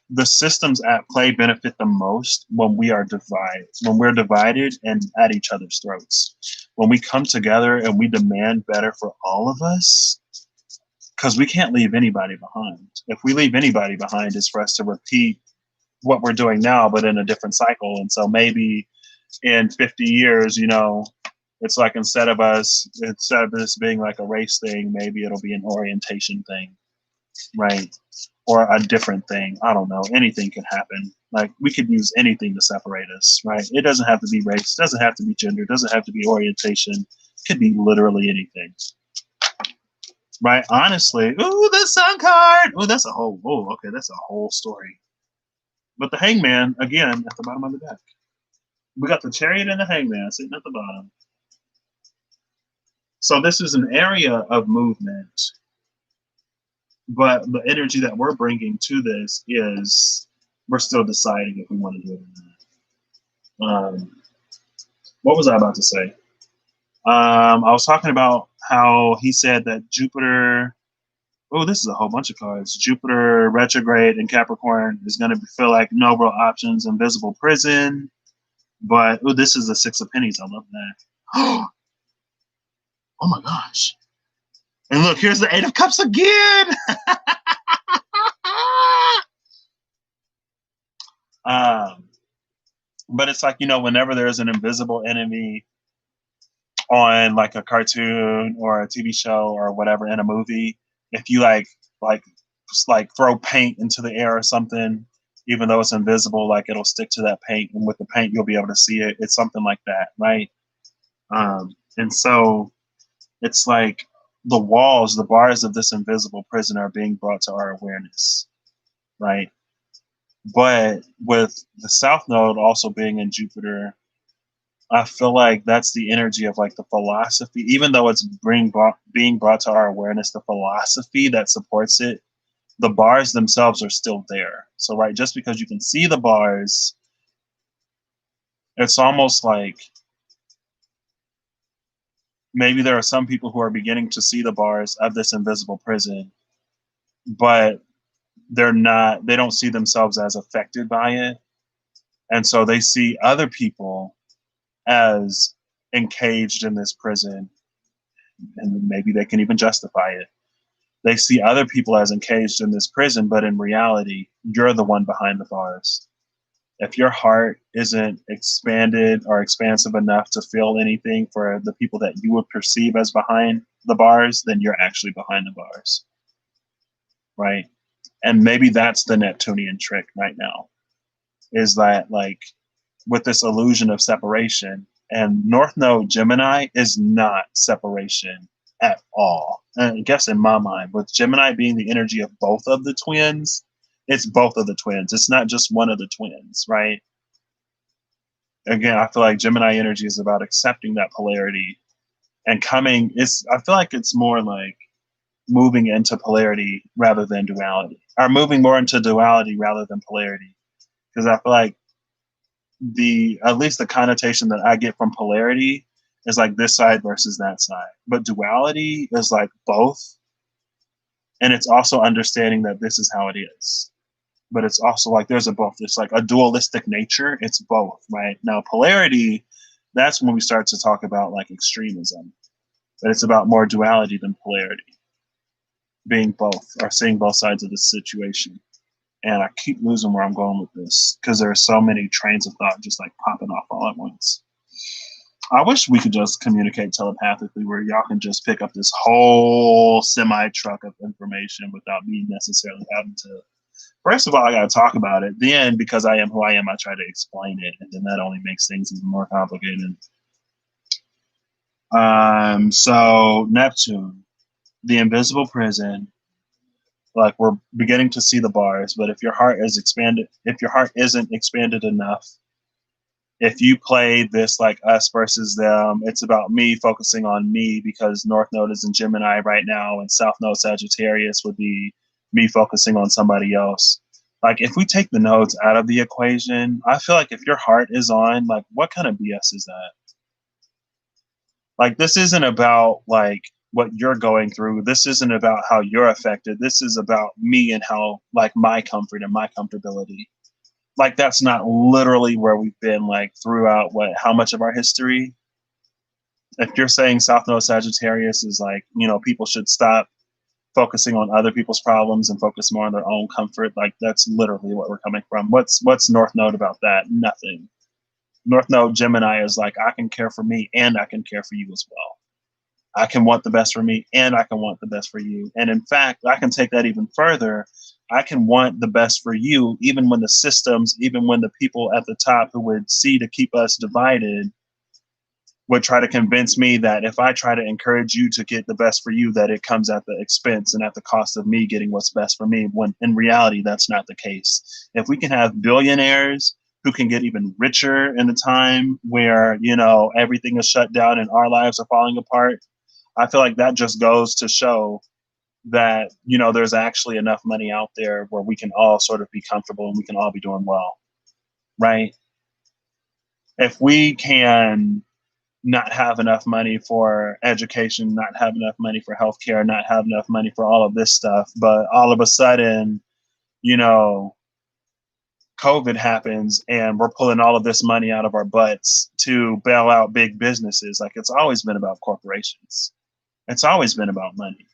Speaker 1: the systems at play benefit the most when we're divided and at each other's throats. When we come together and we demand better for all of us, because we can't leave anybody behind. If we leave anybody behind, it's for us to repeat what we're doing now, but in a different cycle. And so maybe in 50 years, it's like instead of this being like a race thing, maybe it'll be an orientation thing, right? Or a different thing. I don't know. Anything could happen. Like, we could use anything to separate us, right? It doesn't have to be race. It doesn't have to be gender. It doesn't have to be orientation. It could be literally anything. Right? Honestly, ooh, the sun card. Oh, that's a whole story. But the Hangman, again, at the bottom of the deck. We got the Chariot and the Hangman sitting at the bottom. So this is an area of movement. But the energy that we're bringing to this is we're still deciding if we want to do it or not. What was I about to say? I was talking about how he said that Jupiter. Oh, this is a whole bunch of cards. Jupiter retrograde in Capricorn is going to feel like no real options, invisible prison. But this is the Six of Pennies. I love that. Oh my gosh! And look, here's the Eight of Cups again. But it's like, whenever there's an invisible enemy on like a cartoon or a TV show or whatever in a movie, if you like throw paint into the air or something, even though it's invisible, like it'll stick to that paint, and with the paint you'll be able to see it. It's something like that, right? And so it's like the bars of this invisible prison are being brought to our awareness, right? But with the South Node also being in Jupiter, I feel like that's the energy of like the philosophy, even though it's being brought to our awareness, the philosophy that supports it, the bars themselves are still there. So, right, just because you can see the bars, it's almost like maybe there are some people who are beginning to see the bars of this invisible prison, but they don't see themselves as affected by it. And so they see other people as encaged in this prison, and maybe they can even justify it. They see other people as encaged in this prison, but in reality, you're the one behind the bars. If your heart isn't expanded or expansive enough to feel anything for the people that you would perceive as behind the bars, then you're actually behind the bars, right? And maybe that's the Neptunian trick right now, is that like with this illusion of separation, and North Node Gemini is not separation at all. And I guess in my mind, with Gemini being the energy of both of the twins, it's both of the twins. It's not just one of the twins, right? Again, I feel like Gemini energy is about accepting that polarity and I feel like it's more like moving into polarity rather than duality, or moving more into duality rather than polarity. Because I feel like at least the connotation that I get from polarity It's like this side versus that side. But duality is like both. And it's also understanding that this is how it is. But it's also like there's a both. It's like a dualistic nature. It's both, right? Now, polarity, that's when we start to talk about like extremism. But it's about more duality than polarity, being both or seeing both sides of the situation. And I keep losing where I'm going with this because there are so many trains of thought just like popping off all at once. I wish we could just communicate telepathically where y'all can just pick up this whole semi truck of information without me necessarily having to. First of all, I got to talk about it. Then, because I am who I am, I try to explain it. And then that only makes things even more complicated. So, Neptune, the invisible prison, like we're beginning to see the bars, but if your heart is expanded, if your heart isn't expanded enough, if you play this like us versus them, it's about me focusing on me because North Node is in Gemini right now and South Node Sagittarius would be me focusing on somebody else. Like if we take the nodes out of the equation, I feel like if your heart is on, like what kind of BS is that? Like this isn't about like what you're going through. This isn't about how you're affected. This is about me and how like my comfort and my comfortability. Like that's not literally where we've been like throughout what how much of our history. If you're saying South Node Sagittarius is like, you know, people should stop focusing on other people's problems and focus more on their own comfort, like that's literally what we're coming from. What's North Node about that? Nothing. North Node Gemini is like I can care for me and I can care for you as well. I can want the best for me and I can want the best for you. And in fact, I can take that even further. I can want the best for you, even when the systems, even when the people at the top who would see to keep us divided would try to convince me that if I try to encourage you to get the best for you, that it comes at the expense and at the cost of me getting what's best for me, when in reality, that's not the case. If we can have billionaires who can get even richer in a time where, you know, everything is shut down and our lives are falling apart, I feel like that just goes to show that, you know, there's actually enough money out there where we can all sort of be comfortable and we can all be doing well, right? If we can not have enough money for education, not have enough money for healthcare, not have enough money for all of this stuff, but all of a sudden, you know, COVID happens and we're pulling all of this money out of our butts to bail out big businesses. Like it's always been about corporations. It's always been about money.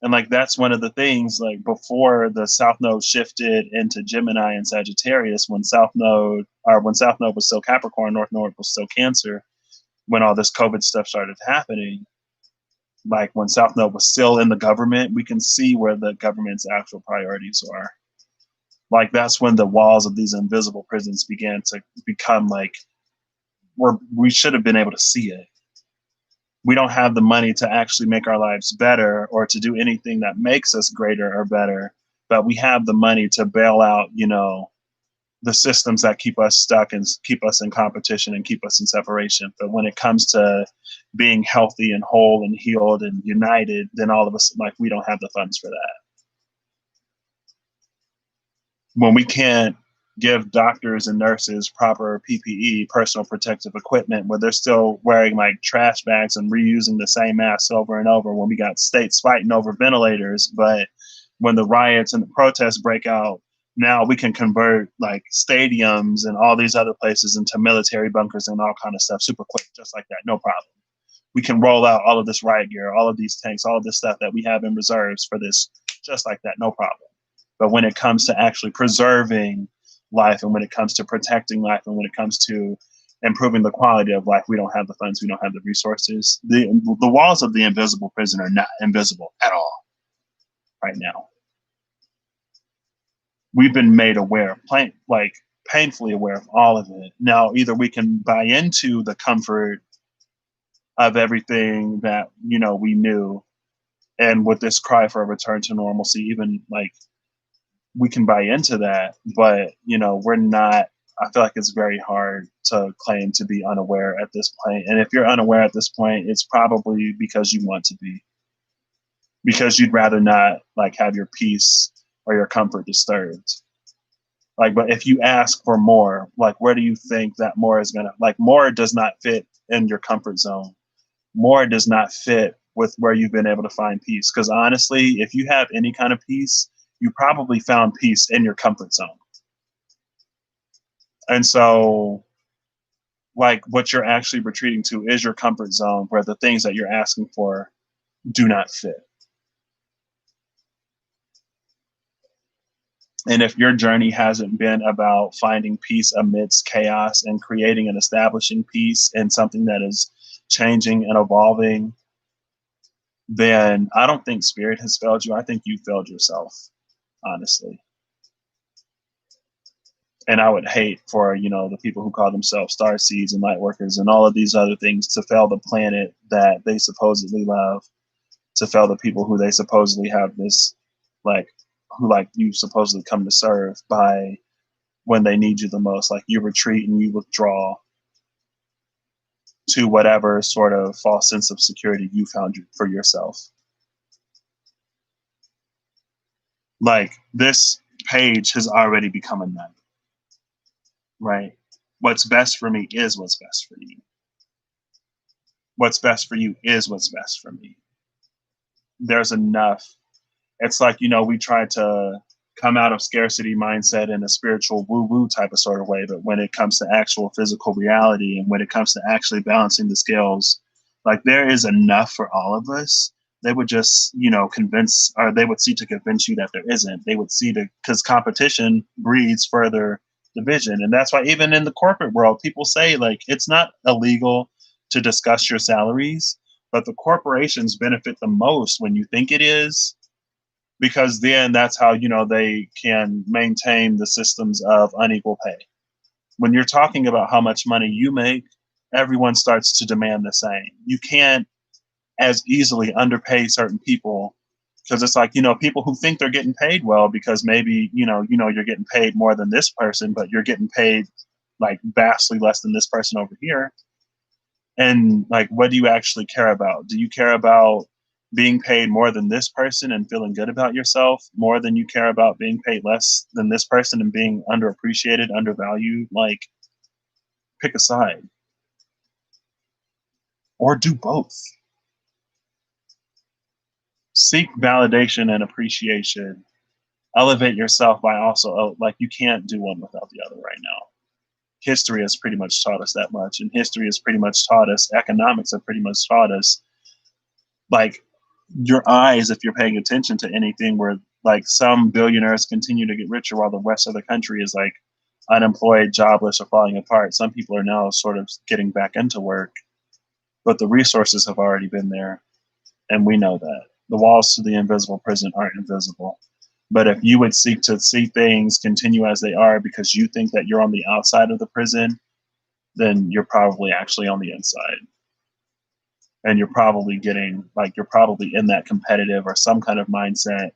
Speaker 1: And like that's one of the things like before the South Node shifted into Gemini and Sagittarius, when South Node was still Capricorn, North Node was still Cancer, when all this COVID stuff started happening, like when South Node was still in the government, we can see where the government's actual priorities are. Like that's when the walls of these invisible prisons began to become like we should have been able to see it. We don't have the money to actually make our lives better or to do anything that makes us greater or better, but we have the money to bail out, you know, the systems that keep us stuck and keep us in competition and keep us in separation. But when it comes to being healthy and whole and healed and united, then all of us, like, we don't have the funds for that. When we can't give doctors and nurses proper PPE, personal protective equipment, where they're still wearing like trash bags and reusing the same masks over and over, when we got states fighting over ventilators, but when the riots and the protests break out, now we can convert like stadiums and all these other places into military bunkers and all kind of stuff super quick, just like that, no problem. We can roll out all of this riot gear, all of these tanks, all of this stuff that we have in reserves for this, just like that, no problem. But when it comes to actually preserving life and when it comes to protecting life and when it comes to improving the quality of life, we don't have the funds, we don't have the resources. The walls of the invisible prison are not invisible at all right now. We've been made aware, like painfully aware of all of it. Now, either we can buy into the comfort of everything that, you know, we knew, and with this cry for a return to normalcy, even like we can buy into that, but, you know, we're not, I feel like it's very hard to claim to be unaware at this point. And if you're unaware at this point, it's probably because you want to be, because you'd rather not like have your peace or your comfort disturbed. Like, but if you ask for more, like, where do you think that more is gonna, like, more does not fit in your comfort zone. More does not fit with where you've been able to find peace. Because honestly, if you have any kind of peace, you probably found peace in your comfort zone. And so, like, what you're actually retreating to is your comfort zone, where the things that you're asking for do not fit. And if your journey hasn't been about finding peace amidst chaos and creating and establishing peace in something that is changing and evolving, then I don't think spirit has failed you. I think you failed yourself, honestly. And I would hate for, the people who call themselves star seeds and light workers and all of these other things to fail the planet that they supposedly love, to fail the people who they supposedly have this, like, who like you supposedly come to serve, by when they need you the most. Like, you retreat and you withdraw to whatever sort of false sense of security you found for yourself. Like, this page has already become a nut, right? What's best for me is what's best for you. What's best for you is what's best for me. There's enough. It's like, we try to come out of scarcity mindset in a spiritual woo-woo type of sort of way, but when it comes to actual physical reality and when it comes to actually balancing the scales, like, there is enough for all of us. They would just, convince, or they would seek to convince you that there isn't. They would see because competition breeds further division. And that's why even in the corporate world, people say, like, it's not illegal to discuss your salaries, but the corporations benefit the most when you think it is, because then that's how, they can maintain the systems of unequal pay. When you're talking about how much money you make, everyone starts to demand the same. You can't as easily underpay certain people, because it's like, people who think they're getting paid well because maybe, you're getting paid more than this person, but you're getting paid like vastly less than this person over here. And like, what do you actually care about? Do you care about being paid more than this person and feeling good about yourself more than you care about being paid less than this person and being underappreciated, undervalued? Like, pick a side, or do both. Seek validation and appreciation. Elevate yourself by also, like, you can't do one without the other right now. History has pretty much taught us that much, and history has pretty much taught us, economics have pretty much taught us, like, your eyes, if you're paying attention to anything where like some billionaires continue to get richer while the rest of the country is like unemployed, jobless, or falling apart. Some people are now sort of getting back into work, but the resources have already been there. And we know that the walls to the invisible prison aren't invisible. But if you would seek to see things continue as they are because you think that you're on the outside of the prison, then you're probably actually on the inside. And you're probably you're probably in that competitive or some kind of mindset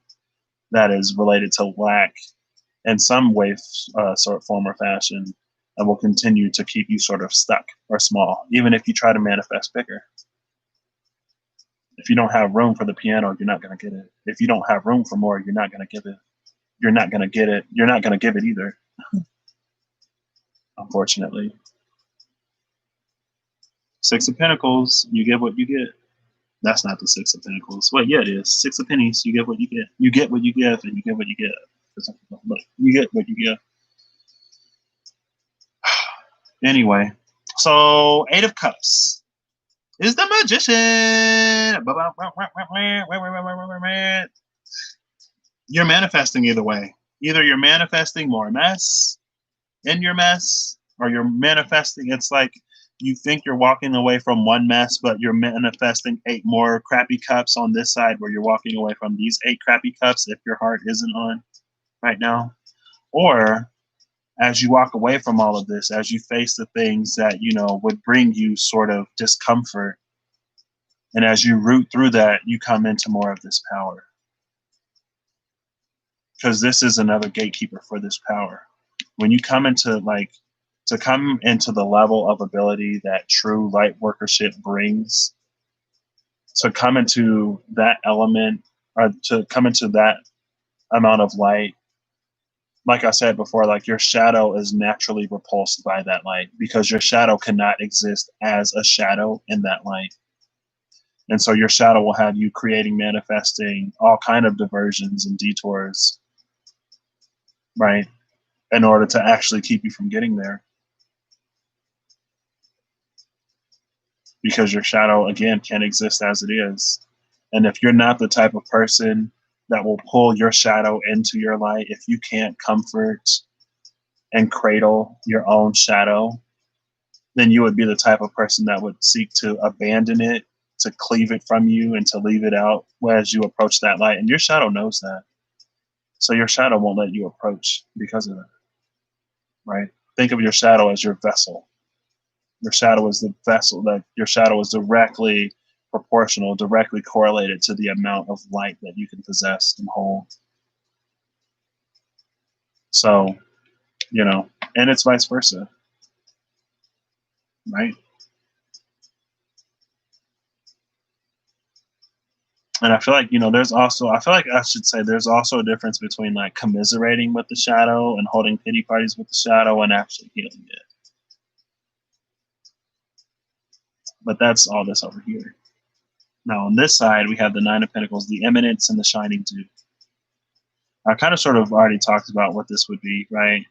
Speaker 1: that is related to lack in some way, sort, form, or fashion, and will continue to keep you sort of stuck or small, even if you try to manifest bigger. If you don't have room for the piano, you're not going to get it. If you don't have room for more, you're not going to give it. You're not going to get it. You're not going to give it either, unfortunately. Six of Pentacles, you get what you get. That's not the Six of Pentacles. Well, yeah, it is. Six of Pennies, you get what you get. You get what you give, and you get what you get. Look, you get what you give. Anyway, so Eight of Cups is the Magician. You're manifesting either way. Either you're manifesting more mess in your mess, or you're manifesting, it's like you think you're walking away from one mess, but you're manifesting 8 more crappy cups on this side, where you're walking away from these 8 crappy cups if your heart isn't on right now. Or as you walk away from all of this, as you face the things that, would bring you sort of discomfort, and as you root through that, you come into more of this power. Because this is another gatekeeper for this power. When you come into to come into the level of ability that true light workership brings, to come into that element, or to come into that amount of light, like I said before, like your shadow is naturally repulsed by that light because your shadow cannot exist as a shadow in that light. And so your shadow will have you creating, manifesting all kind of diversions and detours, right, in order to actually keep you from getting there. Because your shadow, again, can't exist as it is. And if you're not the type of person that will pull your shadow into your light, if you can't comfort and cradle your own shadow, then you would be the type of person that would seek to abandon it, to cleave it from you, and to leave it out as you approach that light. And your shadow knows that. So your shadow won't let you approach because of that, right? Think of your shadow as your vessel. Your shadow is the vessel, that your shadow is directly proportional, directly correlated to the amount of light that you can possess and hold. So, and it's vice versa, right? And I feel like, I feel like I should say there's also a difference between like commiserating with the shadow and holding pity parties with the shadow and actually healing it. But that's all this over here. Now on this side, we have the Nine of Pentacles, the Eminence, and the Shining Two. I kind of sort of already talked about what this would be, right?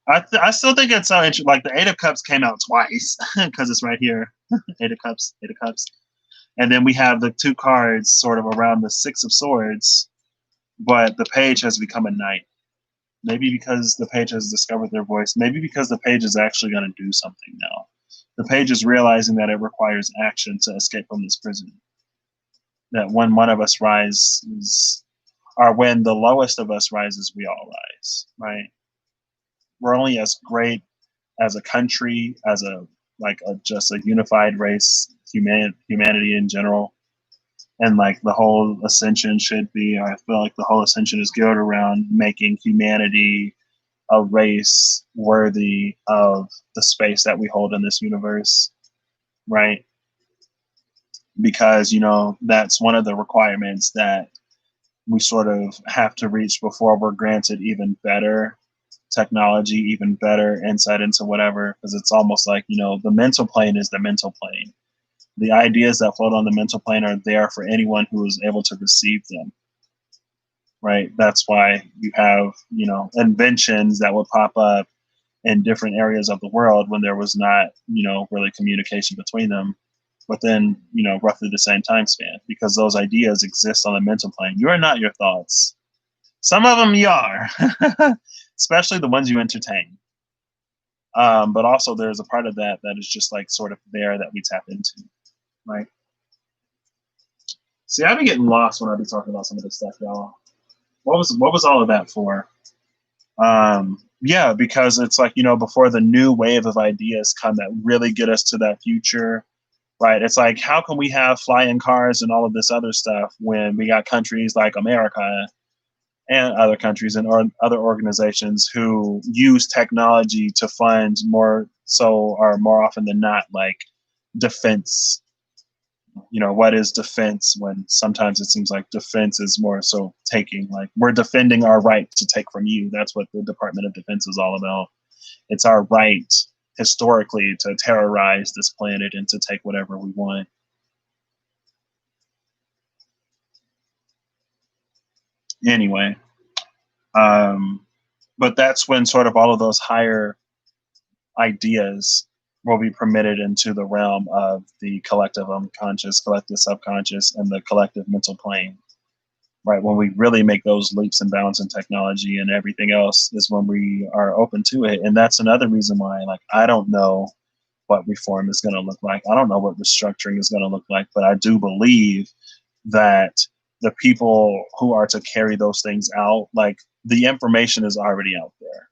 Speaker 1: I still think it's so interesting. Like the Eight of Cups came out twice because it's right here. Eight of Cups, Eight of Cups. And then we have the two cards sort of around the Six of Swords, but the Page has become a Knight. Maybe because the Page has discovered their voice. Maybe because the Page is actually going to do something now. The Page is realizing that it requires action to escape from this prison. That when one of us rises, or when the lowest of us rises, we all rise, right? We're only as great as a country, as just a unified race, humanity in general. And like the whole ascension should be, I feel like the whole ascension is geared around making humanity a race worthy of the space that we hold in this universe, right? Because, that's one of the requirements that we sort of have to reach before we're granted even better technology, even better insight into whatever, because it's almost like, the mental plane is the mental plane. The ideas that float on the mental plane are there for anyone who is able to receive them, right? That's why you have, inventions that would pop up in different areas of the world when there was not, really communication between them within, roughly the same time span, because those ideas exist on the mental plane. You are not your thoughts. Some of them you are, especially the ones you entertain. But also there's a part of that is just like sort of there that we tap into, right? See, I've been getting lost when I be talking about some of this stuff, y'all. What was all of that for? Yeah, because it's like, before the new wave of ideas come that really get us to that future, right? It's like, how can we have flying cars and all of this other stuff when we got countries like America and other countries and other organizations who use technology to fund more often than not, like defense. What is defense when sometimes it seems like defense is more so taking, like we're defending our right to take from you. That's what the Department of Defense is all about. It's our right historically to terrorize this planet and to take whatever we want. Anyway, but that's when sort of all of those higher ideas will be permitted into the realm of the collective unconscious, collective subconscious, and the collective mental plane, right? When we really make those leaps and bounds in technology and everything else is when we are open to it. And that's another reason why, like, I don't know what reform is going to look like. I don't know what restructuring is going to look like, but I do believe that the people who are to carry those things out, like the information is already out there.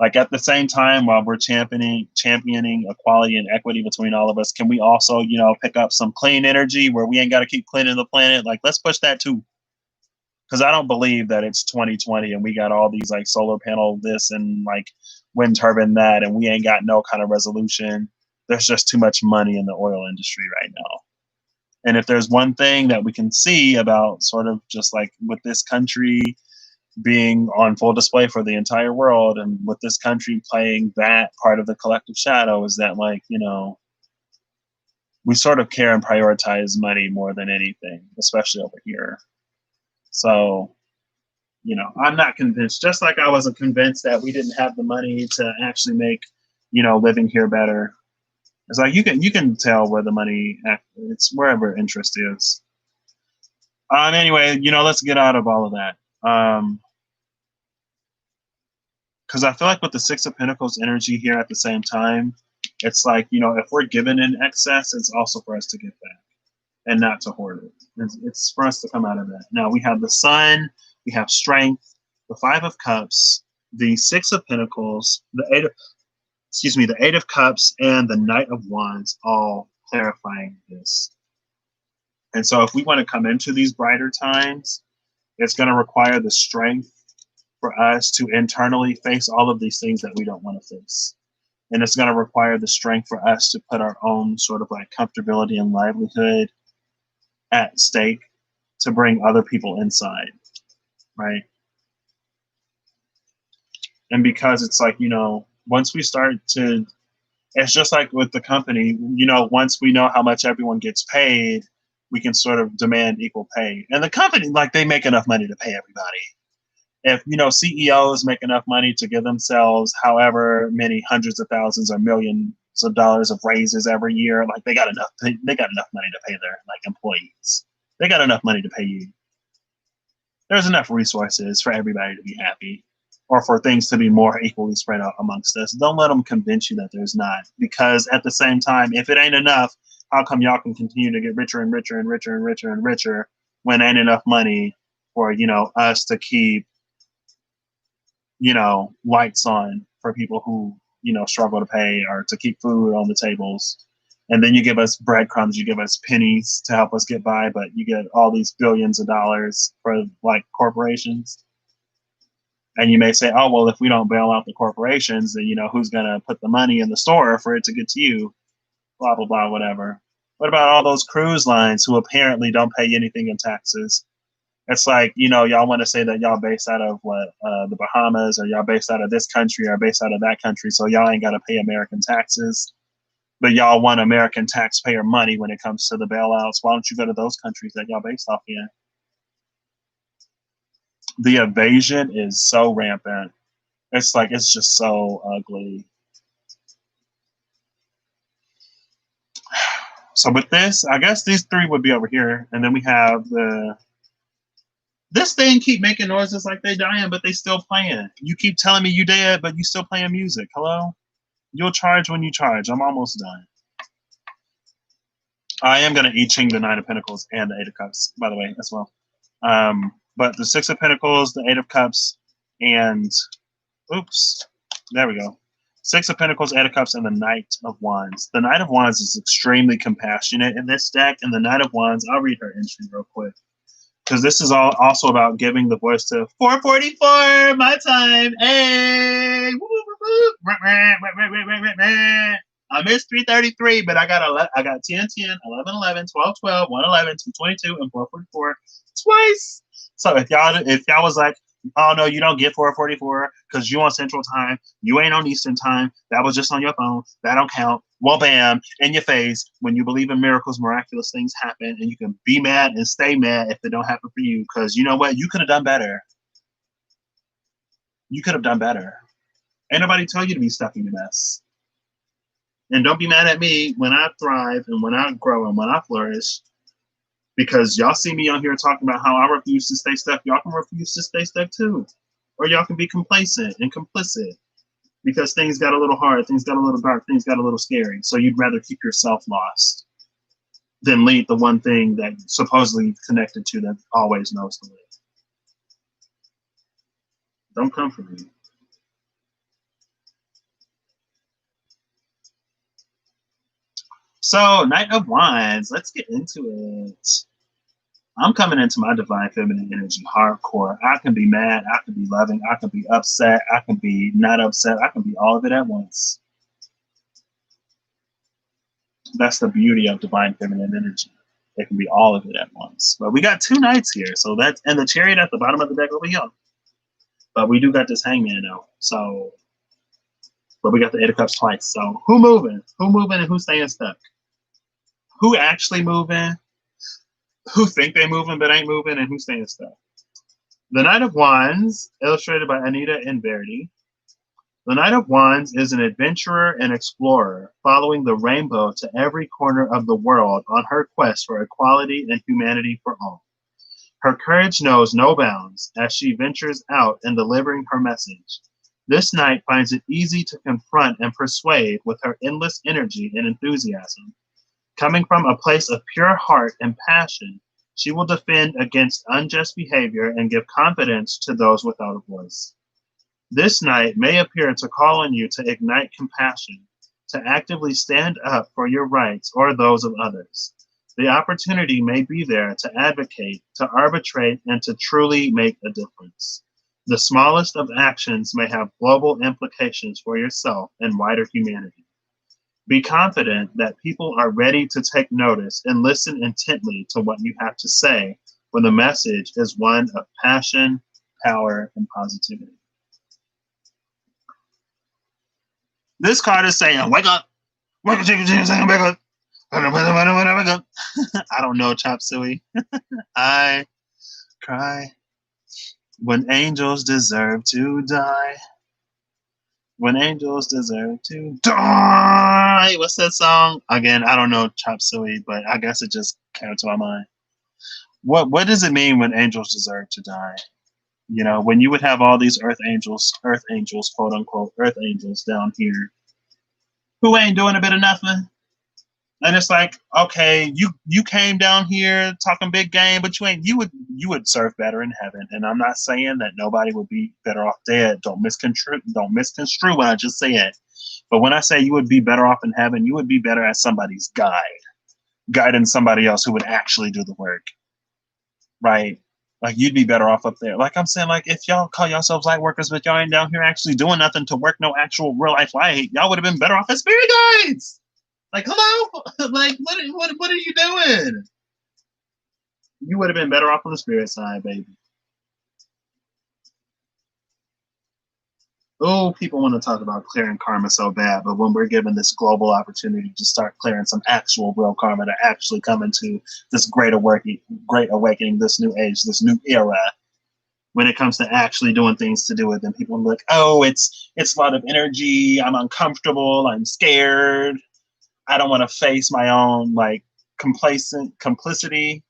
Speaker 1: Like at the same time, while we're championing equality and equity between all of us, can we also, pick up some clean energy where we ain't got to keep cleaning the planet? Like, let's push that too. Because I don't believe that it's 2020 and we got all these like solar panel this and like wind turbine that, and we ain't got no kind of resolution. There's just too much money in the oil industry right now. And if there's one thing that we can see about sort of just like with this country being on full display for the entire world, and with this country playing that part of the collective shadow, is that, like, we sort of care and prioritize money more than anything, especially over here. So, I'm not convinced, just like I wasn't convinced that we didn't have the money to actually make, living here better. It's like you can tell where the money, it's wherever interest is. Anyway, let's get out of all of that. Because I feel like with the Six of Pentacles energy here at the same time, it's like, if we're given in excess, it's also for us to give back and not to hoard it. It's for us to come out of that. Now we have the Sun, we have Strength, the Five of Cups, the Six of Pentacles, the Eight of Cups, and the Knight of Wands, all clarifying this. And so if we want to come into these brighter times, it's going to require the strength for us to internally face all of these things that we don't want to face. And it's going to require the strength for us to put our own sort of like comfortability and livelihood at stake to bring other people inside, right? And because it's like, once we start to, it's just like with the company, once we know how much everyone gets paid, we can sort of demand equal pay. And the company, like, they make enough money to pay everybody. If, CEOs make enough money to give themselves however many hundreds of thousands or millions of dollars of raises every year, like, they got enough money to pay their, like, employees. They got enough money to pay you. There's enough resources for everybody to be happy, or for things to be more equally spread out amongst us. Don't let them convince you that there's not, because at the same time, if it ain't enough, how come y'all can continue to get richer and richer and richer and richer and richer when ain't enough money for, us to keep, lights on for people who, struggle to pay, or to keep food on the tables. And then you give us breadcrumbs, you give us pennies to help us get by, but you get all these billions of dollars for, like, corporations. And you may say, oh, well, if we don't bail out the corporations, then, who's going to put the money in the store for it to get to you? Blah, blah, blah, whatever. What about all those cruise lines who apparently don't pay anything in taxes? It's like, y'all want to say that y'all based out of the Bahamas, or y'all based out of this country, or based out of that country, so y'all ain't got to pay American taxes. But y'all want American taxpayer money when it comes to the bailouts. Why don't you go to those countries that y'all based off in? The evasion is so rampant. It's like, it's just so ugly. So with this, I guess these three would be over here. And then we have this thing keep making noises like they dying, but they still playing. You keep telling me you dead, but you still playing music. Hello? You'll charge when you charge. I'm almost done. I am going to I Ching the Nine of Pentacles and the Eight of Cups, by the way, as well. But the Six of Pentacles, the Eight of Cups, and oops, there we go. Six of Pentacles, Eight of Cups, and the Knight of Wands. The Knight of Wands is extremely compassionate in this deck, and the Knight of Wands, I'll read her entry real quick, because this is also about giving the voice to 444, my time. Hey, I missed 333, but I got 10, 10, 11, 11, 12, 12, 111, 222, and 444 twice. So if y'all was like, oh no, you don't get 444 because you on Central Time, you ain't on Eastern Time, that was just on your phone, that don't count. Well, bam, in your face. When you believe in miracles, miraculous things happen, and you can be mad and stay mad if they don't happen for you, because you know what? You could have done better. You could have done better. Ain't nobody tell you to be stuck in your mess. And don't be mad at me when I thrive and when I grow and when I flourish, because y'all see me on here talking about how I refuse to stay stuck. Y'all can refuse to stay stuck too. Or y'all can be complacent and complicit because things got a little hard, things got a little dark, things got a little scary. So you'd rather keep yourself lost than lead the one thing that supposedly connected to that always knows the way. Don't come for me. So, Knight of Wands, let's get into it. I'm coming into my divine feminine energy hardcore. I can be mad, I can be loving, I can be upset, I can be not upset, I can be all of it at once. That's the beauty of divine feminine energy. It can be all of it at once. But we got two knights here, so that's, and the Chariot at the bottom of the deck over here. But we do got this hangman though. So, but we got the Eight of Cups twice. So who moving? Who moving and who staying stuck? Who actually moving? Who think they moving but ain't moving, and who staying stuck? The Knight of Wands, illustrated by Anita and Verdi. The Knight of Wands is an adventurer and explorer, following the rainbow to every corner of the world on her quest for equality and humanity for all. Her courage knows no bounds as she ventures out in delivering her message. This knight finds it easy to confront and persuade with her endless energy and enthusiasm. Coming from a place of pure heart and passion, she will defend against unjust behavior and give confidence to those without a voice. This night may appear to call on you to ignite compassion, to actively stand up for your rights or those of others. The opportunity may be there to advocate, to arbitrate, and to truly make a difference. The smallest of actions may have global implications for yourself and wider humanity. Be confident that people are ready to take notice and listen intently to what you have to say when the message is one of passion, power, and positivity. This card is saying, wake up, wake up, wake up. I don't know, Chop Suey. I cry when angels deserve to die. When angels deserve to die. What's that song? Again, I don't know, Chop Suey, but I guess it just came to my mind. What does it mean when angels deserve to die? You know, when you would have all these earth angels, quote unquote, earth angels down here, who ain't doing a bit of nothing. And it's like, okay, you came down here talking big game, but you would serve better in heaven. And I'm not saying that nobody would be better off dead. Don't misconstrue what I just said. But when I say you would be better off in heaven, you would be better as somebody's guide, guiding somebody else who would actually do the work. Right? Like you'd be better off up there. Like I'm saying, like if y'all call yourselves light workers, but y'all ain't down here actually doing nothing to work no actual real life light, y'all would have been better off as spirit guides. Like, hello? Like, what are you doing? You would have been better off on the spirit side, baby. Oh, people want to talk about clearing karma so bad, but when we're given this global opportunity to start clearing some actual real karma to actually come into this great awakening, this new age, this new era, when it comes to actually doing things to do it, then people are like, oh, it's a lot of energy. I'm uncomfortable. I'm scared. I don't want to face my own like complacence and complicity.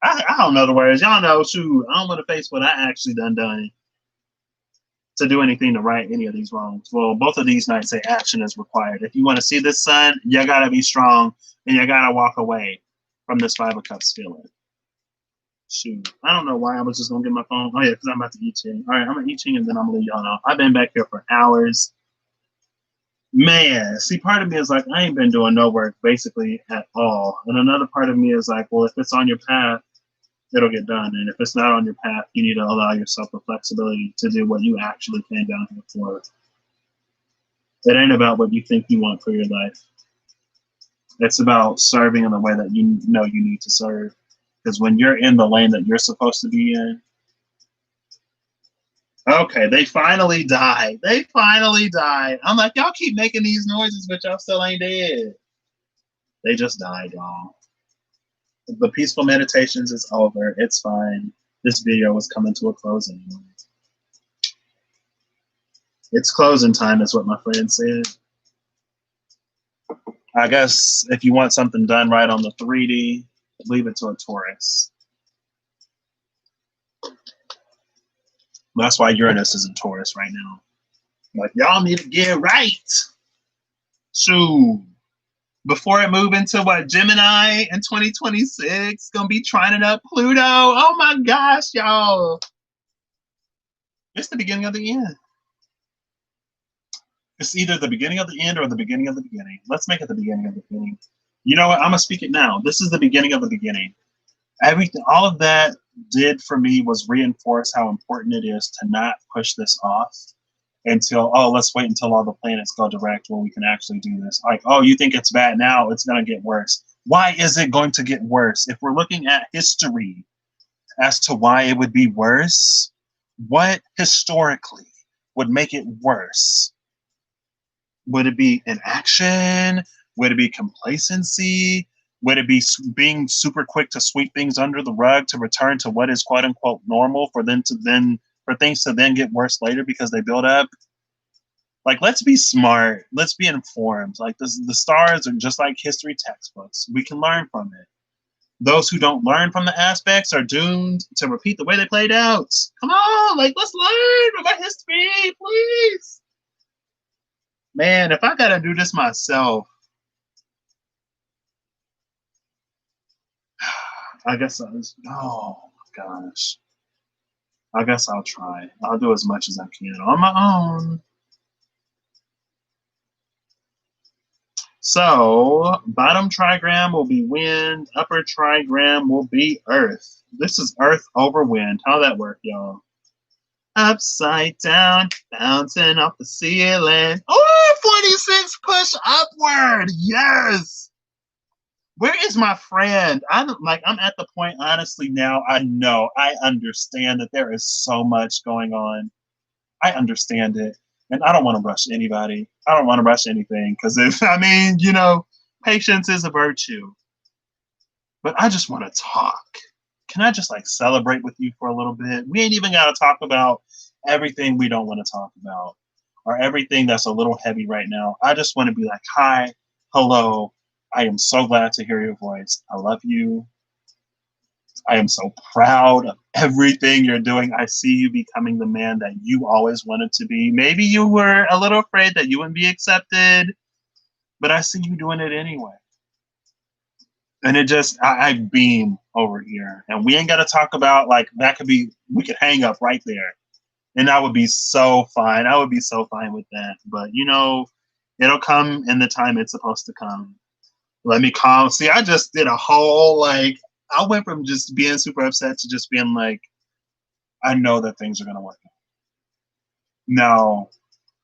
Speaker 1: I don't know the words. Y'all know, shoot, I don't want to face what I actually done to do anything to right any of these wrongs. Well, both of these nights say action is required. If you want to see this sun, you gotta be strong and you gotta walk away from this Five of Cups feeling. Shoot, I don't know why I was just gonna get my phone. Oh yeah, because I'm about to eat Ching. All right, I'm gonna eat Ching and then I'm gonna leave y'all know. I've been back here for hours. Man, see, part of me is like, I ain't been doing no work basically at all. And another part of me is like, well, if it's on your path, it'll get done. And if it's not on your path, you need to allow yourself the flexibility to do what you actually came down here for. It ain't about what you think you want for your life. It's about serving in the way that you know you need to serve. Because when you're in the lane that you're supposed to be in, okay, they finally died. They finally died. I'm like, y'all keep making these noises, but y'all still ain't dead. They just died, y'all. The peaceful meditations is over. It's fine. This video was coming to a close anyway. It's closing time is what my friend said. I guess if you want something done right on the 3D, leave it to a Taurus. That's why Uranus is in Taurus right now. Like, y'all need to get right. Shoot. Before it move into what, Gemini in 2026, gonna be trining up Pluto. Oh my gosh, y'all. It's the beginning of the end. It's either the beginning of the end or the beginning of the beginning. Let's make it the beginning of the beginning. You know what? I'm gonna speak it now. This is the beginning of the beginning. Everything, all of that did for me was reinforce how important it is to not push this off until, oh, let's wait until all the planets go direct when we can actually do this. Like, oh, you think it's bad now, it's going to get worse. Why is it going to get worse? If we're looking at history, as to why it would be worse. What historically would make it worse? Would it be inaction? Would it be complacency? Would it be being super quick to sweep things under the rug to return to what is quote unquote normal for them to then for things to then get worse later because they build up? Like, let's be smart. Let's be informed. Like, the stars are just like history textbooks. We can learn from it. Those who don't learn from the aspects are doomed to repeat the way they played out. Come on, like, let's learn about history, please. Man, if I gotta do this myself, I guess I was, oh my gosh. I guess I'll try. I'll do as much as I can on my own. So, bottom trigram will be wind, upper trigram will be earth. This is earth over wind. How'd that work, y'all? Upside down, bouncing off the ceiling. Oh, 46 push upward. Yes. Where is my friend? I'm at the point, honestly, now I understand that there is so much going on. I understand it. And I don't want to rush anybody. I don't want to rush anything because patience is a virtue. But I just want to talk. Can I just like celebrate with you for a little bit? We ain't even got to talk about everything we don't want to talk about or everything that's a little heavy right now. I just want to be like, hi, hello. I am so glad to hear your voice. I love you. I am so proud of everything you're doing. I see you becoming the man that you always wanted to be. Maybe you were a little afraid that you wouldn't be accepted, but I see you doing it anyway. And it just, I beam over here. And we ain't got to talk about, like, we could hang up right there. And I would be so fine. I would be so fine with that. But, it'll come in the time it's supposed to come. Let me calm. See, I just did a whole, like, I went from just being super upset to just being like, I know that things are going to work out. Now,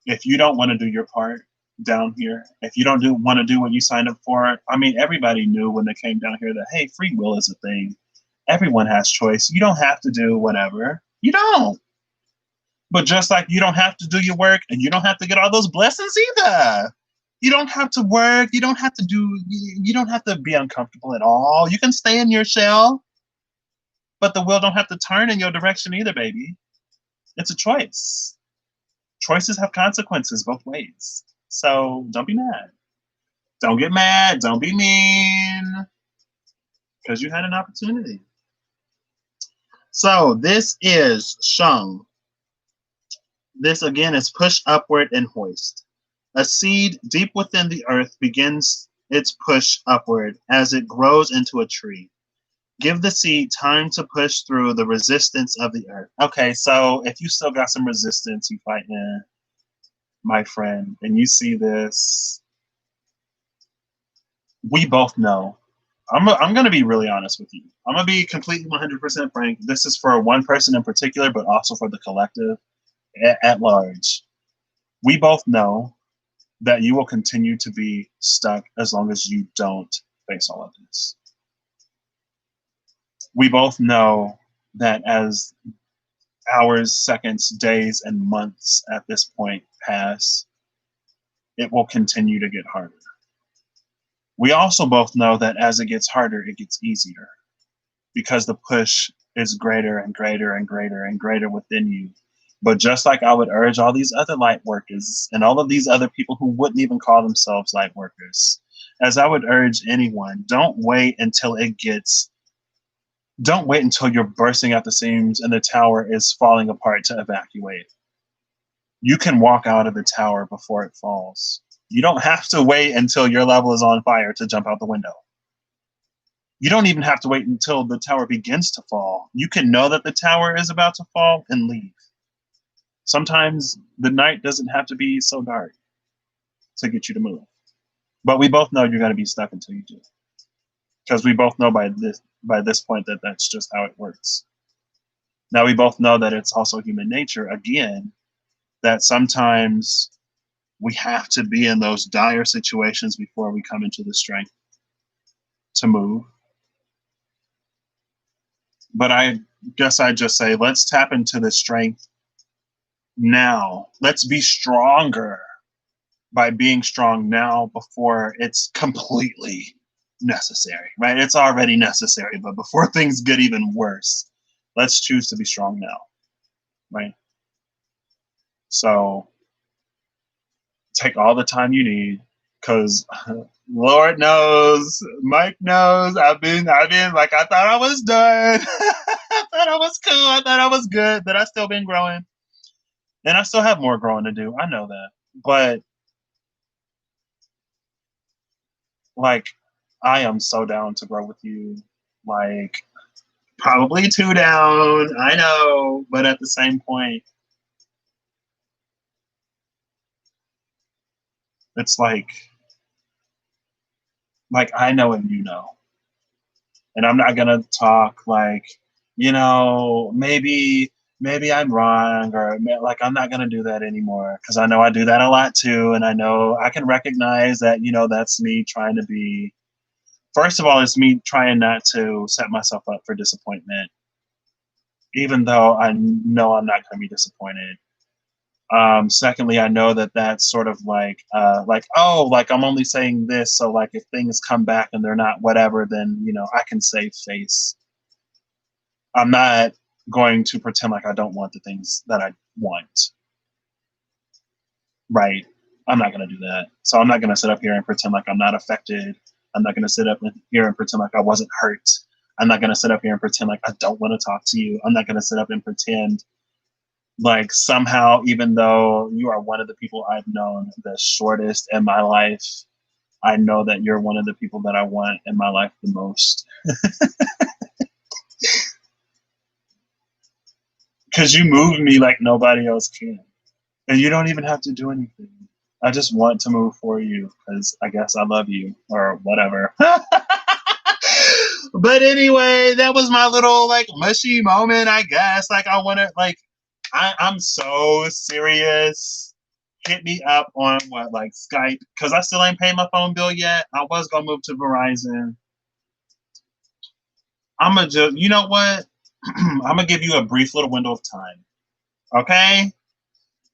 Speaker 1: if you don't want to do your part down here, if you don't want to do what you signed up for, I mean, everybody knew when they came down here that, hey, free will is a thing. Everyone has choice. You don't have to do whatever. You don't. But just like you don't have to do your work and you don't have to get all those blessings either. You don't have to work. You don't have to be uncomfortable at all. You can stay in your shell. But the wheel don't have to turn in your direction either, baby. It's a choice. Choices have consequences both ways. So don't be mad. Don't get mad. Don't be mean. Because you had an opportunity. So this is Shung. This again is push upward and hoist. A seed deep within the earth begins its push upward as it grows into a tree. Give the seed time to push through the resistance of the earth. Okay, so if you still got some resistance, you fighting, my friend, and you see this, we both know. I'm going to be really honest with you. I'm going to be completely 100% frank. This is for one person in particular, but also for the collective at large. We both know that you will continue to be stuck as long as you don't face all of this. We both know that as hours, seconds, days, and months at this point pass, it will continue to get harder. We also both know that as it gets harder, it gets easier because the push is greater and greater and greater and greater within you. But just like I would urge all these other light workers and all of these other people who wouldn't even call themselves light workers, as I would urge anyone, don't wait until you're bursting at the seams and the tower is falling apart to evacuate. You can walk out of the tower before it falls. You don't have to wait until your level is on fire to jump out the window. You don't even have to wait until the tower begins to fall. You can know that the tower is about to fall and leave. Sometimes the night doesn't have to be so dark to get you to move. But we both know you're going to be stuck until you do. Because we both know by this point that that's just how it works. Now we both know that it's also human nature, again, that sometimes we have to be in those dire situations before we come into the strength to move. But I guess I'd just say, let's tap into the strength now. Let's be stronger by being strong now before it's completely necessary, right? It's already necessary, but before things get even worse, let's choose to be strong now, right? So take all the time you need, because Lord knows, Mike knows, I've been like, I thought I was done. I thought I was cool. I thought I was good, but I still been growing, and I still have more growing to do. I know that, but like, I am so down to grow with you. Like, probably too down. I know, but at the same point, it's like I know and you know, and I'm not gonna talk like, maybe I'm wrong, or like I'm not gonna do that anymore, because I know I do that a lot too, and I know I can recognize that that's me trying to be. First of all, it's me trying not to set myself up for disappointment, even though I know I'm not going to be disappointed. Secondly, I know that that's sort of like, oh, like I'm only saying this, so like if things come back and they're not whatever, then I can save face. I'm not going to pretend like I don't want the things that I want, right? I'm not going to do that. So I'm not going to sit up here and pretend like I'm not affected. I'm not going to sit up here and pretend like I wasn't hurt. I'm not going to sit up here and pretend like I don't want to talk to you. I'm not going to sit up and pretend like somehow, even though you are one of the people I've known the shortest in my life, I know that you're one of the people that I want in my life the most. Because you move me like nobody else can. And you don't even have to do anything. I just want to move for you because I guess I love you or whatever. But anyway, that was my little like mushy moment, I guess. Like I want to like I'm so serious. Hit me up on what, like Skype, because I still ain't paid my phone bill yet. I was gonna move to Verizon. I'm gonna just, you know what? I'm gonna give you a brief little window of time, okay?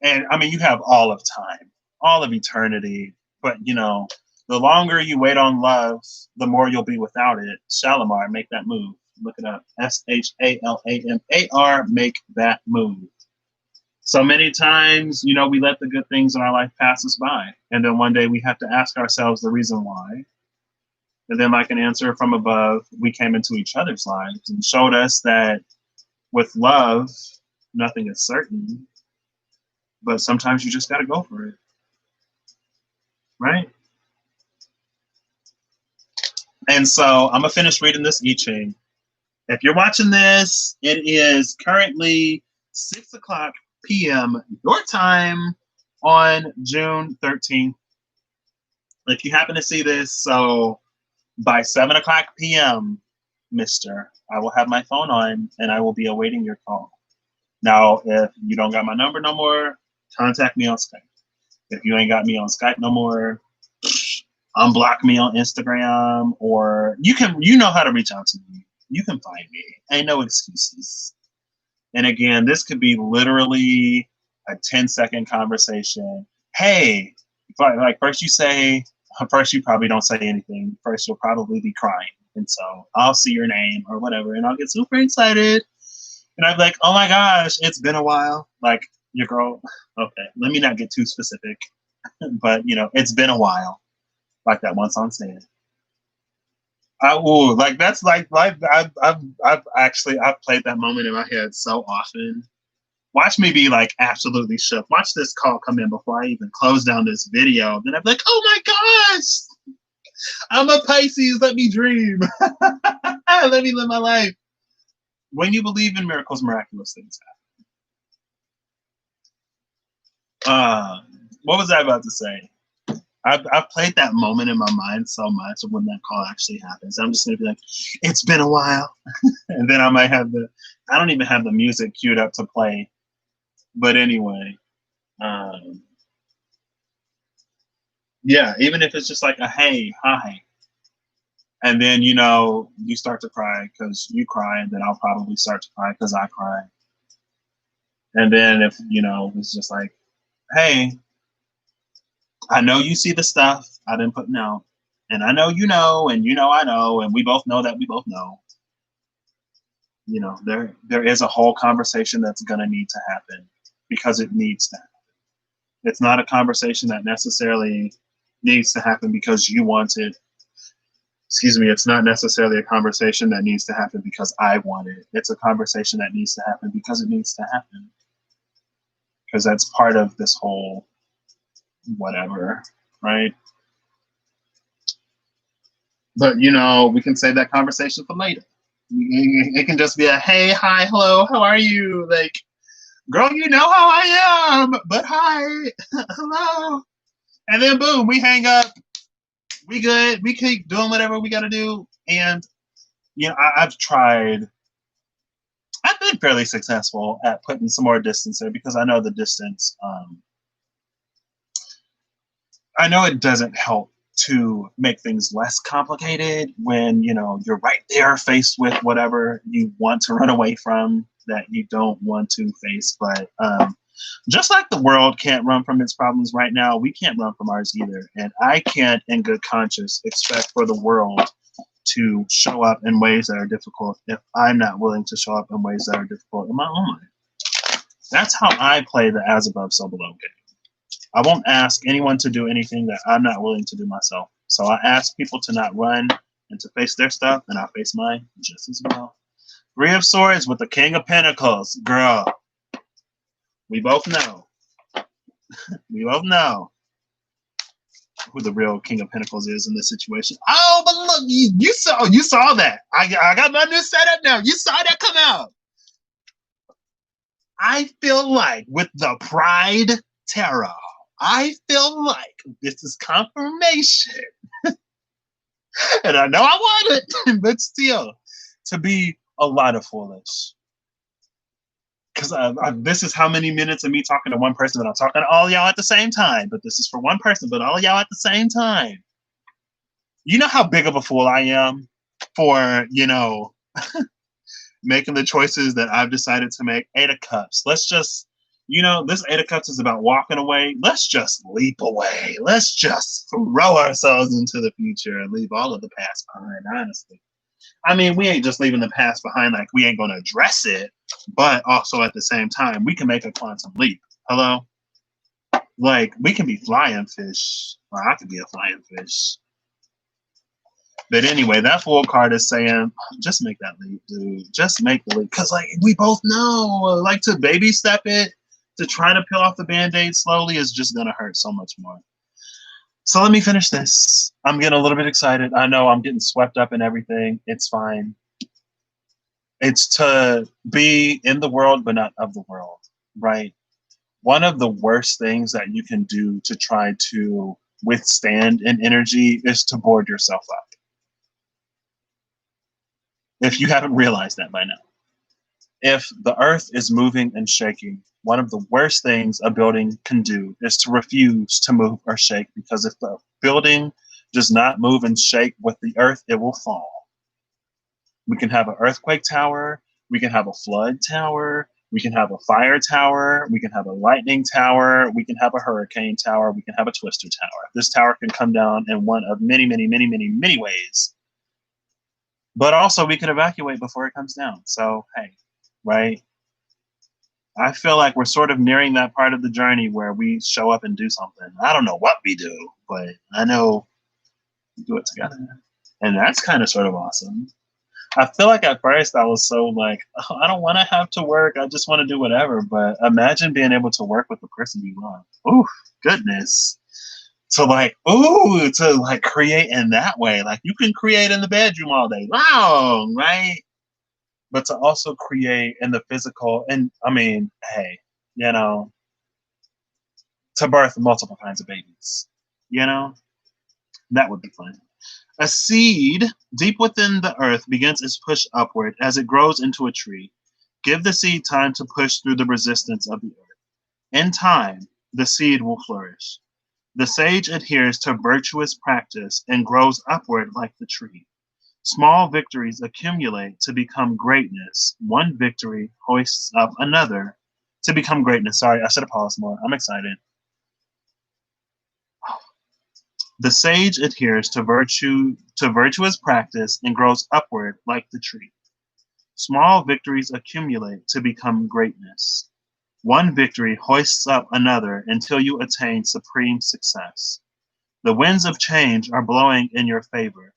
Speaker 1: And I mean, you have all of time, all of eternity. But the longer you wait on love, the more you'll be without it. Shalimar, make that move. Look it up. Shalamar, make that move. So many times, we let the good things in our life pass us by. And then one day we have to ask ourselves the reason why. And then, like an answer from above, we came into each other's lives and showed us that with love, nothing is certain. But sometimes you just got to go for it. Right? And so I'm going to finish reading this I Ching. If you're watching this, it is currently 6 o'clock p.m. your time on June 13th. If you happen to see this, so by 7 o'clock p.m., mister, I will have my phone on and I will be awaiting your call. Now, if you don't got my number no more, contact me on Skype. If you ain't got me on Skype no more, unblock me on Instagram, or you know how to reach out to me. You can find me. Ain't no excuses. And again, this could be literally a 10-second conversation. Hey, like first you probably don't say anything. First you'll probably be crying. And so I'll see your name or whatever, and I'll get super excited. And I'm like, oh my gosh, it's been a while. Like, your girl, okay, let me not get too specific. But, it's been a while. Like that one song said. Like that's like I've played that moment in my head so often. Watch me be like absolutely shook. Watch this call come in before I even close down this video. Then I'm like, oh my gosh, I'm a Pisces. Let me dream. Let me live my life. When you believe in miracles, miraculous things happen. What was I about to say? I've played that moment in my mind so much of when that call actually happens. I'm just gonna be like, it's been a while, and then I might have I don't even have the music queued up to play. But anyway, yeah, even if it's just like a hey, hi, And then, you know, you start to cry because you cry, and then I'll probably start to cry because I cry. And then if, you know, it's just like, hey, I know you see the stuff I've been putting out, and I know, and you know I know, and we both know that we both know. You know, there is a whole conversation that's gonna need to happen because it needs to happen. It's not a conversation that necessarily needs to happen because you want it. Excuse me, it's not necessarily a conversation that needs to happen because I want it. It's a conversation that needs to happen because it needs to happen. Because that's part of this whole whatever, right? But you know, we can save that conversation for later. It can just be a hey, hi, hello, how are you? Like, girl, you know how I am, but hi, hello. And then boom, we hang up. We good. We keep doing whatever we got to do. And, you know, I've tried, I've been fairly successful at putting some more distance there because I know the distance, I know it doesn't help to make things less complicated when, you know, you're right there faced with whatever you want to run away from that you don't want to face. But just like the world can't run from its problems right now, we can't run from ours either. And I can't, in good conscience, expect for the world to show up in ways that are difficult if I'm not willing to show up in ways that are difficult in my own life. That's how I play the as above, so below game. I won't ask anyone to do anything that I'm not willing to do myself. So I ask people to not run and to face their stuff, and I face mine just as well. Three of Swords with the King of Pentacles. Girl, we both know. We both know who the real King of Pentacles is in this situation. Oh, but look, you saw that. I got my new setup now. You saw that come out. I feel like with the Pride Tarot, I feel like this is confirmation. And I know I want it, but still, to be a lot of foolish. Because this is how many minutes of me talking to one person, but I'm talking to all y'all at the same time. But this is for one person, but all y'all at the same time. You know how big of a fool I am for, you know, making the choices that I've decided to make. Eight of Cups. Let's just, you know, this Eight of Cups is about walking away. Let's just leap away. Let's just throw ourselves into the future and leave all of the past behind, honestly. I mean, we ain't just leaving the past behind like we ain't going to address it, but also at the same time, we can make a quantum leap. Hello? Like, we can be flying fish, or I could be a flying fish. But anyway, that Fool card is saying, just make that leap, dude. Just make the leap. Because, like, we both know, like, to baby step it, to try to peel off the Band-Aid slowly is just going to hurt so much more. So let me finish this. I'm getting a little bit excited. I know I'm getting swept up in everything. It's fine. It's to be in the world, but not of the world, right? One of the worst things that you can do to try to withstand an energy is to board yourself up. If you haven't realized that by now. If the earth is moving and shaking, one of the worst things a building can do is to refuse to move or shake, because if the building does not move and shake with the earth, it will fall. We can have an earthquake tower, we can have a flood tower, we can have a fire tower, we can have a lightning tower, we can have a hurricane tower, we can have a twister tower. This tower can come down in one of many, many, many, many, many ways. But also we can evacuate before it comes down. So, hey, right? I feel like we're sort of nearing that part of the journey where we show up and do something. I don't know what we do, but I know we do it together. And that's kind of sort of awesome. I feel like at first I was so like, oh, I don't want to have to work. I just want to do whatever. But imagine being able to work with the person you love. Ooh, goodness. To like create in that way. Like you can create in the bedroom all day long, right? But to also create in the physical, and I mean, hey, you know, to birth multiple kinds of babies, you know, that would be fun. A seed deep within the earth begins its push upward as it grows into a tree. Give the seed time to push through the resistance of the earth. In time, the seed will flourish. The sage adheres to virtuous practice and grows upward like the tree. Small victories accumulate to become greatness. One victory hoists up another to become greatness. Sorry, I should have paused more. I'm excited. The sage adheres to virtuous practice and grows upward like the tree. Small victories accumulate to become greatness. One victory hoists up another until you attain supreme success. The winds of change are blowing in your favor,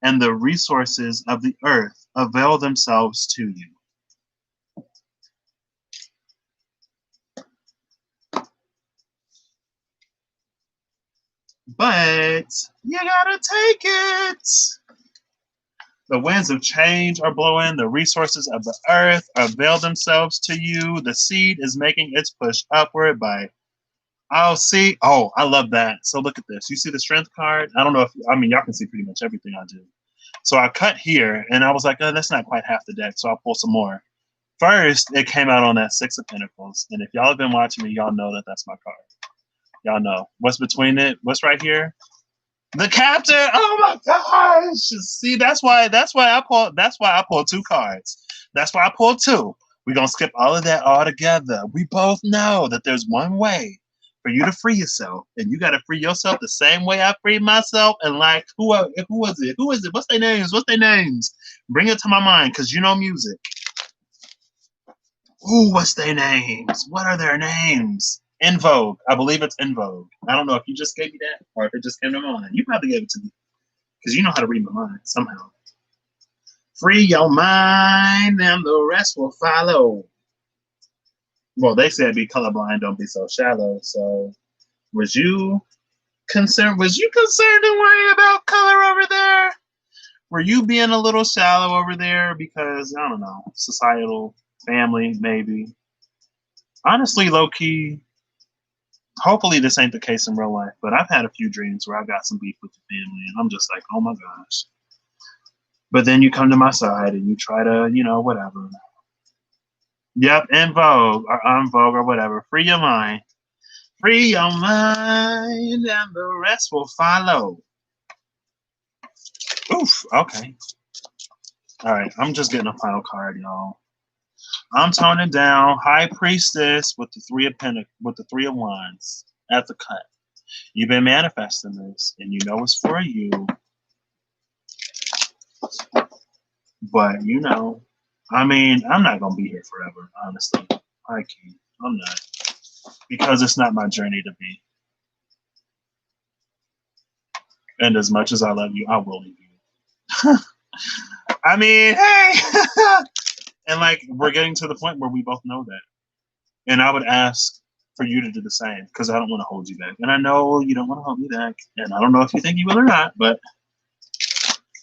Speaker 1: and the resources of the earth avail themselves to you. But you gotta take it. The winds of change are blowing, the resources of the earth avail themselves to you. The seed is making its push upward by, oh, see, oh, I love that. So look at this. You see the strength card? I don't know if, I mean, y'all can see pretty much everything I do. So I cut here, and I was like, oh, that's not quite half the deck, so I'll pull some more. First, it came out on that Six of Pentacles, and if y'all have been watching me, y'all know that that's my card. Y'all know. What's between it? What's right here? The Captain. Oh my gosh! See, that's why I pulled two cards. That's why I pulled two. We're gonna skip all of that all together. We both know that there's one way for you to free yourself, and you gotta free yourself the same way I freed myself. And like, who was it? Who is it? What's their names? What's their names? Bring it to my mind, because you know music. Ooh, what's their names? What are their names? In Vogue. I believe it's In Vogue. I don't know if you just gave me that or if it just came to mind. You probably gave it to me because you know how to read my mind somehow. Free your mind and the rest will follow. Well, they said be colorblind, don't be so shallow. So was you concerned and worried about color over there? Were you being a little shallow over there because, I don't know, societal, family, maybe? Honestly, low-key, hopefully this ain't the case in real life, but I've had a few dreams where I got some beef with the family, and I'm just like, oh my gosh. But then you come to my side and you try to, whatever. Yep, In Vogue or En Vogue or whatever. Free your mind. Free your mind and the rest will follow. Oof, okay. All right, I'm just getting a final card, y'all. I'm toning down High Priestess with the Three of Wands at the cut. You've been manifesting this, and you know it's for you. But I mean, I'm not gonna be here forever, honestly. I can't. I'm not, because it's not my journey to be. And as much as I love you, I will leave you. I mean, hey. And like, we're getting to the point where we both know that. And I would ask for you to do the same, because I don't want to hold you back. And I know you don't want to hold me back. And I don't know if you think you will or not, but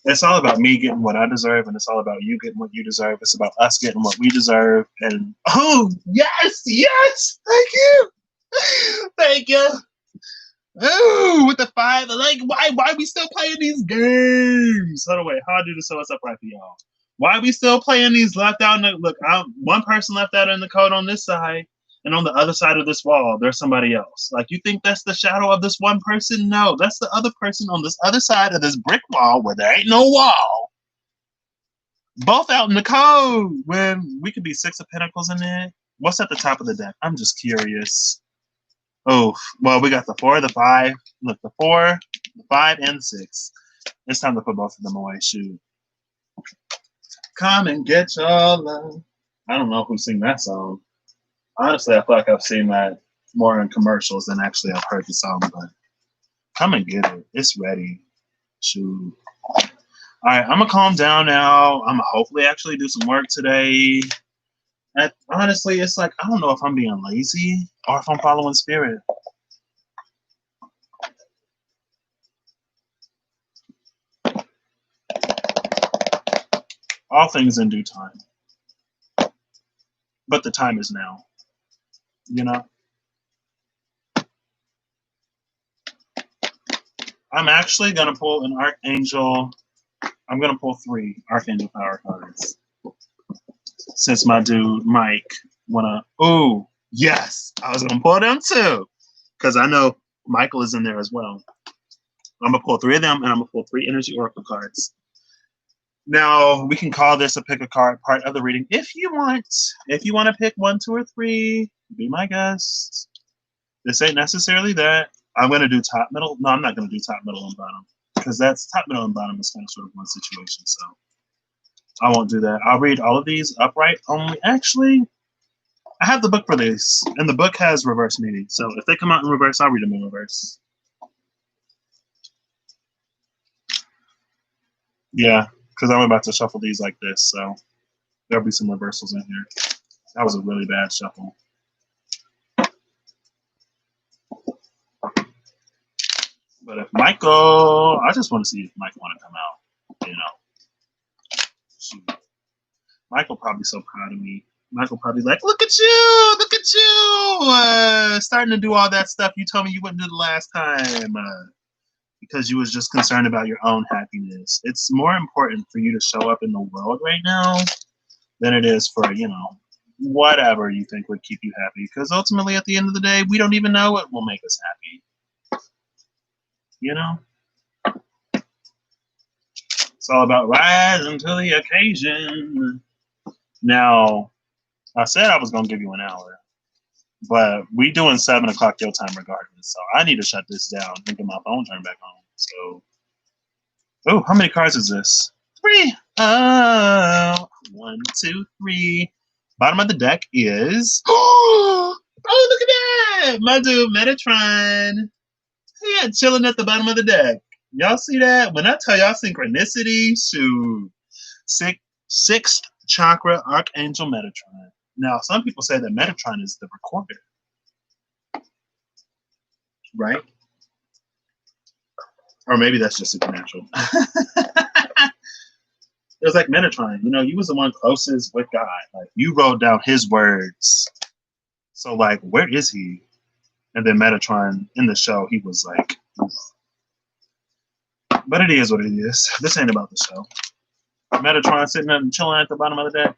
Speaker 1: it's all about me getting what I deserve, and it's all about you getting what you deserve. It's about us getting what we deserve. And oh, yes, thank you. Thank you. Ooh, with the 5, like, why are we still playing these games? Hold on, wait, how I do this so it's upright for y'all? Why are we still playing these left out? Look, one person left out in the code on this side, and on the other side of this wall, there's somebody else. Like, you think that's the shadow of this one person? No, that's the other person on this other side of this brick wall where there ain't no wall. Both out in the code when we could be 6 of Pentacles in there. What's at the top of the deck? I'm just curious. Oh, well, we got the 4, the 5. Look, the 4, the 5, and the 6. It's time to put both of them away. Shoot. Come and get your love. I don't know who sing that song. Honestly, I feel like I've seen that more in commercials than actually I've heard the song, but come and get it. It's ready. Shoot. All right, I'm going to calm down now. I'm going to hopefully actually do some work today. Honestly, it's like, I don't know if I'm being lazy or if I'm following spirit. All things in due time. But the time is now. I'm actually going to pull an Archangel. I'm going to pull 3 Archangel Power cards. Since my dude Mike wanna, oh yes, I was gonna pull them too, because I know Michael is in there as well. I'm gonna pull 3 of them, and I'm gonna pull 3 Energy Oracle cards. Now we can call this a pick a card part of the reading if you want. If you want to pick 1, 2, or 3, be my guest. This ain't necessarily that. I'm gonna do top, middle. No, I'm not gonna do top, middle, and bottom because that's top, middle, and bottom is kind of sort of one situation. So I won't do that. I'll read all of these upright only. Actually, I have the book for this, and the book has reverse meaning. So if they come out in reverse, I'll read them in reverse. Yeah, because I'm about to shuffle these like this, so there'll be some reversals in here. That was a really bad shuffle. But if Michael, I just want to see if Michael want to come out, you know. Shoot. Michael probably so proud of me. Michael probably like, look at you, starting to do all that stuff you told me you wouldn't do the last time. Because you was just concerned about your own happiness. It's more important for you to show up in the world right now than it is for, you know, whatever you think would keep you happy. Because ultimately, at the end of the day, we don't even know what will make us happy. You know? It's all about rising to the occasion. Now, I said I was going to give you an hour. But we doing 7 o'clock your time regardless. So I need to shut this down and get my phone turned back on. So, oh, how many cards is this? 3. Oh, 1, 2, 3. Bottom of the deck is. Oh, look at that! My dude Metatron. Yeah, chilling at the bottom of the deck. Y'all see that? When I tell y'all synchronicity, shoot. Sixth chakra, Archangel Metatron. Now, some people say that Metatron is the recorder, right? Or maybe that's just supernatural. It was like Metatron, you know, you was the one closest with God. Like, you wrote down his words. So, like, where is he? And then Metatron, in the show, he was like, oof. But it is what it is. This ain't about the show. Metatron sitting up and chilling at the bottom of the deck.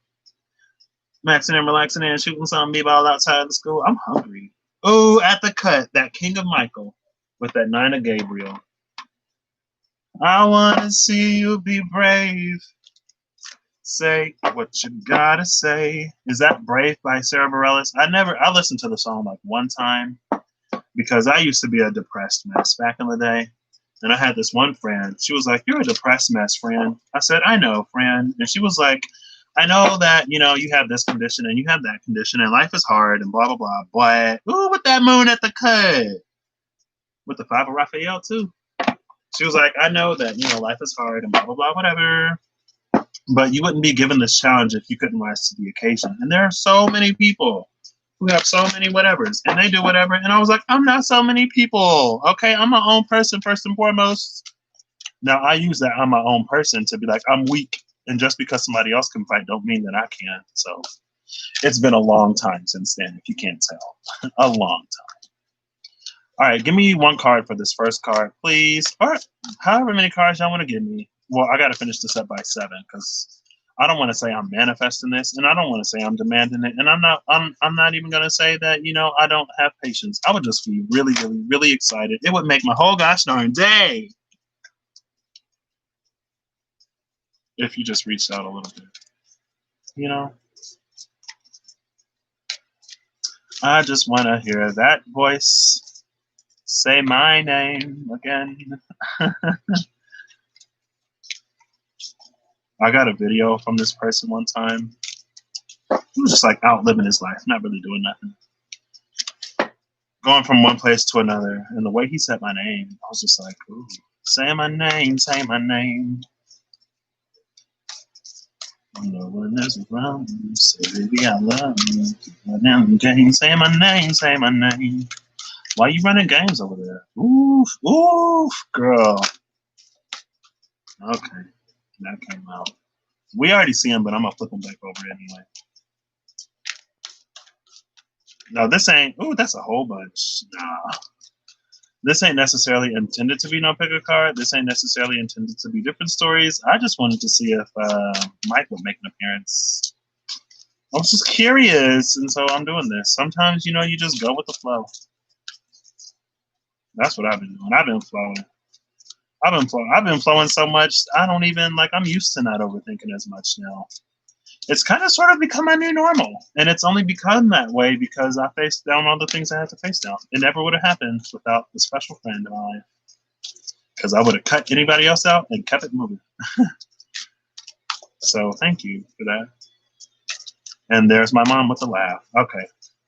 Speaker 1: Maxing and relaxing and shooting some b-ball outside of the school. I'm hungry. Oh, at the cut, that King of Michael with that 9 of Gabriel. I want to see you be brave. Say what you gotta say. Is that Brave by Sarah Bareilles? I listened to the song like one time because I used to be a depressed mess back in the day. And I had this one friend. She was like, "You're a depressed mess, friend." I said, "I know, friend." And she was like, "I know that, you know, you have this condition and you have that condition and life is hard and blah, blah, blah. But, ooh, with that moon at the cut. With the 5 of Raphael, too." She was like, "I know that, you know, life is hard and blah, blah, blah, whatever. But you wouldn't be given this challenge if you couldn't rise to the occasion." And there are so many people who have so many whatevers and they do whatever. And I was like, I'm not so many people. Okay, I'm my own person first and foremost. Now, I use that I'm my own person to be like, I'm weak. And just because somebody else can fight don't mean that I can. So it's been a long time since then, if you can't tell. A long time. All right, give me 1 card for this first card, please. Or however many cards y'all want to give me. Well, I got to finish this up by 7 because I don't want to say I'm manifesting this, and I don't want to say I'm demanding it, and I'm not even going to say that, you know, I don't have patience. I would just be really, really, really excited. It would make my whole gosh darn day if you just reached out a little bit, you know. I just want to hear that voice say my name again. I got a video from this person one time. He was just like out living his life, not really doing nothing. Going from one place to another. And the way he said my name, I was just like, ooh, say my name, say my name. No one is around me. Say, baby, I love you. Running games, say my name, say my name. Why are you running games over there? Oof, oof, girl. Okay, that came out. We already see him, but I'm gonna flip him back over anyway. No, this ain't. Ooh, that's a whole bunch. Nah. This ain't necessarily intended to be no picker card. This ain't necessarily intended to be different stories. I just wanted to see if Mike would make an appearance. I was just curious, and so I'm doing this. Sometimes, you know, you just go with the flow. That's what I've been doing. I've been flowing. I've been flowing so much. I don't even like. I'm used to not overthinking as much now. It's kind of sort of become my new normal, and it's only become that way because I faced down all the things I had to face down. It never would have happened without the special friend in my life, because I would have cut anybody else out and kept it moving. So thank you for that. And there's my mom with a laugh. Okay,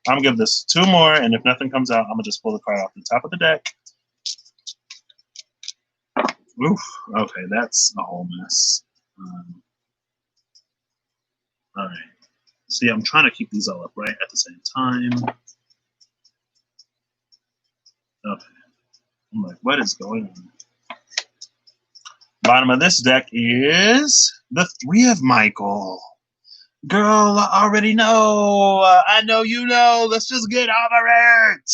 Speaker 1: I'm gonna give this two more, and if nothing comes out, I'm gonna just pull the card off the top of the deck. Oof. Okay, that's a whole mess. All right. See, I'm trying to keep these all upright at the same time. Okay. I'm like, what is going on? Bottom of this deck is the Three of Michael. Girl, I already know. I know you know. Let's just get over it.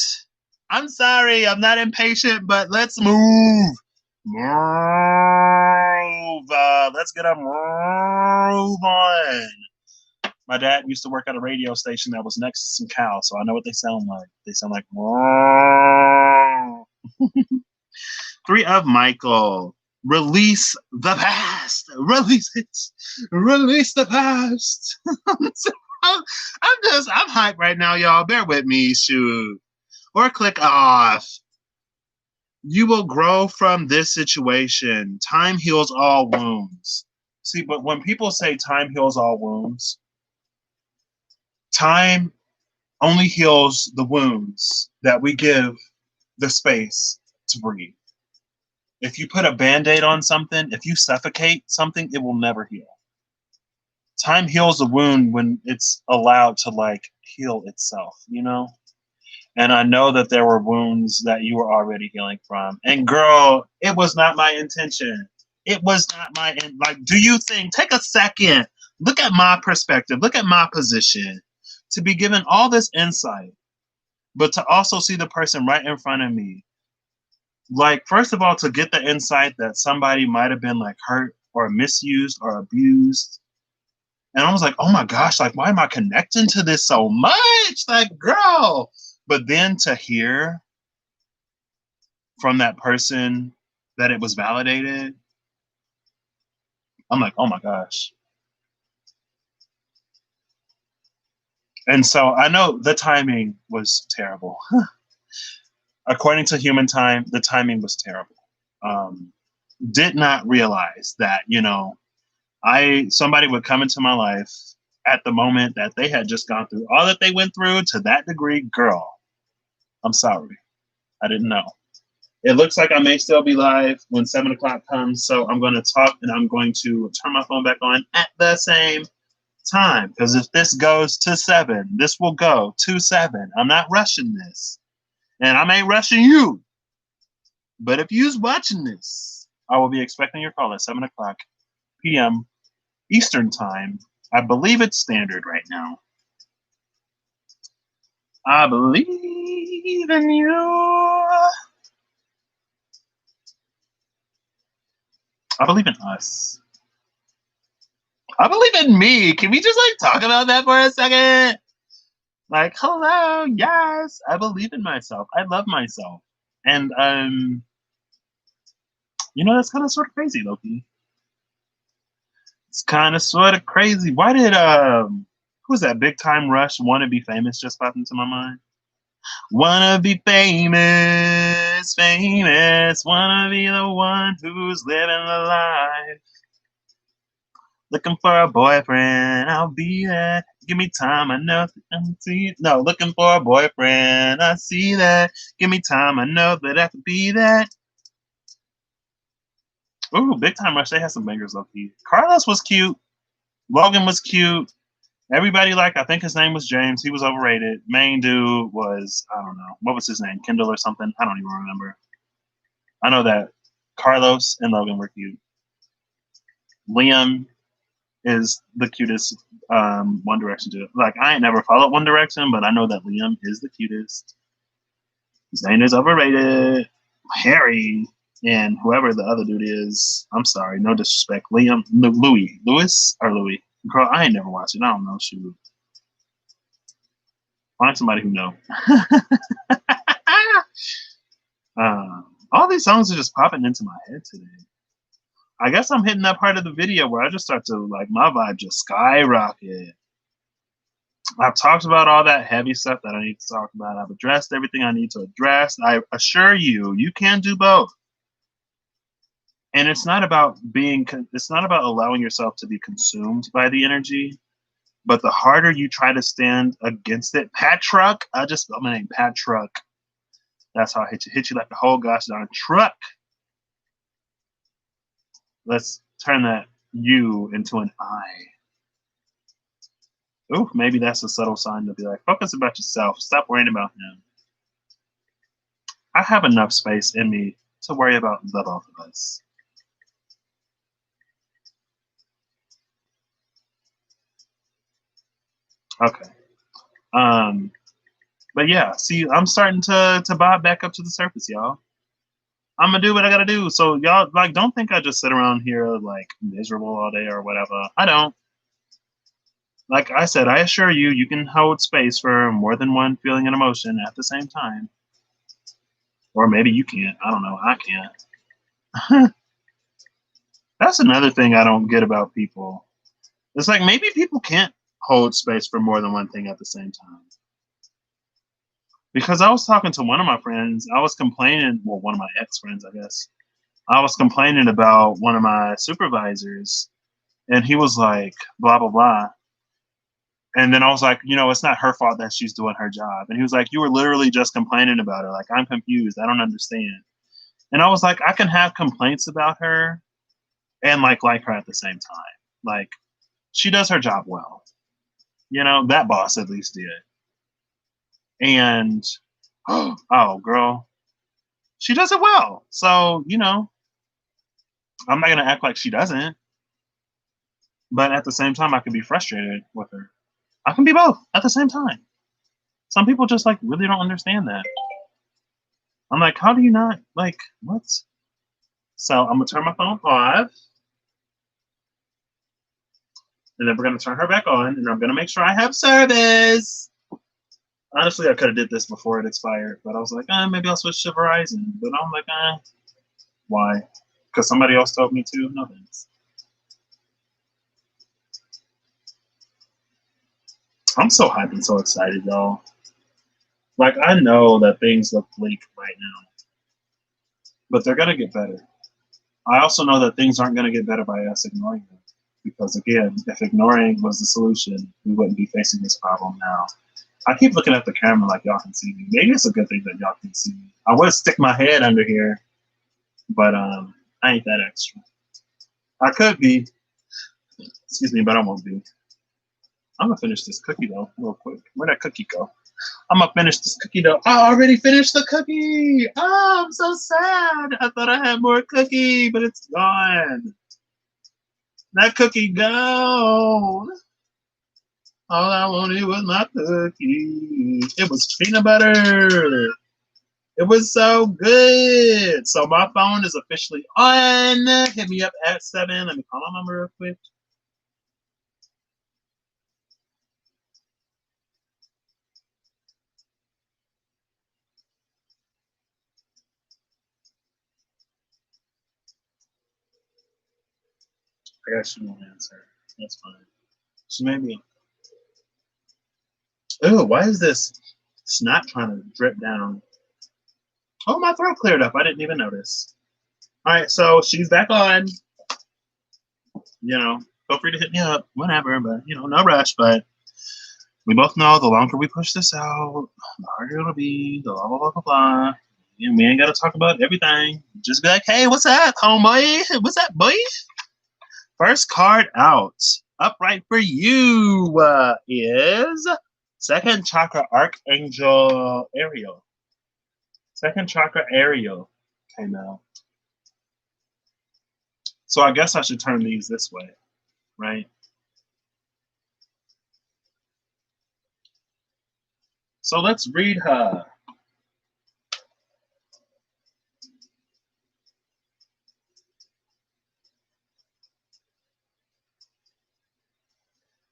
Speaker 1: I'm sorry. I'm not impatient, but let's move. Move. Let's get a move on. My dad used to work at a radio station that was next to some cows, so I know what they sound like. They sound like Three of Michael. Release the past. Release it. Release the past. I'm hyped right now, y'all. Bear with me, shoot. Or click off. You will grow from this situation. Time heals all wounds. See, but when people say time heals all wounds, time only heals the wounds that we give the space to breathe. If you put a Band-Aid on something, if you suffocate something, it will never heal. Time heals the wound when it's allowed to like heal itself, you know? And I know that there were wounds that you were already healing from. And girl, it was not my intention. It was not my, like, do you think, take a second, look at my perspective, look at my position, to be given all this insight, but to also see the person right in front of me. Like, first of all, to get the insight that somebody might have been like hurt or misused or abused. And I was like, oh my gosh, like, why am I connecting to this so much? Like, girl. But then to hear from that person that it was validated, I'm like, oh my gosh. And so I know the timing was terrible. According to human time, the timing was terrible. Did not realize that, you know, somebody would come into my life at the moment that they had just gone through all that they went through to that degree. Girl, I'm sorry. I didn't know. It looks like I may still be live when 7 o'clock comes, so I'm going to talk and I'm going to turn my phone back on at the same time, because if this goes to 7, this will go to 7. I'm not rushing this, and I ain't rushing you. But if you's watching this, I will be expecting your call at 7 o'clock p.m. Eastern time. I believe it's standard right now. I believe in you. I believe in us. I believe in me. Can we just like talk about that for a second? Like, hello, yes, I believe in myself. I love myself. And you know, that's kind of sort of crazy, Loki. It's kind of sort of crazy. Why did who was that Big Time Rush Wanna Be Famous just popped into my mind? Wanna be famous, famous, wanna be the one who's living the life. Looking for a boyfriend, I'll be that. Give me time, I know that I'm see. No, looking for a boyfriend, I see that. Give me time, I know that I could be that. Ooh, Big Time Rush, they had some bangers low key. Carlos was cute. Logan was cute. Everybody liked, I think his name was James. He was overrated. Main dude was, I don't know, what was his name? Kendall or something? I don't even remember. I know that Carlos and Logan were cute. Liam is the cutest One Direction dude. Like, I ain't never followed One Direction, but I know that Liam is the cutest. Zayn is overrated. Harry and whoever the other dude is, I'm sorry, no disrespect. Liam, Louis or Louis. Girl, I ain't never watched it. I don't know. Shoot. Find somebody who know. All these songs are just popping into my head today. I guess I'm hitting that part of the video where I just start to like my vibe just skyrocket. I've talked about all that heavy stuff that I need to talk about. I've addressed everything I need to address. I assure you, you can do both. And it's not about it's not about allowing yourself to be consumed by the energy, but the harder you try to stand against it. Pat Truck, I just spelled my name, Pat Truck. That's how I hit you like a whole gosh darn truck. Let's turn that U into an I. Ooh, maybe that's a subtle sign to be like, focus about yourself. Stop worrying about him. I have enough space in me to worry about the both of us. Okay. But yeah, see, I'm starting to bob back up to the surface, y'all. I'm gonna do what I gotta do. So y'all like don't think I just sit around here like miserable all day or whatever. I don't. Like I said, I assure you, you can hold space for more than one feeling and emotion at the same time. Or maybe you can't. I don't know. I can't. That's another thing I don't get about people. It's like maybe people can't hold space for more than one thing at the same time. Because I was talking to one of my friends, I was complaining, well, one of my ex friends, I guess. I was complaining about one of my supervisors, and he was like, blah, blah, blah. And then I was like, it's not her fault that she's doing her job. And he was like, you were literally just complaining about her. Like, I'm confused. I don't understand. And I was like, I can have complaints about her and like her at the same time. Like, she does her job well. That boss at least did. And, oh, girl, she does it well. So, I'm not going to act like she doesn't. But at the same time, I can be frustrated with her. I can be both at the same time. Some people just like really don't understand that. I'm like, how do you not like what? So I'm gonna turn my phone off, and then we're gonna turn her back on, and I'm gonna make sure I have service. Honestly, I could have did this before it expired, but I was like, maybe I'll switch to Verizon. But I'm like, why? Because somebody else told me to. No thanks. I'm so hyped and so excited, though. Like I know that things look bleak right now, but they're gonna get better. I also know that things aren't gonna get better by us ignoring them. Because again, if ignoring was the solution, we wouldn't be facing this problem now. I keep looking at the camera like y'all can see me. Maybe it's a good thing that y'all can see me. I would stick my head under here, but I ain't that extra. I could be, excuse me, but I won't be. I'm gonna finish this cookie though, real quick. Where'd that cookie go? I'm gonna finish this cookie though. I already finished the cookie. Oh, I'm so sad. I thought I had more cookie, but it's gone. That cookie gone. All I wanted was my cookie. It was peanut butter. It was so good. So my phone is officially on. Hit me up at 7. Let me call my number real quick. I guess she won't answer. That's fine. She may be. Oh, why is this snot trying to drip down? Oh, my throat cleared up. I didn't even notice. All right, so she's back on. Feel free to hit me up, whatever, but no rush. But we both know the longer we push this out, the harder it'll be, the blah, blah, blah, blah, blah. We ain't got to talk about everything. Just be like, hey, what's up, homeboy? What's up, boy? First card out, upright for you, is Second Chakra Archangel Ariel. Second Chakra Ariel came out. So I guess I should turn these this way, right? So let's read her.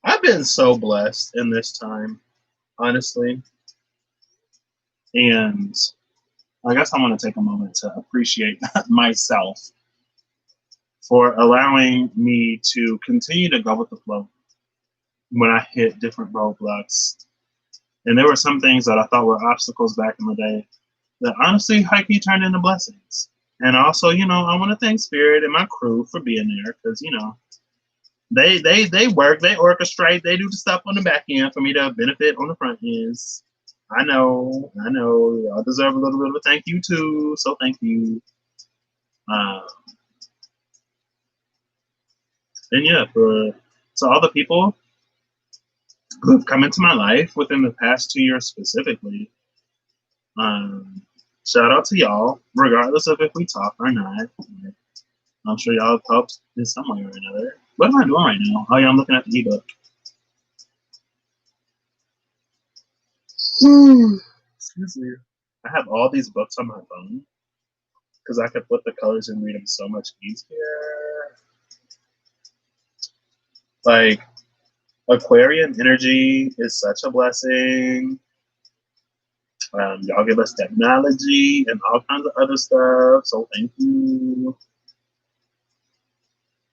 Speaker 1: I've been so blessed in this time, honestly. And I guess I want to take a moment to appreciate myself for allowing me to continue to go with the flow when I hit different roadblocks. And there were some things that I thought were obstacles back in the day that honestly, hikey turned into blessings. And also, I want to thank Spirit and my crew for being there because, they work, they orchestrate, they do the stuff on the back end for me to benefit on the front ends. I know, y'all deserve a little bit of a thank you too. So thank you. Um, and yeah, to all the people who've come into my life within the past 2 years specifically, shout out to y'all, regardless of if we talk or not. I'm sure y'all have helped in some way or another. What am I doing right now? Oh yeah, I'm looking at the ebook. Excuse me. I have all these books on my phone because I could flip the colors and read them so much easier. Like, Aquarian energy is such a blessing. Y'all give us technology and all kinds of other stuff, so thank you.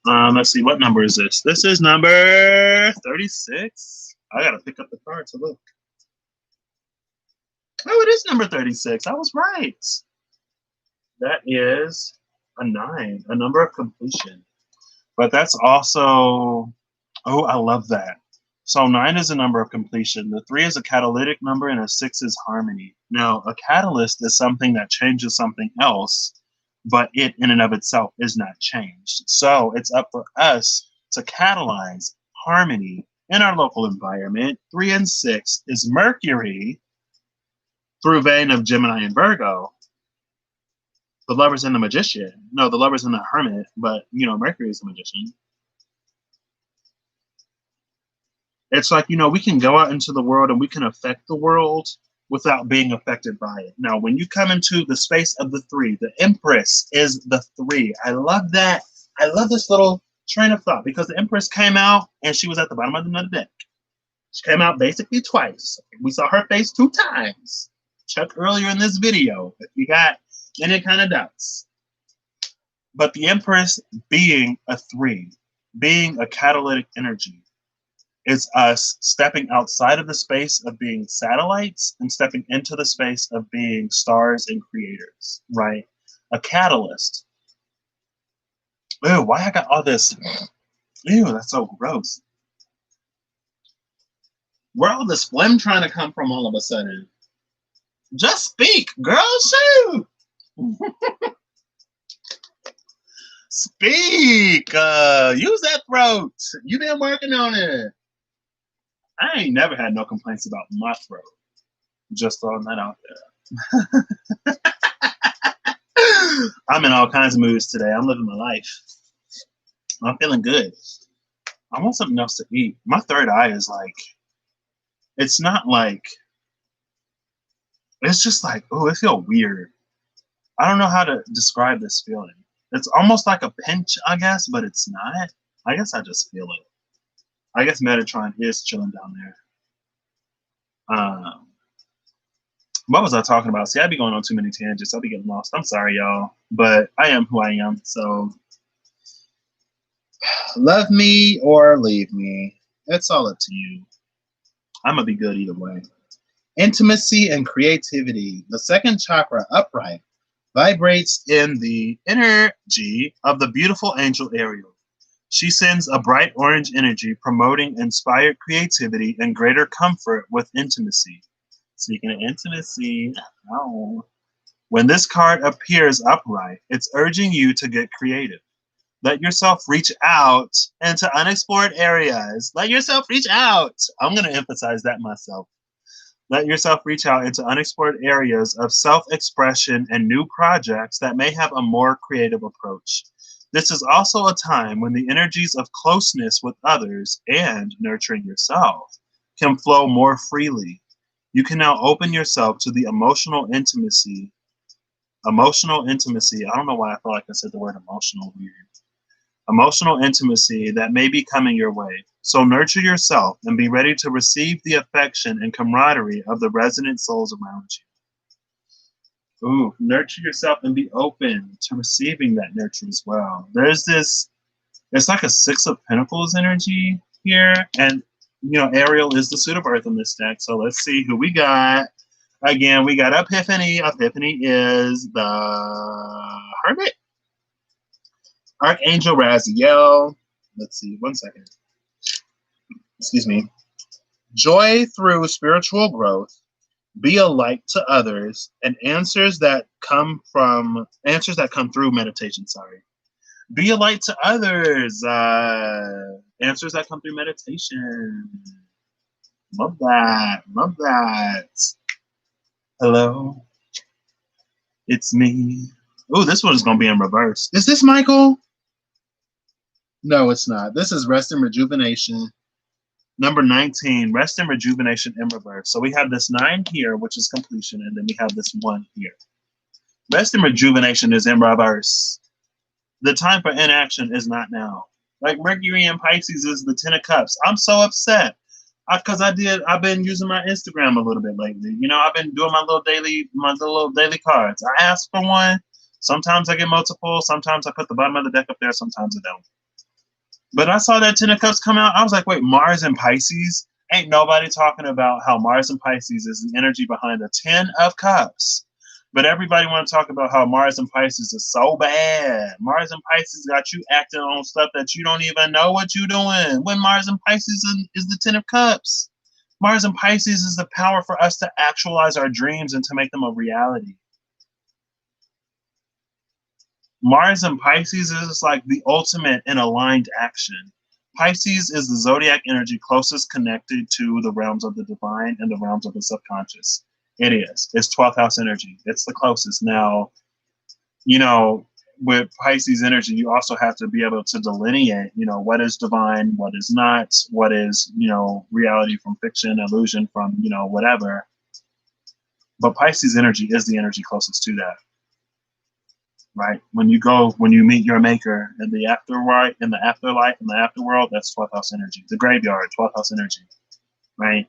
Speaker 1: Let's see, what number is this? This is number 36. I gotta pick up the card to look. Oh, it is number 36. I was right. That is a 9, a number of completion. But that's also, oh, I love that. So 9 is a number of completion. The 3 is a catalytic number, and a 6 is harmony. Now, a catalyst is something that changes something else, but it in and of itself is not changed. So it's up for us to catalyze harmony in our local environment. 3 and 6 is Mercury through vein of Gemini and Virgo. The Lover's and the Magician. No, the Lover's and the Hermit, but Mercury is the Magician. It's like, we can go out into the world and we can affect the world without being affected by it. Now, when you come into the space of the 3, the Empress is the 3. I love that. I love this little train of thought because the Empress came out and she was at the bottom of the deck. She came out basically twice. We saw her face 2 times. Check earlier in this video if you got any kind of doubts. But the Empress being a 3, being a catalytic energy, is us stepping outside of the space of being satellites and stepping into the space of being stars and creators, right? A catalyst. Ew, why I got all this? Ew, that's so gross. Where all this phlegm trying to come from all of a sudden? Just speak, girl, shoot! Speak! Use that throat. You've been working on it. I ain't never had no complaints about my throat. Just throwing that out there. I'm in all kinds of moods today. I'm living my life. I'm feeling good. I want something else to eat. My third eye is like, it's not like, it's just like, oh, it feels weird. I don't know how to describe this feeling. It's almost like a pinch, I guess, but it's not. I guess I just feel it. I guess Metatron is chilling down there. What was I talking about? See, I be going on too many tangents. I'll be getting lost. I'm sorry, y'all. But I am who I am. So love me or leave me. It's all up to you. I'm going to be good either way. Intimacy and creativity. The second chakra, upright, vibrates in the energy of the beautiful angel Ariel. She sends a bright orange energy promoting inspired creativity and greater comfort with intimacy. Speaking of intimacy, when this card appears upright, it's urging you to get creative. Let yourself reach out into unexplored areas. Let yourself reach out. I'm going to emphasize that myself. Let yourself reach out into unexplored areas of self-expression and new projects that may have a more creative approach. This is also a time when the energies of closeness with others and nurturing yourself can flow more freely. You can now open yourself to the emotional intimacy. Emotional intimacy. I don't know why I felt like I said the word emotional weird. Emotional intimacy that may be coming your way. So nurture yourself and be ready to receive the affection and camaraderie of the resonant souls around you. Ooh, nurture yourself and be open to receiving that nurture as well. There's this, it's like a Six of Pentacles energy here. And, you know, Ariel is the suit of earth in this deck. So let's see who we got. Again, we got Epiphany. Epiphany is the Hermit. Archangel Raziel. Let's see, one second. Excuse me. Joy through spiritual growth. Be a light to others, and answers that come through meditation. Sorry. Be a light to others. Answers that come through meditation. Love that. Love that. Hello. It's me. Oh, this one is going to be in reverse. Is this Michael? No, it's not. This is Rest and Rejuvenation. Number 19, Rest and Rejuvenation in reverse. So we have this 9 here, which is completion, and then we have this 1 here. Rest and Rejuvenation is in reverse. The time for inaction is not now. Like Mercury in Pisces is the 10 of Cups. I'm so upset because I've been using my Instagram a little bit lately. You know, I've been doing my little daily cards. I ask for one. Sometimes I get multiple. Sometimes I put the bottom of the deck up there. Sometimes I don't. But I saw that 10 of Cups come out. I was like, wait, Mars and Pisces? Ain't nobody talking about how Mars and Pisces is the energy behind the 10 of Cups. But everybody want to talk about how Mars and Pisces is so bad. Mars and Pisces got you acting on stuff that you don't even know what you're doing. When Mars and Pisces is the 10 of Cups. Mars and Pisces is the power for us to actualize our dreams and to make them a reality. Mars and Pisces is like the ultimate in aligned action. Pisces is the zodiac energy closest connected to the realms of the divine and the realms of the subconscious. It is. It's 12th house energy. It's the closest. Now, you know, with Pisces energy, you also have to be able to delineate, you know, what is divine, what is not, what is, you know, reality from fiction, illusion from, you know, whatever. But Pisces energy is the energy closest to that. Right? When you meet your maker in the afterlife, in the afterworld, that's 12th house energy. The graveyard, 12th house energy. Right?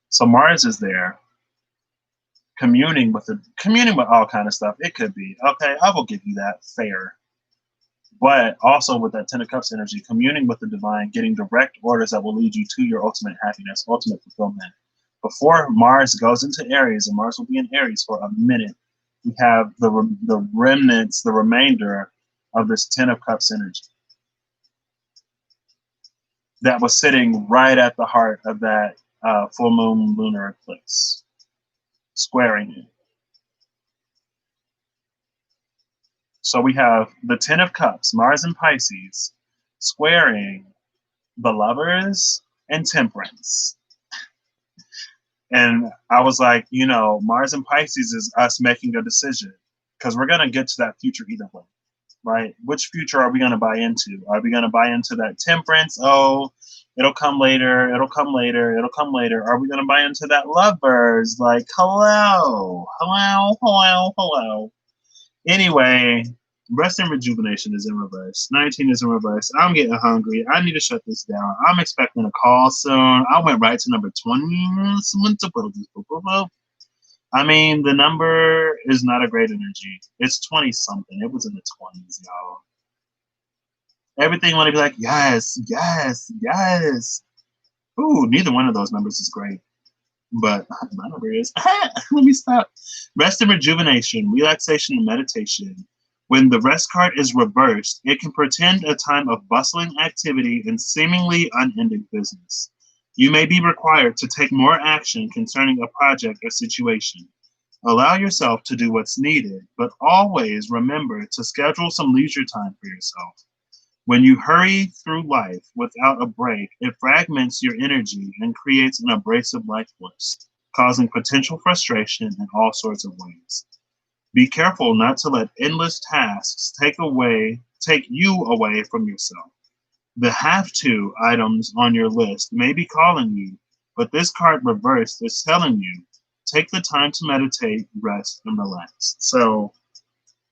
Speaker 1: So Mars is there, communing with all kind of stuff. It could be, okay, I will give you that, fair. But also with that 10 of Cups energy, communing with the divine, getting direct orders that will lead you to your ultimate happiness, ultimate fulfillment. Before Mars goes into Aries, and Mars will be in Aries for a minute, we have the remnants, the remainder of this 10 of Cups energy that was sitting right at the heart of that full moon lunar eclipse, squaring it. So we have the 10 of Cups, Mars and Pisces, squaring the Lovers and Temperance. And I was like, you know, Mars and Pisces is us making a decision because we're going to get to that future either way, right? Which future are we going to buy into? Are we going to buy into that temperance? Oh, it'll come later. It'll come later. It'll come later. Are we going to buy into that lovers? Like, hello, hello, hello, hello. Anyway, Rest and Rejuvenation is in reverse. 19 is in reverse. I'm getting hungry. I need to shut this down. I'm expecting a call soon. I went right to number 20. I mean, the number is not a great energy. It's 20 something. It was in the 20s, y'all. Everything want to be like, yes, yes, yes. Ooh, neither one of those numbers is great. But my number is, let me stop. Rest and Rejuvenation, relaxation and meditation. When the rest card is reversed, it can portend a time of bustling activity and seemingly unending business. You may be required to take more action concerning a project or situation. Allow yourself to do what's needed, but always remember to schedule some leisure time for yourself. When you hurry through life without a break, it fragments your energy and creates an abrasive life force, causing potential frustration in all sorts of ways. Be careful not to let endless tasks take you away from yourself. The have to items on your list may be calling you, but this card reversed is telling you, take the time to meditate, rest, and relax. So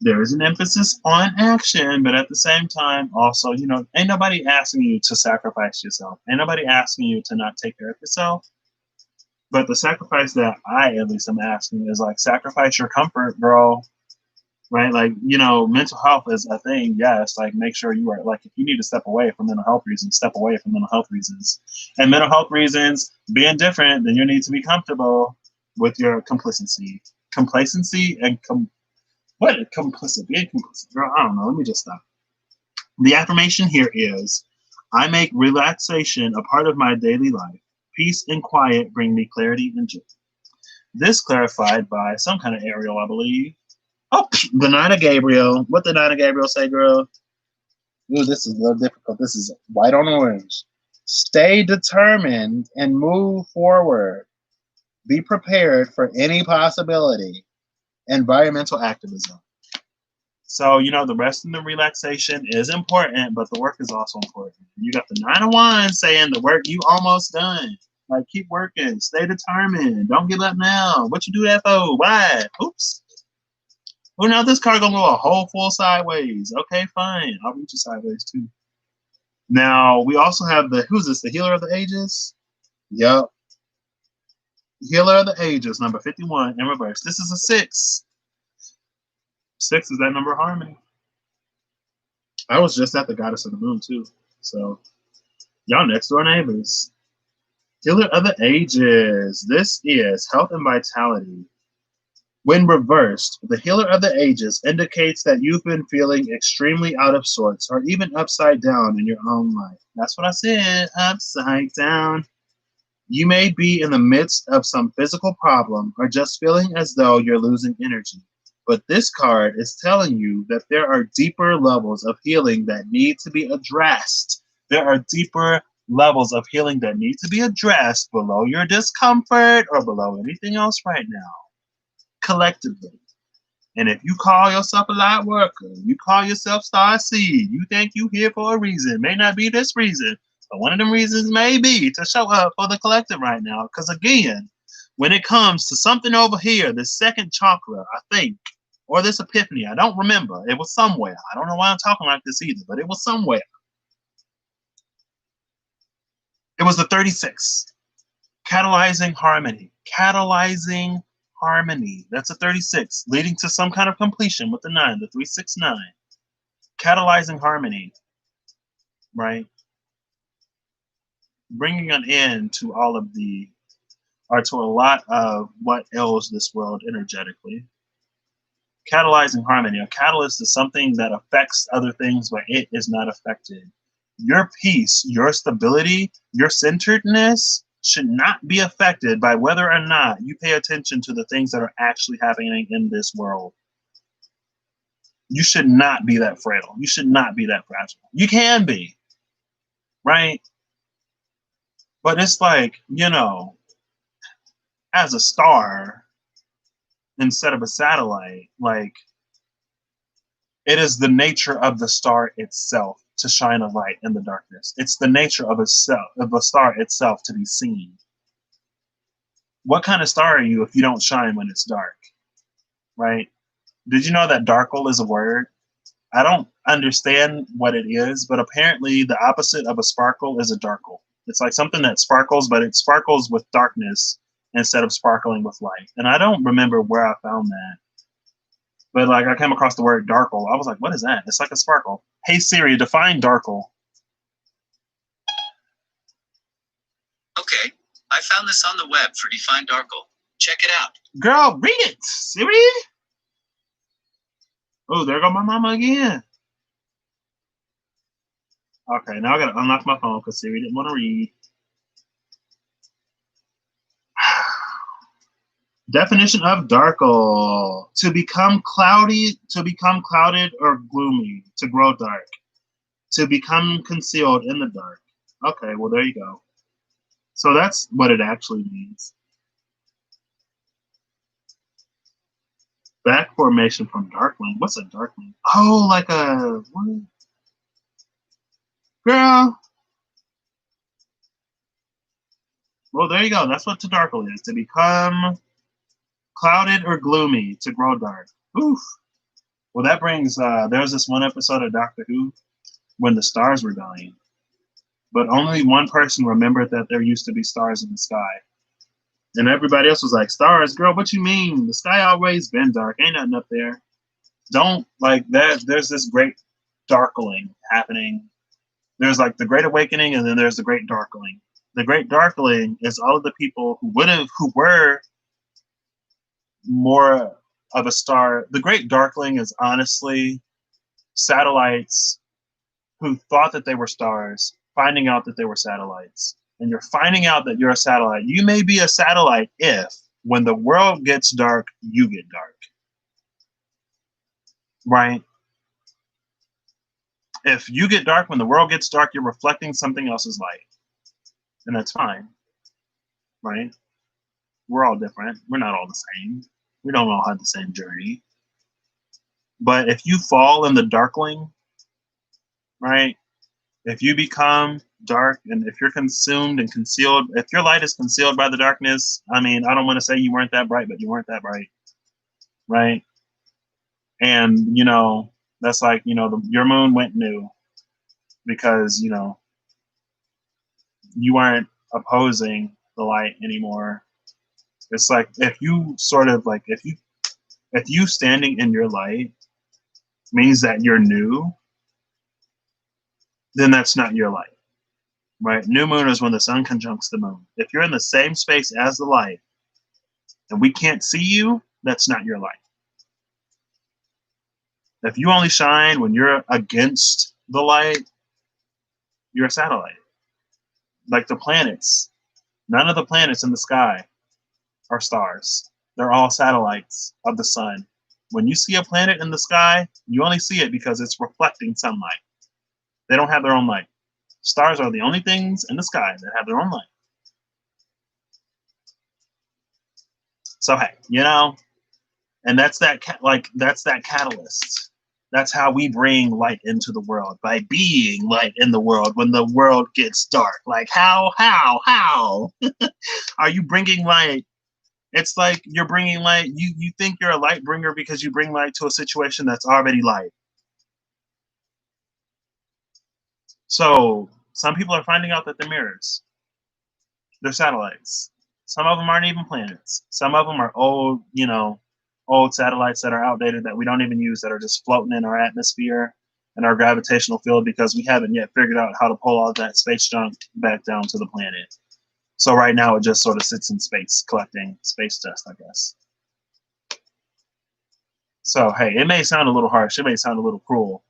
Speaker 1: there is an emphasis on action, but at the same time, also, you know, ain't nobody asking you to sacrifice yourself. Ain't nobody asking you to not take care of yourself. But the sacrifice that I at least am asking is like sacrifice your comfort, girl. Right? Like, mental health is a thing. Yes, like make sure you are like if you need to step away from mental health reasons, step away from mental health reasons. And mental health reasons being different, then you need to be comfortable with your complacency. Complacency and what complicit? Being complicit. Girl, I don't know. Let me just stop. The affirmation here is I make relaxation a part of my daily life. Peace and quiet bring me clarity and joy. This clarified by some kind of Ariel, I believe. Oh, the Nine of Gabriel. What did Nine of Gabriel say, girl? Ooh, this is a little difficult. This is white on orange. Stay determined and move forward. Be prepared for any possibility. Environmental activism. So, the rest of the relaxation is important, but the work is also important. You got the Nine of Wands saying the work you almost done. Like, keep working. Stay determined. Don't give up now. What you do that for? Why? Oops. Well, now this card gonna go a whole full sideways. Okay, fine. I'll reach you sideways too. Now we also have who's this? The Healer of the Ages? Yep. Healer of the Ages, number 51 in reverse. This is a 6. 6 is that number of harmony. I was just at the Goddess of the Moon too. So y'all next door neighbors. Healer of the Ages. This is health and vitality. When reversed, the Healer of the Ages indicates that you've been feeling extremely out of sorts or even upside down in your own life. That's what I said, upside down. You may be in the midst of some physical problem or just feeling as though you're losing energy. But this card is telling you that there are deeper levels of healing that need to be addressed. There are deeper levels of healing that need to be addressed below your discomfort or below anything else right now. Collectively. And if you call yourself a light worker, you call yourself star seed, you think you here for a reason. May not be this reason, but one of them reasons may be to show up for the collective right now. Because again, when it comes to something over here, the second chakra, I think, or this epiphany, I don't remember. It was somewhere. I don't know why I'm talking like this either, but it was somewhere. It was the 36. Catalyzing harmony. Catalyzing harmony. That's a 36, leading to some kind of completion with the 9, the 369. Catalyzing harmony, right? Bringing an end to all of to a lot of what ails this world energetically. Catalyzing harmony. A catalyst is something that affects other things, but it is not affected. Your peace, your stability, your centeredness should not be affected by whether or not you pay attention to the things that are actually happening in this world. You should not be that frail. You should not be that fragile. You can be, right? But it's like, as a star instead of a satellite, like it is the nature of the star itself to shine a light in the darkness. It's the nature of a star itself to be seen. What kind of star are you if you don't shine when it's dark? Right? Did you know that darkle is a word? I don't understand what it is, but apparently the opposite of a sparkle is a darkle. It's like something that sparkles, but it sparkles with darkness instead of sparkling with light. And I don't remember where I found that. But like I came across the word darkle. I was like, what is that? It's like a sparkle. Hey Siri, define darkle.
Speaker 2: Okay, I found this on the web for define darkle. Check it out.
Speaker 1: Girl, read it, Siri. Oh, there go my mama again. Okay, now I gotta unlock my phone because Siri didn't want to read. Definition of darkle: to become clouded or gloomy, to grow dark, to become concealed in the dark. Okay, well there you go. So that's what it actually means. Back formation from darkling. What's a darkling? Oh, like a what? Girl. Well, there you go. That's what to darkle is. To become clouded or gloomy, to grow dark. Oof. Well, that brings, there's this one episode of Doctor Who when the stars were dying. But only one person remembered that there used to be stars in the sky. And everybody else was like, stars, girl, what you mean? The sky always been dark. Ain't nothing up there. Don't like that. There's this great darkling happening. There's like the great awakening, and then there's the great darkling. The great darkling is all of the people who were more of a star. The great darkling is honestly satellites who thought that they were stars, finding out that they were satellites. And you're finding out that you're a satellite. You may be a satellite if, when the world gets dark, you get dark. Right? If you get dark, when the world gets dark, you're reflecting something else's light. And that's fine. Right? We're all different. We're not all the same. We don't all have the same journey. But if you fall in the darkling, right? If you become dark and if you're consumed and concealed, if your light is concealed by the darkness, I mean, I don't want to say you weren't that bright, but you weren't that bright, right? And, you know, that's like, you know, your moon went new because, you know, you weren't opposing the light anymore. It's like if you sort of like, if you standing in your light means that you're new, then that's not your light, right? New moon is when the sun conjuncts the moon. If you're in the same space as the light and we can't see you, that's not your light. If you only shine when you're against the light, you're a satellite. Like the planets, none of the planets in the sky are stars. They're all satellites of the sun. When you see a planet in the sky, you only see it because it's reflecting sunlight. They don't have their own light. Stars are the only things in the sky that have their own light. So hey, you know, and that's that catalyst. That's how we bring light into the world, by being light in the world when the world gets dark. Like how are you bringing light? It's like you're bringing light. You think you're a light bringer because you bring light to a situation that's already light. So some people are finding out that they're mirrors. They're satellites. Some of them aren't even planets. Some of them are old, you know, old satellites that are outdated that we don't even use, that are just floating in our atmosphere and our gravitational field because we haven't yet figured out how to pull all that space junk back down to the planet. So right now it just sort of sits in space collecting space dust, I guess. So hey, it may sound a little harsh, it may sound a little cruel,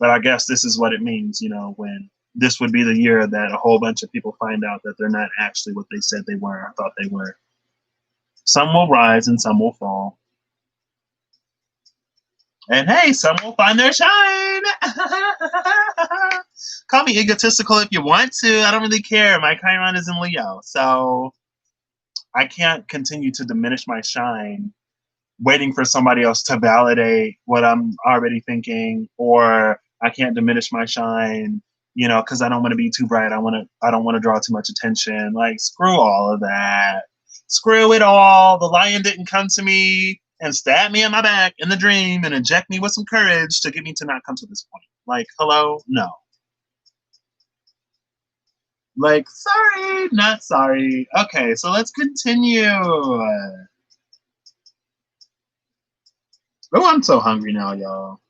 Speaker 1: but I guess this is what it means, you know, when this would be the year that a whole bunch of people find out that they're not actually what they said they were or thought they were. Some will rise and some will fall. And hey, some will find their shine. Call me egotistical if you want to. I don't really care. My Chiron is in Leo. So I can't continue to diminish my shine waiting for somebody else to validate what I'm already thinking, or I can't diminish my shine, you know, because I don't want to be too bright. I don't want to draw too much attention. Like, screw all of that. Screw it all. The lion didn't come to me and stab me in my back in the dream and inject me with some courage to get me to not come to this point. Like, hello? No. Like, sorry, not sorry. Okay, so let's continue. Oh, I'm so hungry now, y'all.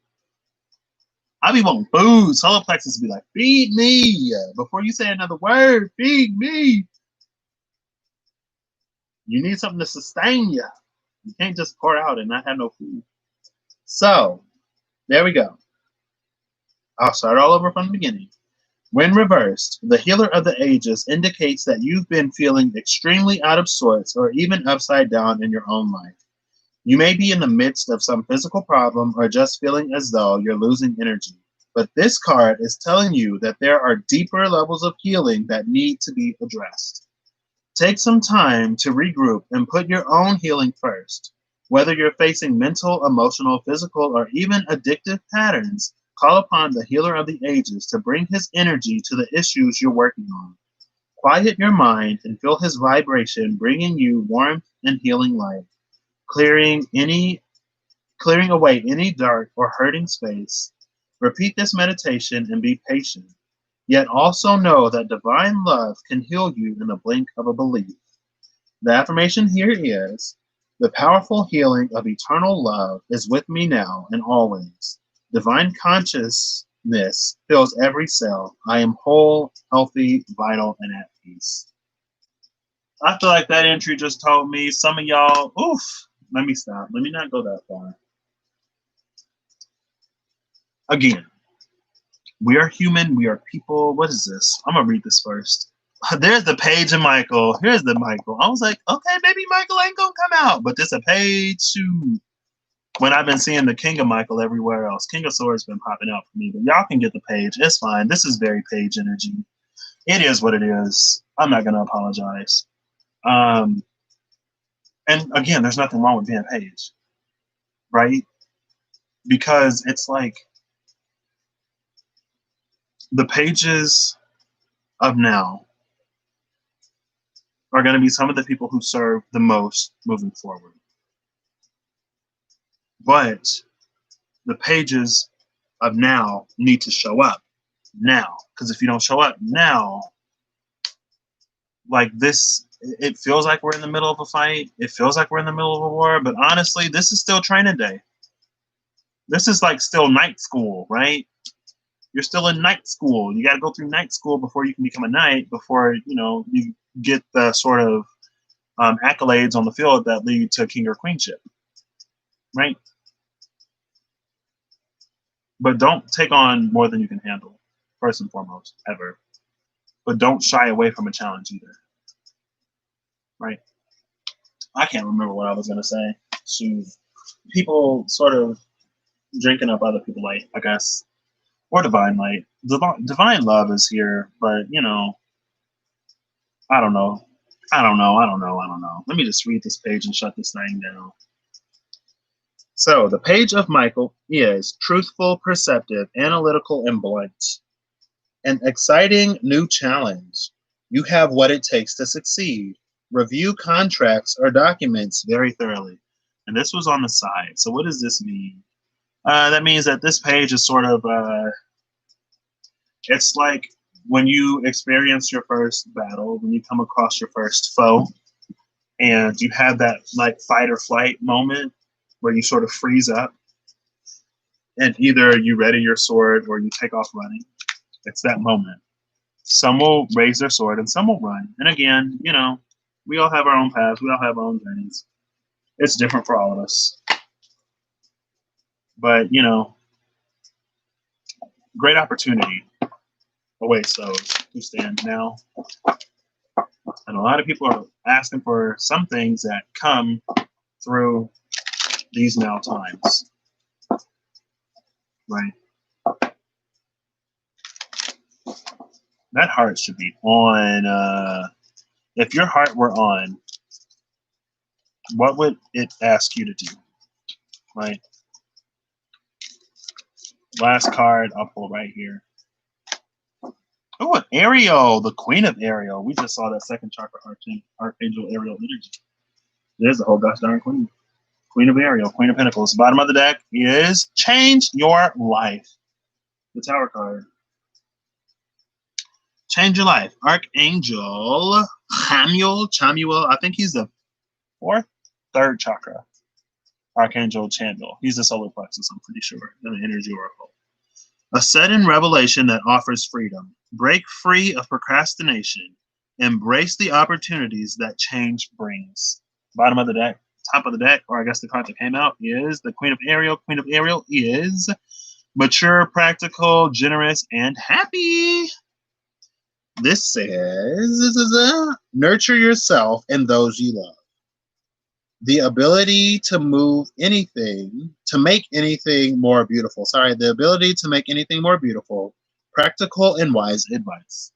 Speaker 1: I be wanting food. Solar plexus be like, feed me. Before you say another word, feed me. You need something to sustain you. You can't just pour out and not have no food. So, there we go. I'll start all over from the beginning. When reversed, the healer of the ages indicates that you've been feeling extremely out of sorts or even upside down in your own life. You may be in the midst of some physical problem or just feeling as though you're losing energy. But this card is telling you that there are deeper levels of healing that need to be addressed. Take some time to regroup and put your own healing first. Whether you're facing mental, emotional, physical, or even addictive patterns, call upon the healer of the ages to bring his energy to the issues you're working on. Quiet your mind and feel his vibration bringing you warmth and healing light. Clearing away any dark or hurting space. Repeat this meditation and be patient. Yet also know that divine love can heal you in the blink of a belief. The affirmation here is, the powerful healing of eternal love is with me now and always. Divine consciousness fills every cell. I am whole, healthy, vital, and at peace. I feel like that entry just told me some of y'all, oof, let me stop. Let me not go that far. Again, we are human. We are people. What is this? I'm going to read this first. There's the Page and Michael. Here's the Michael. I was like, okay, maybe Michael ain't going to come out. But there's a Page, shoot. When I've been seeing the King of Michael everywhere else. King of Swords been popping out for me. But y'all can get the Page. It's fine. This is very Page energy. It is what it is. I'm not going to apologize. And again, there's nothing wrong with being Page. Right? Because it's like the pages of now are going to be some of the people who serve the most moving forward. But the pages of now need to show up now. Because if you don't show up now, like this, it feels like we're in the middle of a fight. It feels like we're in the middle of a war. But honestly, this is still training day. This is like still night school, right? You're still in night school. You got to go through night school before you can become a knight, before, you know, you get the sort of accolades on the field that lead to king or queenship, right? But don't take on more than you can handle, first and foremost, ever. But don't shy away from a challenge either, right? I can't remember what I was going to say. So people sort of drinking up other people light, I guess, or divine light. Divine love is here, but, you know, I don't know. Let me just read this page and shut this thing down. So the Page of Michael is truthful, perceptive, analytical, and blunt. An exciting new challenge. You have what it takes to succeed. Review contracts or documents very thoroughly. And this was on the side. So what does this mean? That means that this page is sort of, it's like when you experience your first battle, when you come across your first foe, and you have that like fight or flight moment where you sort of freeze up, and either you ready your sword or you take off running. It's that moment. Some will raise their sword and some will run. And again, you know, we all have our own paths. We all have our own journeys. It's different for all of us. But, you know, great opportunity awaits those who stand now. And a lot of people are asking for some things that come through these now times. Right? That heart should be on. If your heart were on, what would it ask you to do? Right? Last card I'll pull right here. Oh, an Ariel, the Queen of Ariel. We just saw that second chakra Archangel Ariel energy. There's the whole gosh darn Queen. Queen of Ariel, Queen of Pentacles. Bottom of the deck is Change Your Life. The Tower card. Change Your Life. Archangel Chamuel. I think he's the third chakra. Archangel Chamuel. He's the solar plexus, I'm pretty sure. And the energy oracle. A sudden revelation that offers freedom. Break free of procrastination. Embrace the opportunities that change brings. Bottom of the deck. Top of the deck, or I guess the card that came out, is the Queen of Ariel. Queen of Ariel is mature, practical, generous, and happy. This says, nurture yourself and those you love. The ability to move anything, to make anything more beautiful. Sorry, the ability to make anything more beautiful. Practical and wise advice.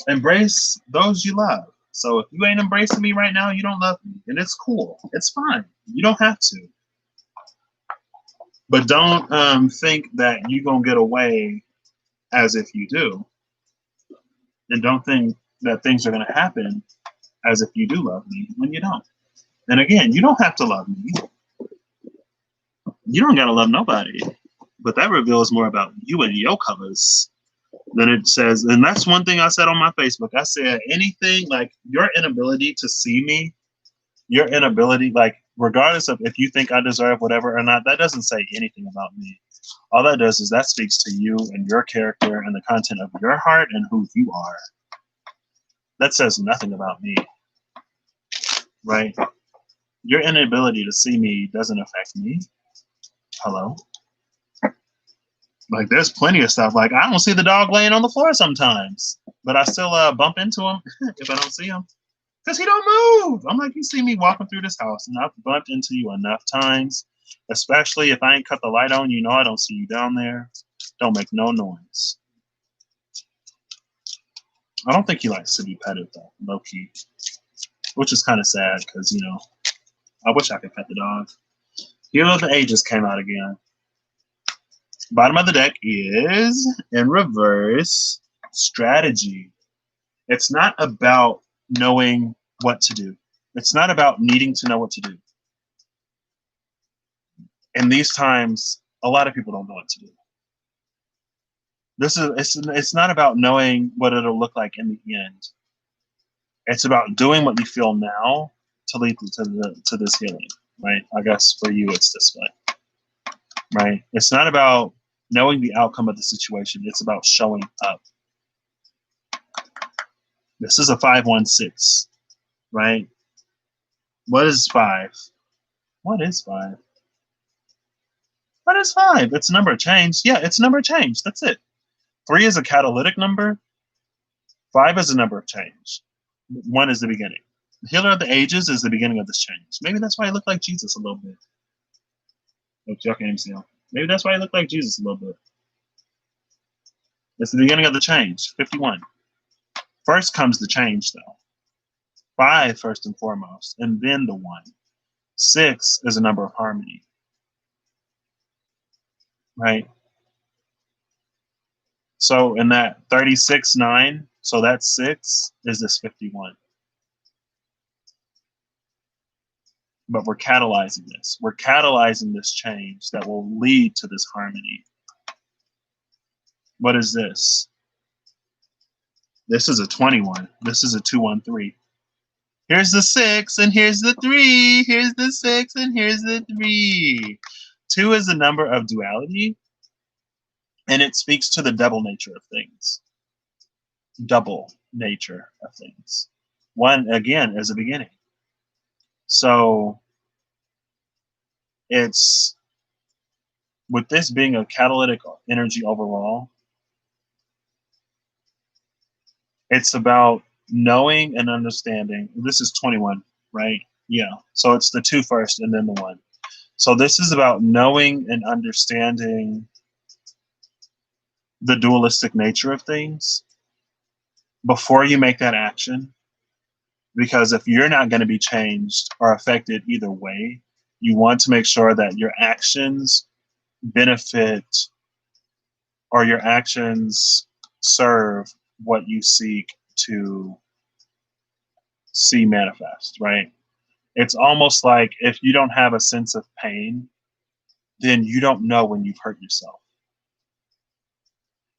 Speaker 1: Embrace those you love. So if you ain't embracing me right now, you don't love me. And it's cool. It's fine. You don't have to. But don't think that you're going to get away as if you do. And don't think that things are going to happen as if you do love me when you don't. And again, you don't have to love me. You don't got to love nobody. But that reveals more about you and your colors Then it says, and that's one thing I said on my Facebook. I said, anything like your inability to see me, your inability, like, regardless of if you think I deserve whatever or not, that doesn't say anything about me. All that does is that speaks to you and your character and the content of your heart and who you are. That says nothing about me, right? Your inability to see me doesn't affect me. Hello? Like, there's plenty of stuff. Like, I don't see the dog laying on the floor sometimes, but I still bump into him if I don't see him. Because he don't move. I'm like, you see me walking through this house, and I've bumped into you enough times, especially if I ain't cut the light on, you know I don't see you down there. Don't make no noise. I don't think he likes to be petted, though, low-key, which is kind of sad because, you know, I wish I could pet the dog. Hero of the Ages came out again. Bottom of the deck is, in reverse, strategy. It's not about knowing what to do. It's not about needing to know what to do. In these times, a lot of people don't know what to do. It's not about knowing what it'll look like in the end. It's about doing what you feel now to lead to this healing, right? I guess for you, it's this way, right? It's not about knowing the outcome of the situation. It's about showing up. This is a 516, right? What is 5? What is 5? What is 5? It's a number of change. Yeah, it's a number of change. That's it. 3 is a catalytic number. 5 is a number of change. 1 is the beginning. The Healer of the Ages is the beginning of this change. Maybe that's why he looked like Jesus a little bit. Look, y'all can't even see him. Maybe that's why he looked like Jesus a little bit. It's the beginning of the change. 51. First comes the change, though. 5 first and foremost, and then the 1. 6 is a number of harmony. Right? So in that 36-9, so that 6 is this 51. But we're catalyzing this. We're catalyzing this change that will lead to this harmony. What is this? This is a 21. This is a 213. Here's the 6 and here's the 3. Here's the 6 and here's the 3. 2 is the number of duality, and it speaks to the double nature of things. Double nature of things. 1, again, is a beginning. So it's, with this being a catalytic energy overall, it's about knowing and understanding. This is 21, right? Yeah. So it's the 2 first and then the 1. So this is about knowing and understanding the dualistic nature of things before you make that action. Because if you're not going to be changed or affected either way, you want to make sure that your actions benefit or your actions serve what you seek to see manifest, right? It's almost like if you don't have a sense of pain, then you don't know when you've hurt yourself.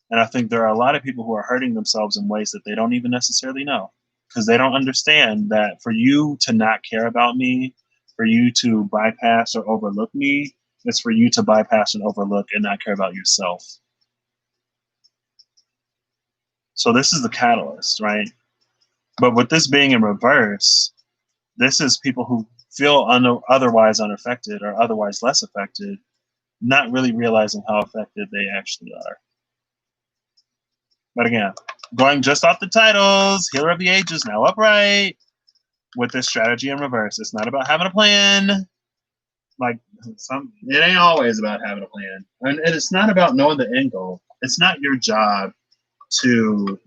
Speaker 1: And I think there are a lot of people who are hurting themselves in ways that they don't even necessarily know, because they don't understand that for you to not care about me, for you to bypass or overlook me, it's for you to bypass and overlook and not care about yourself. So this is the catalyst, right? But with this being in reverse, this is people who feel otherwise unaffected or otherwise less affected, not really realizing how affected they actually are. But again, going just off the titles, Healer of the Ages, now upright, with this strategy in reverse. It's not about having a plan. Like, it ain't always about having a plan. And it's not about knowing the end goal. It's not your job to,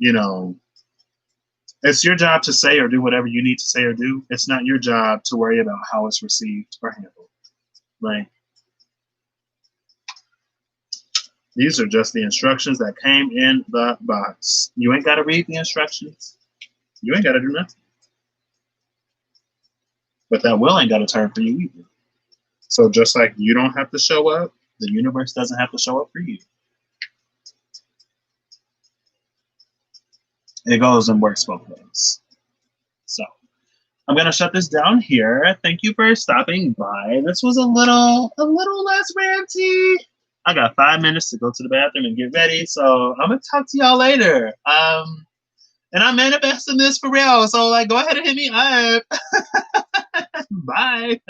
Speaker 1: it's your job to say or do whatever you need to say or do. It's not your job to worry about how it's received or handled, right? These are just the instructions that came in the box. You ain't got to read the instructions. You ain't got to do nothing. But that will ain't got to turn for you either. So just like you don't have to show up, the universe doesn't have to show up for you. it goes and works both ways. So I'm gonna shut this down here. Thank you for stopping by. This was a little less ranty. I got 5 minutes to go to the bathroom and get ready, so I'm gonna talk to y'all later. And I'm manifesting this for real, so like go ahead and hit me up. Bye.